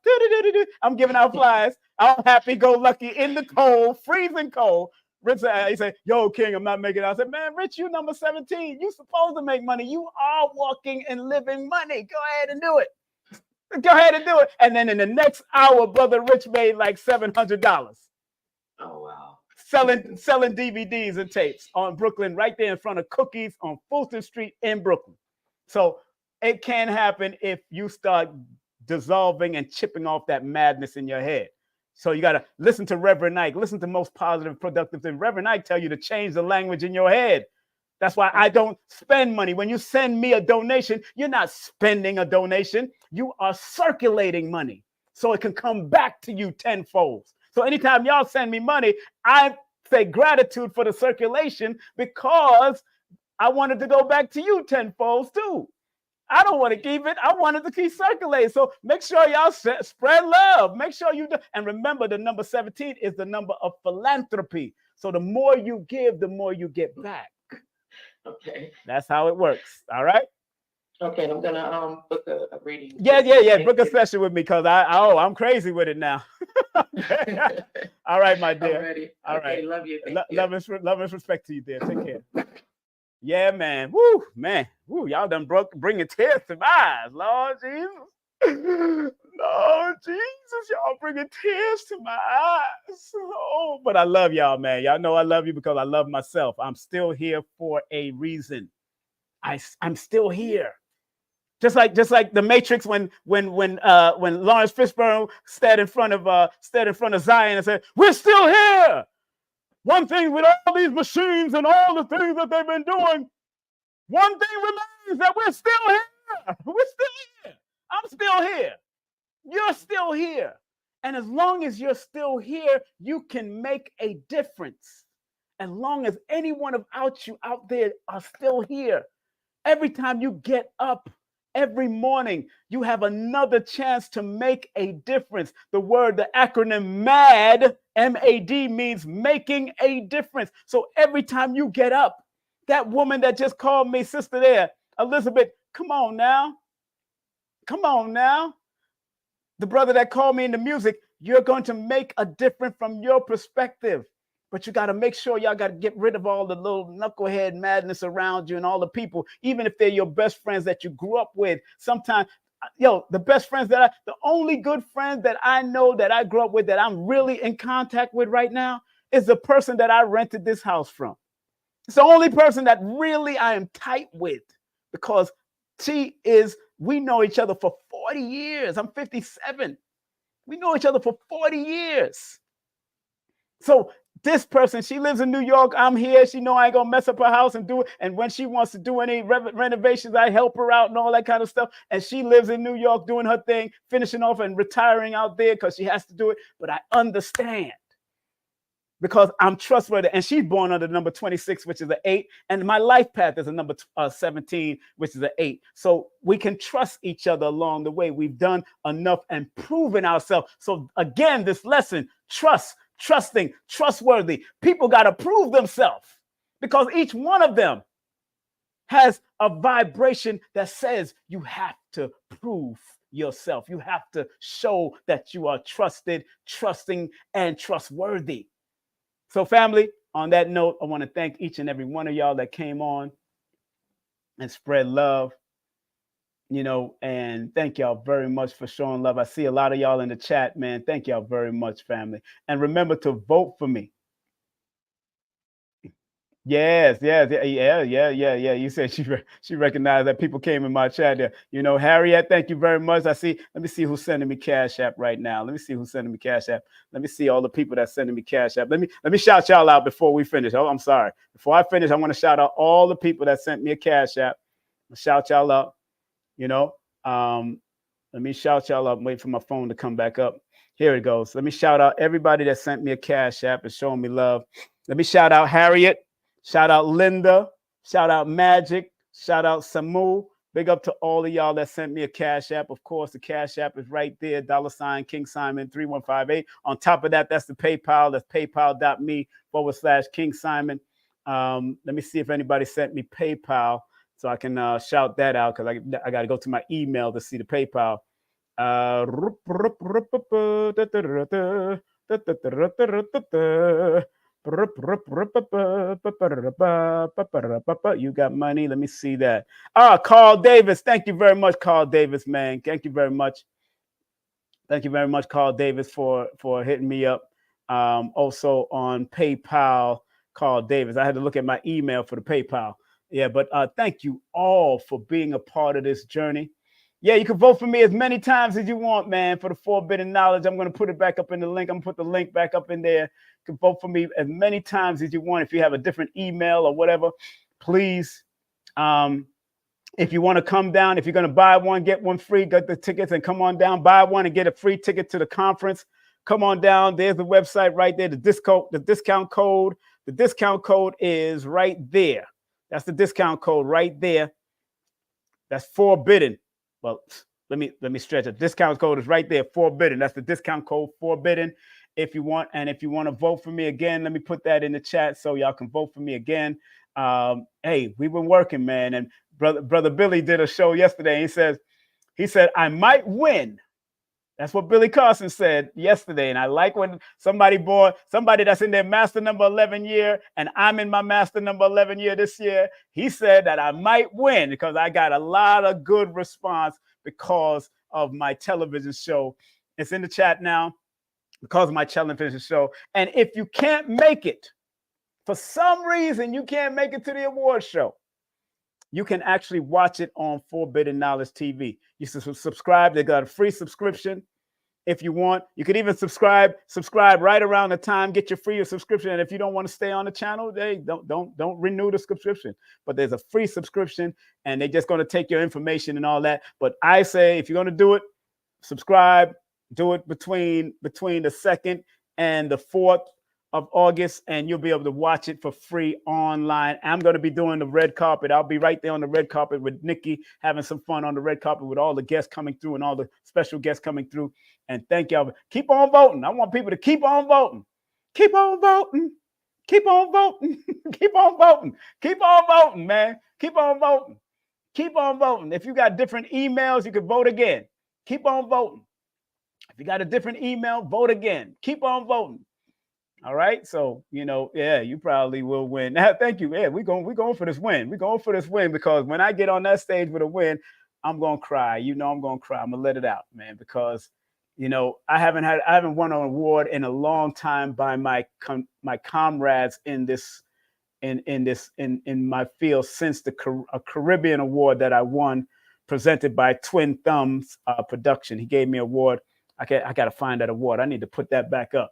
I'm giving out flyers. I'm happy go lucky in the cold, freezing cold. Rich, he said, "Yo, King, I'm not making it." I said, "Man, Rich, you number 17. You supposed to make money. You are walking and living money. Go ahead and do it. Go ahead and do it." And then in the next hour, Brother Rich made like $700. Oh, wow. Selling DVDs and tapes on Brooklyn, right there in front of Cookies on Fulton Street in Brooklyn. So it can happen if you start dissolving and chipping off that madness in your head. So you got to listen to Reverend Ike, listen to Most Positive, Productive thing. Reverend Ike tell you to change the language in your head. That's why I don't spend money. When you send me a donation, you're not spending a donation. You are circulating money so it can come back to you tenfold. So anytime y'all send me money, I say gratitude for the circulation because I wanted to go back to you tenfold too. I don't want to keep it. I wanted to keep circulating. So make sure y'all spread love. Make sure you do. And remember, the number 17 is the number of philanthropy. So the more you give, the more you get back. Okay. That's how it works. All right. Okay, I'm gonna book a reading. Yeah. Book a session with me because I'm crazy with it now. All right, my dear. Already. All okay, right. Love you. Love and respect to you, dear. Take care. Yeah, man. Woo, man. Woo, y'all done bringing tears to my eyes, Lord Jesus. Lord Jesus, y'all bringing tears to my eyes. Oh, but I love y'all, man. Y'all know I love you because I love myself. I'm still here for a reason. I'm still here. Just like the Matrix when Lawrence Fishburne stood in front of Zion and said, "We're still here." One thing with all these machines and all the things that they've been doing, one thing remains, that we're still here. We're still here. I'm still here. You're still here. And as long as you're still here, you can make a difference. As long as any one of you out there are still here. Every time you get up, every morning, you have another chance to make a difference. The acronym MAD, M-A-D, means making a difference. So every time you get up, that woman that just called me, sister there, Elizabeth, come on now. Come on now. The brother that called me in the music, you're going to make a difference from your perspective. But you got to make sure y'all got to get rid of all the little knucklehead madness around you and all the people, even if they're your best friends that you grew up with. Sometimes the best friends the only good friend that I know that I grew up with that I'm really in contact with right now is the person that I rented this house from. It's the only person that really I am tight with because we know each other for 40 years. I'm 57. We know each other for 40 years. So this person, she lives in New York. I'm here. She know I ain't gonna mess up her house and do it. And when she wants to do any renovations, I help her out and all that kind of stuff. And she lives in New York doing her thing, finishing off and retiring out there because she has to do it. But I understand because I'm trustworthy. And she's born under number 26, which is an 8. And my life path is a number 17, which is an 8. So we can trust each other along the way. We've done enough and proven ourselves. So again, this lesson, trusting, trustworthy. People got to prove themselves because each one of them has a vibration that says you have to prove yourself. You have to show that you are trusted, trusting, and trustworthy. So family, on that note, I want to thank each and every one of y'all that came on and spread love, and thank y'all very much for showing love. I see a lot of y'all in the chat, man. Thank y'all very much, family. And remember to vote for me. Yes. Yeah. You said she recognized that people came in my chat there. Harriet, thank you very much. Let me see who's sending me Cash App right now. Let me see who's sending me Cash App. Let me see all the people that's sending me Cash App. Let me shout y'all out before we finish. Oh, I'm sorry. Before I finish, I want to shout out all the people that sent me a Cash App. I'll shout y'all out. Let me shout y'all up. Wait for my phone to come back up. Here it goes. Let me shout out everybody that sent me a Cash App and showing me love. Let me shout out Harriet. Shout out Linda. Shout out Magic. Shout out Samu. Big up to all of y'all that sent me a Cash App. Of course, the Cash App is right there. $ King Simon 3158. On top of that, that's the PayPal. That's paypal.me/King Simon. Let me see if anybody sent me PayPal so I can shout that out because I got to go to my email to see the PayPal. You got money. Let me see that. Carl Davis. Thank you very much, Carl Davis, man. Thank you very much. Thank you very much, Carl Davis, for hitting me up. Also on PayPal, Carl Davis. I had to look at my email for the PayPal. Yeah, but thank you all for being a part of this journey. Yeah, you can vote for me as many times as you want, man, for the Forbidden Knowledge. I'm going to put it back up in the link. I'm going to put the link back up in there. You can vote for me as many times as you want. If you have a different email or whatever, please. If you want to come down, if you're going to buy one, get one free, get the tickets and come on down, buy one and get a free ticket to the conference. Come on down. There's the website right there, the discount code. The discount code is right there. That's the discount code right there. That's Forbidden. Well, let me stretch it. Discount code is right there, Forbidden. That's the discount code, Forbidden. If you want to vote for me again, let me put that in the chat so y'all can vote for me again. Hey, we've been working, man. And brother Billy did a show yesterday. He said I might win. That's what Billy Carson said yesterday. And I like when somebody that's in their master number 11 year, and I'm in my master number 11 year this year. He said that I might win because I got a lot of good response because of my television show. It's in the chat now because of my television show. And if you can't make it, for some reason, you can't make it to the award show, you can actually watch it on Forbidden Knowledge TV. You subscribe. They got a free subscription if you want. You can even subscribe right around the time, get your free subscription. And if you don't want to stay on the channel, they don't renew the subscription. But there's a free subscription and they're just going to take your information and all that. But I say, if you're going to do it, subscribe, do it between the 2nd and the 4th of August, and you'll be able to watch it for free online. I'm going to be doing the red carpet. I'll be right there on the red carpet with Nikki, having some fun on the red carpet with all the guests coming through and all the special guests coming through. And thank y'all. Keep on voting. I want people to keep on voting. Keep on voting. Keep on voting. Keep on voting. Keep on voting, man. Keep on voting. Keep on voting. If you got different emails, you can vote again. Keep on voting. If you got a different email, vote again. Keep on voting. All right. So, yeah, you probably will win. Thank you. Yeah, we're going for this win. We're going for this win because when I get on that stage with a win, I'm going to cry. You know, I'm going to cry. I'm going to let it out, man, because, you know, I haven't won an award in a long time by my comrades in this, in my field since the Caribbean award that I won, presented by Twin Thumbs Production. He gave me an award. I got to find that award. I need to put that back up.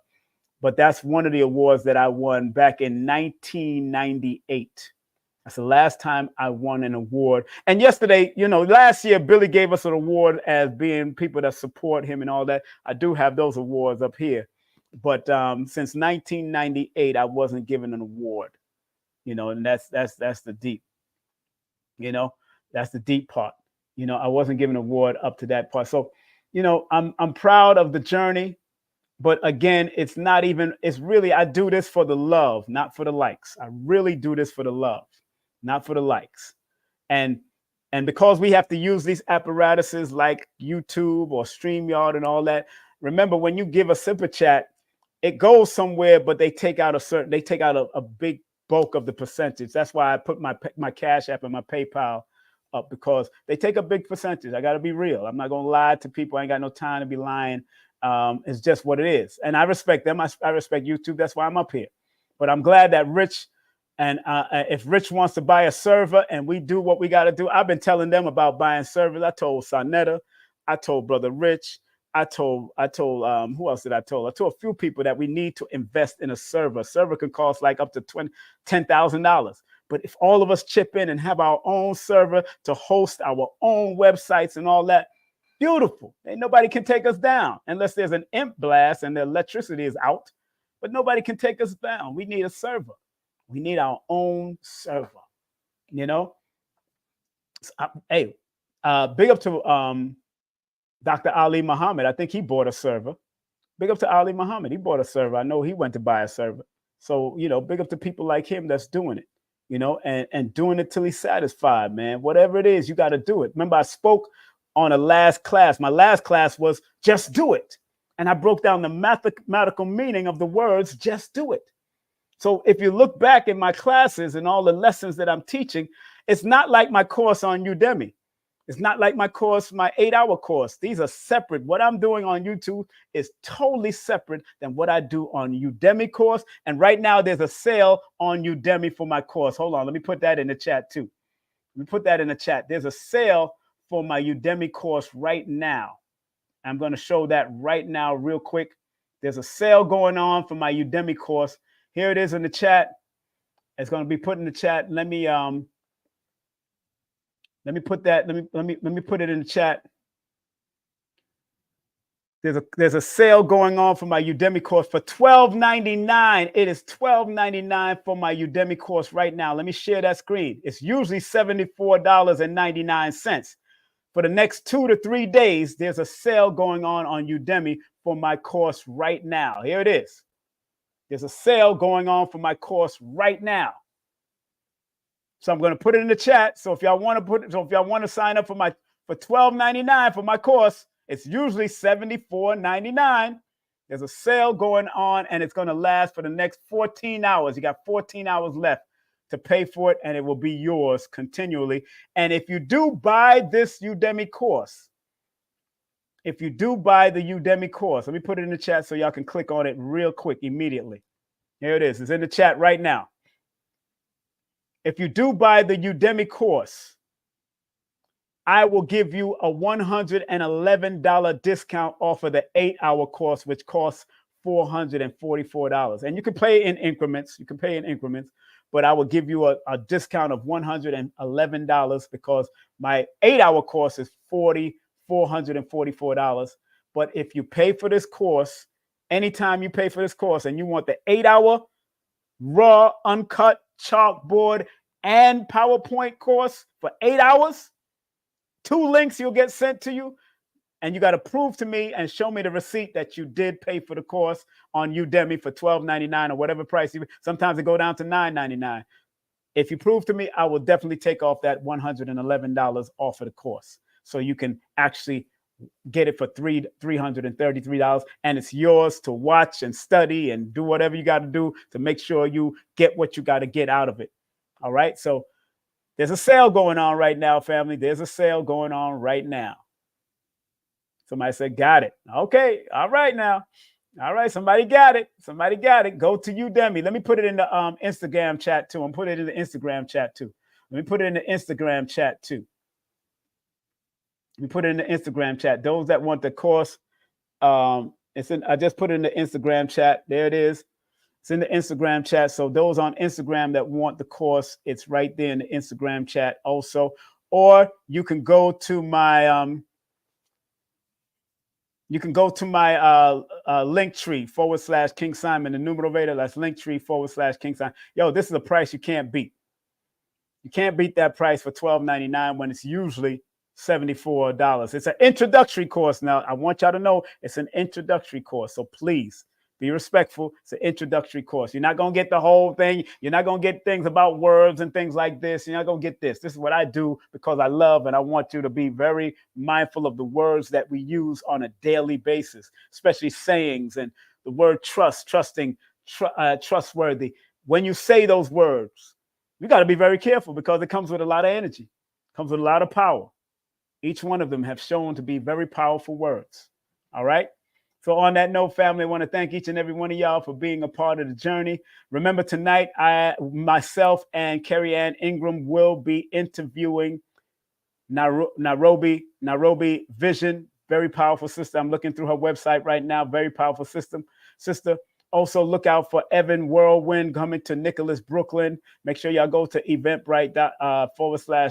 But that's one of the awards that I won back in 1998. That's the last time I won an award. And yesterday, you know, last year, Billy gave us an award as being people that support him and all that. I do have those awards up here. But since 1998, I wasn't given an award, you know, and that's the deep, you know, that's the deep part. You know, I wasn't given an award up to that part. So, you know, I'm proud of the journey. But again, it's really, I do this for the love, not for the likes. I really do this for the love, not for the likes. And because we have to use these apparatuses like YouTube or StreamYard and all that, remember when you give a super chat, it goes somewhere, but they take out a big bulk of the percentage. That's why I put my Cash App and my PayPal up, because they take a big percentage. I got to be real. I'm not going to lie to people. I ain't got no time to be lying. It's just what it is. And I respect them. I respect YouTube. That's why I'm up here. But I'm glad that Rich, and if Rich wants to buy a server and we do what we got to do, I've been telling them about buying servers. I told Sonetta, I told Brother Rich, I told who else did I told? I told a few people that we need to invest in a server. A server can cost like up to $10,000. But if all of us chip in and have our own server to host our own websites and all that, beautiful. Ain't nobody can take us down unless there's an imp blast and the electricity is out. But nobody can take us down. We need a server. We need our own server. You know. So, hey, big up to Dr. Ali Muhammad. I think he bought a server. Big up to Ali Muhammad. He bought a server. I know he went to buy a server. So, you know, big up to people like him that's doing it, you know, and doing it till he's satisfied, man. Whatever it is, you got to do it. Remember, I spoke on a last class. My last class was just do it. And I broke down the mathematical meaning of the words, just do it. So if you look back in my classes and all the lessons that I'm teaching, it's not like my course on Udemy. It's not like my course, my 8-hour course. These are separate. What I'm doing on YouTube is totally separate than what I do on Udemy course. And right now there's a sale on Udemy for my course. Hold on. Let me put that in the chat too. Let me put that in the chat. There's a sale for my Udemy course right now. I'm going to show that right now real quick. There's a sale going on for my Udemy course. Here it is in the chat. It's going to be put in the chat. Let me put that. Let me put it in the chat. There's a sale going on for my Udemy course for $12.99. It is $12.99 for my Udemy course right now. Let me share that screen. It's usually $74.99. For the next 2 to 3 days, there's a sale going on Udemy for my course right now. Here it is. There's a sale going on for my course right now. So I'm going to put it in the chat. So if y'all want to sign up for $12.99 for my course, it's usually $74.99. There's a sale going on, and it's going to last for the next 14 hours. You got 14 hours left to pay for it, and it will be yours continually. And if you do buy this Udemy course, let me put it in the chat so y'all can click on it real quick immediately. Here it is. It's in the chat right now. If you do buy the Udemy course, I will give you a $111 discount off of the 8-hour course, which costs $444. And you can pay in increments. But I will give you a discount of $111 because my 8-hour course is $444. But if you pay for this course, anytime you pay for this course and you want the 8-hour raw, uncut, chalkboard, and PowerPoint course for 8 hours, 2 links you'll get sent to you. And you got to prove to me and show me the receipt that you did pay for the course on Udemy for $12.99 or whatever price. Sometimes it go down to $9.99. If you prove to me, I will definitely take off that $111 off of the course. So you can actually get it for $333. And it's yours to watch and study and do whatever you got to do to make sure you get what you got to get out of it. All right. So There's a sale going on right now, family. There's a sale going on right now. Somebody said, got it. Okay. All right now. All right. Somebody got it. Somebody got it. Go to Udemy. Let me put it in the Instagram chat too. I'm putting it in the Instagram chat too. Let me put it in the Instagram chat too. We put it in the Instagram chat. Those that want the course, I just put it in the Instagram chat. There it is. It's in the Instagram chat. So those on Instagram that want the course, it's right there in the Instagram chat also. Or you can go to my Linktree / King Simon, the Numerovator. That's Linktree / King Simon. Yo, this is a price you can't beat. You can't beat that price for $12.99 when it's usually $74. It's an introductory course. Now, I want y'all to know it's an introductory course. So please be respectful. It's an introductory course. You're not going to get the whole thing. You're not going to get things about words and things like this. You're not going to get this. This is what I do because I love and I want you to be very mindful of the words that we use on a daily basis, especially sayings and the word trust, trusting, trustworthy. When you say those words, you got to be very careful because it comes with a lot of energy, comes with a lot of power. Each one of them have shown to be very powerful words. All right. So on that note, family, I want to thank each and every one of y'all for being a part of the journey. Remember, tonight, myself and Carrie Ann Ingram will be interviewing Nairobi Vision. Very powerful sister. I'm looking through her website right now. Very powerful sister. Also, look out for Evan Whirlwind coming to Nicholas, Brooklyn. Make sure y'all go to eventbrite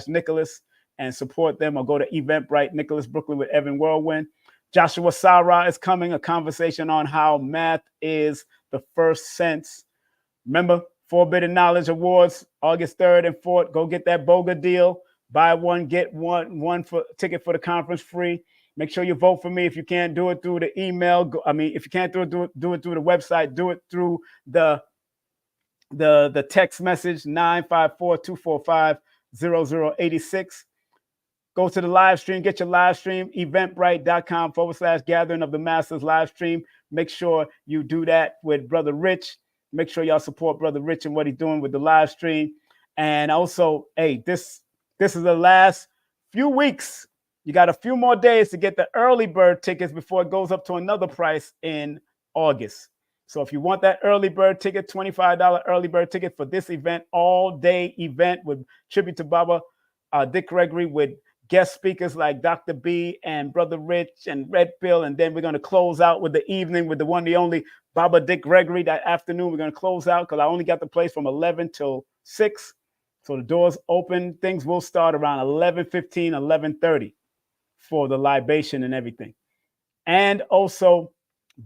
/Nicholas and support them, or go to Eventbrite Nicholas, Brooklyn with Evan Whirlwind. Joshua Sarah is coming, a conversation on how math is the first sense. Remember, Forbidden Knowledge Awards, August 3rd and 4th. Go get that BOGA deal. Buy one, get one for ticket for the conference free. Make sure you vote for me. If you can't do it through the email, if you can't do it through the website, do it through the text message 954-245-0086. Go to the live stream, get your live stream, eventbrite.com / Gathering of the Masters live stream. Make sure you do that with Brother Rich. Make sure y'all support Brother Rich and what he's doing with the live stream. And also, hey, this is the last few weeks. You got a few more days to get the early bird tickets before it goes up to another price in August. So if you want that early bird ticket, $25 early bird ticket for this event, all day event with tribute to Baba Dick Gregory, with guest speakers like Dr. B and Brother Rich and Red Pill. And then we're going to close out with the evening with the one, the only Baba Dick Gregory. That afternoon, we're going to close out because I only got the place from 11 till 6. So the doors open. Things will start around 11:15, 11:30 for the libation and everything. And also,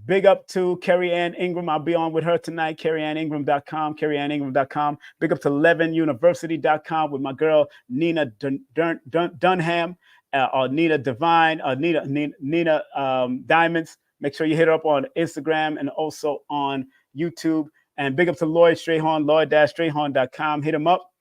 big up to Carrie Ann Ingram. I'll be on with her tonight, carrieanningram.com, carrieanningram.com. Big up to levinuniversity.com with my girl, Nina Dunham, or Nina Divine, or Nina Diamonds. Make sure you hit her up on Instagram and also on YouTube. And big up to Lloyd Strayhorn, lloyd-strayhorn.com. Hit him up.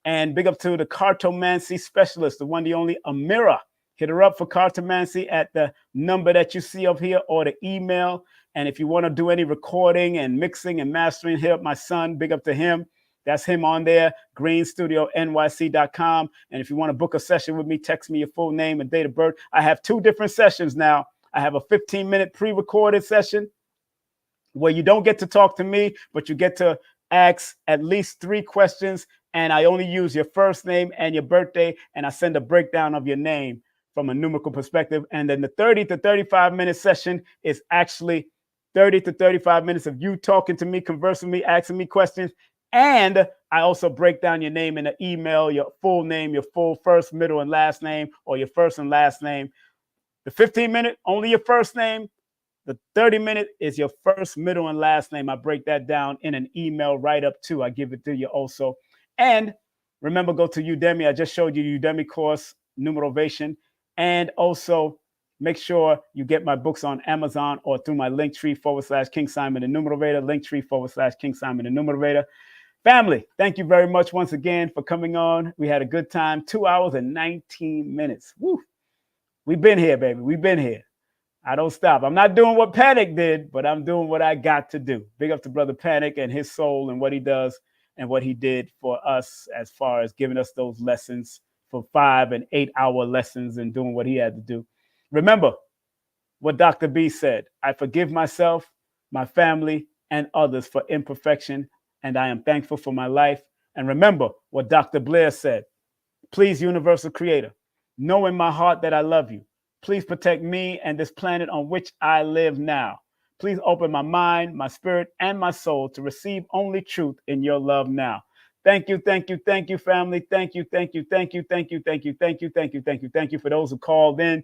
And big up to the cartomancy specialist, the one, the only Amira. Hit her up for cartomancy at the number that you see up here or the email. And if you want to do any recording and mixing and mastering, hit up my son. Big up to him. That's him on there, greenstudionyc.com. And if you want to book a session with me, text me your full name and date of birth. I have 2 different sessions now. I have a 15-minute pre-recorded session where you don't get to talk to me, but you get to ask at least 3 questions. And I only use your first name and your birthday, and I send a breakdown of your name from a numerical perspective. And then the 30 to 35-minute session is actually 30 to 35 minutes of you talking to me, conversing with me, asking me questions. And I also break down your name in the email, your full name, your full first, middle, and last name, or your first and last name. The 15-minute, only your first name. The 30-minute is your first, middle, and last name. I break that down in an email right up too. I give it to you also. And remember, go to Udemy. I just showed you the Udemy course, Numerovation. And also make sure you get my books on Amazon or through my Linktree / King Simon the Numerovator, Linktree / King Simon the Numerovator. Family, thank you very much once again for coming on. We had a good time, 2 hours and 19 minutes. Woo. We've been here, baby. We've been here. I don't stop. I'm not doing what Panic did, but I'm doing what I got to do. Big up to Brother Panic and his soul and what he does. and what he did for us as far as giving us those lessons for 5 and 8 hour lessons and doing what he had to do. Remember what Dr. B said, I forgive myself, my family, and others for imperfection, and I am thankful for my life. And remember what Dr. Blair said, please, universal creator, know in my heart that I love you. Please protect me and this planet on which I live now. Please open my mind, my spirit, and my soul to receive only truth in your love now. Thank you, thank you, thank you, family. Thank you, thank you, thank you, thank you, thank you, thank you, thank you, thank you, thank you for those who called in,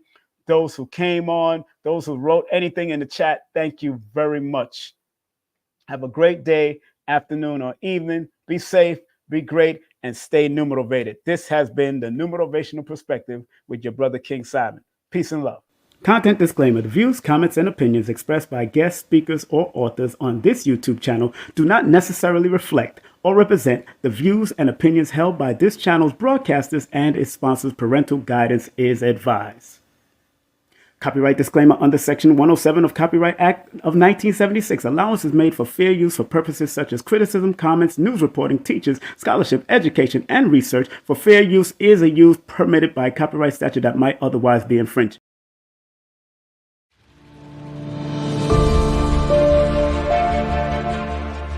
those who came on, those who wrote anything in the chat. Thank you very much. Have a great day, afternoon, or evening. Be safe, be great, and stay numerovated. This has been the Numerovational Perspective with your brother King Simon. Peace and love. Content disclaimer. The views, comments, and opinions expressed by guest speakers or authors on this YouTube channel do not necessarily reflect or represent the views and opinions held by this channel's broadcasters and its sponsors. Parental guidance is advised. Copyright disclaimer under Section 107 of Copyright Act of 1976. Allowance is made for fair use for purposes such as criticism, comments, news reporting, teachers, scholarship, education, and research. For fair use is a use permitted by copyright statute that might otherwise be infringed.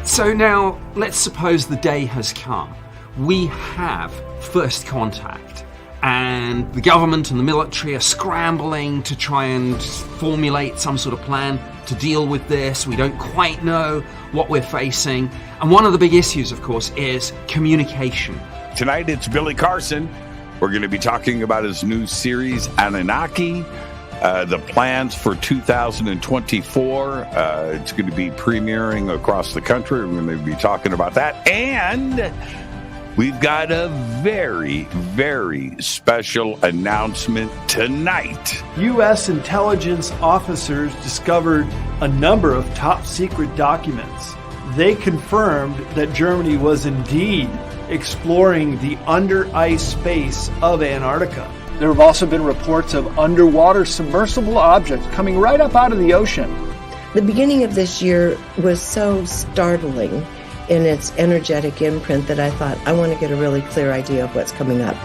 So now, let's suppose the day has come. We have first contact, and the government and the military are scrambling to try and formulate some sort of plan to deal with this. We don't quite know what we're facing. And one of the big issues, of course, is communication. Tonight, it's Billy Carson. We're going to be talking about his new series, Anunnaki. The plans for 2024. It's going to be premiering across the country. We're going to be talking about that. And we've got a very, very special announcement tonight. U.S. intelligence officers discovered a number of top secret documents. They confirmed that Germany was indeed exploring the under-ice space of Antarctica. There have also been reports of underwater submersible objects coming right up out of the ocean. The beginning of this year was so startling in its energetic imprint that I thought, I want to get a really clear idea of what's coming up.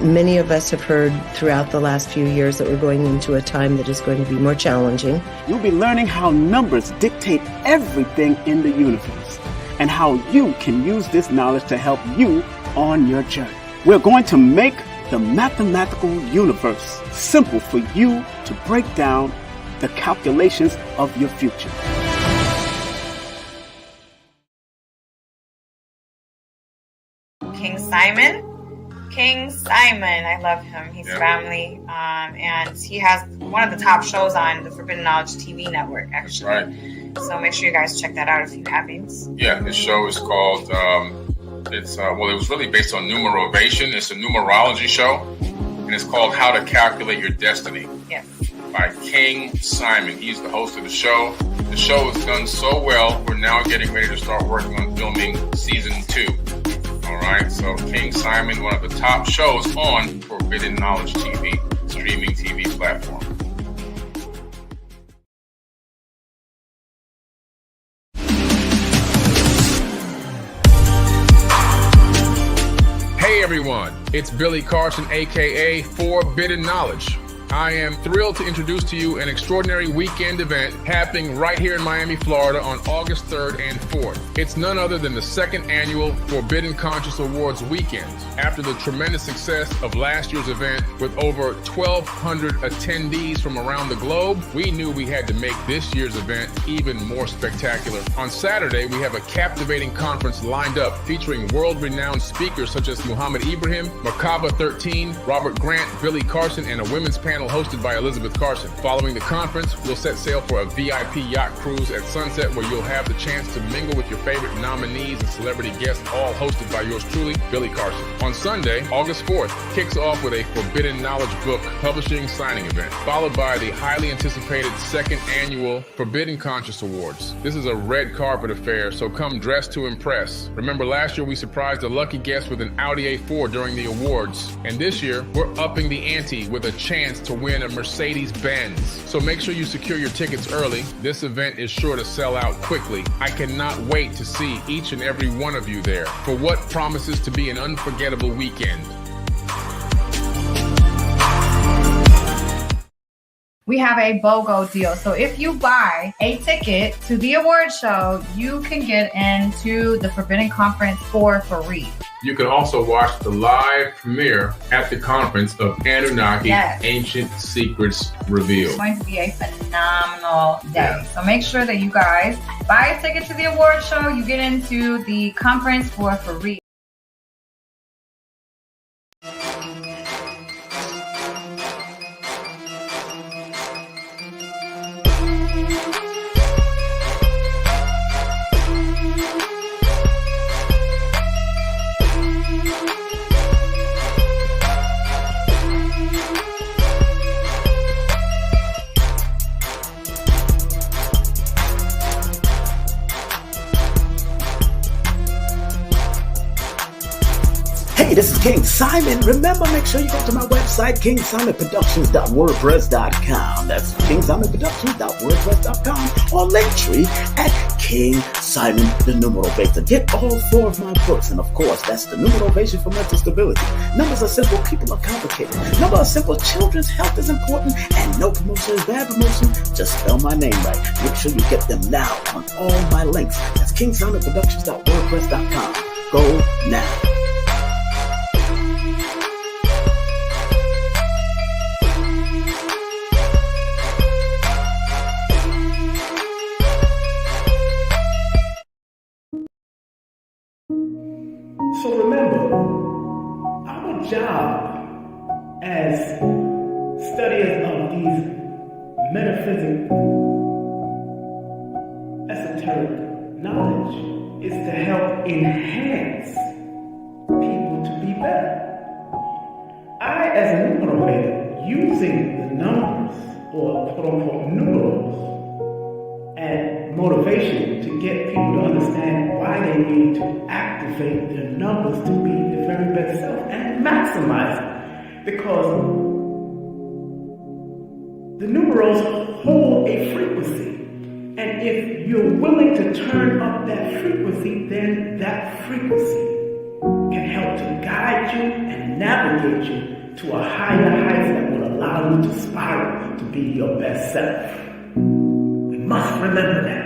Many of us have heard throughout the last few years that we're going into a time that is going to be more challenging. You'll be learning how numbers dictate everything in the universe and how you can use this knowledge to help you on your journey. We're going to make the mathematical universe simple for you to break down the calculations of your future. King Simon, I love him. He's family, and he has one of the top shows on the Forbidden Knowledge TV network, actually. That's right. So make sure you guys check that out if you haven't. Yeah, his show is called, it was really based on Numerovation. It's a numerology show, and it's called How to Calculate Your Destiny. Yes. By King Simon. He's the host of the show. The show has done so well, we're now getting ready to start working on filming season 2. All right, so King Simon, one of the top shows on Forbidden Knowledge TV, streaming TV platform. Hey everyone, it's Billy Carson, aka Forbidden Knowledge. I am thrilled to introduce to you an extraordinary weekend event happening right here in Miami, Florida on August 3rd and 4th. It's none other than the second annual Forbidden Conscious Awards weekend. After the tremendous success of last year's event with over 1,200 attendees from around the globe, we knew we had to make this year's event even more spectacular. On Saturday, we have a captivating conference lined up featuring world-renowned speakers such as Muhammad Ibrahim, Merkaba 13, Robert Grant, Billy Carson, and a women's panel hosted by Elizabeth Carson. Following the conference, we'll set sail for a VIP yacht cruise at sunset where you'll have the chance to mingle with your favorite nominees and celebrity guests, all hosted by yours truly, Billy Carson. On Sunday, August 4th, kicks off with a Forbidden Knowledge book publishing signing event, followed by the highly anticipated second annual Forbidden Conscious Awards. This is a red carpet affair, so come dressed to impress. Remember last year we surprised a lucky guest with an Audi A4 during the awards, and this year we're upping the ante with a chance to win a Mercedes-Benz. So make sure you secure your tickets early. This event is sure to sell out quickly. I cannot wait to see each and every one of you there for what promises to be an unforgettable weekend. We have a BOGO deal. So if you buy a ticket to the award show, you can get into the Forbidden Conference for free. You can also watch the live premiere at the conference of Anunnaki Ancient Secrets Revealed. It's going to be a phenomenal day. So make sure that you guys buy a ticket to the award show. You get into the conference for free. Hey, this is King Simon. Remember, make sure you go to my website, kingsimonproductions.wordpress.com. That's kingsimonproductions.wordpress.com, or Linktree at King Simon the Numerovator. Get all 4 of my books, and of course, that's the Numerovation for Mental Stability. Numbers are simple, people are complicated. Numbers are simple, children's health is important, and no promotion is bad promotion. Just spell my name right. Make sure you get them now on all my links. That's kingsimonproductions.wordpress.com. Go now. So remember, our job as studiers of these metaphysical, esoteric knowledge is to help enhance people to be better. I, as a numerovator, using the numbers, or quote-unquote numerals, and motivation to get people to understand why they need to activate their numbers to be their very best self and maximize it. Because the numerals hold a frequency. And if you're willing to turn up that frequency, then that frequency can help to guide you and navigate you to a higher height that will allow you to spiral to be your best self. We must remember that.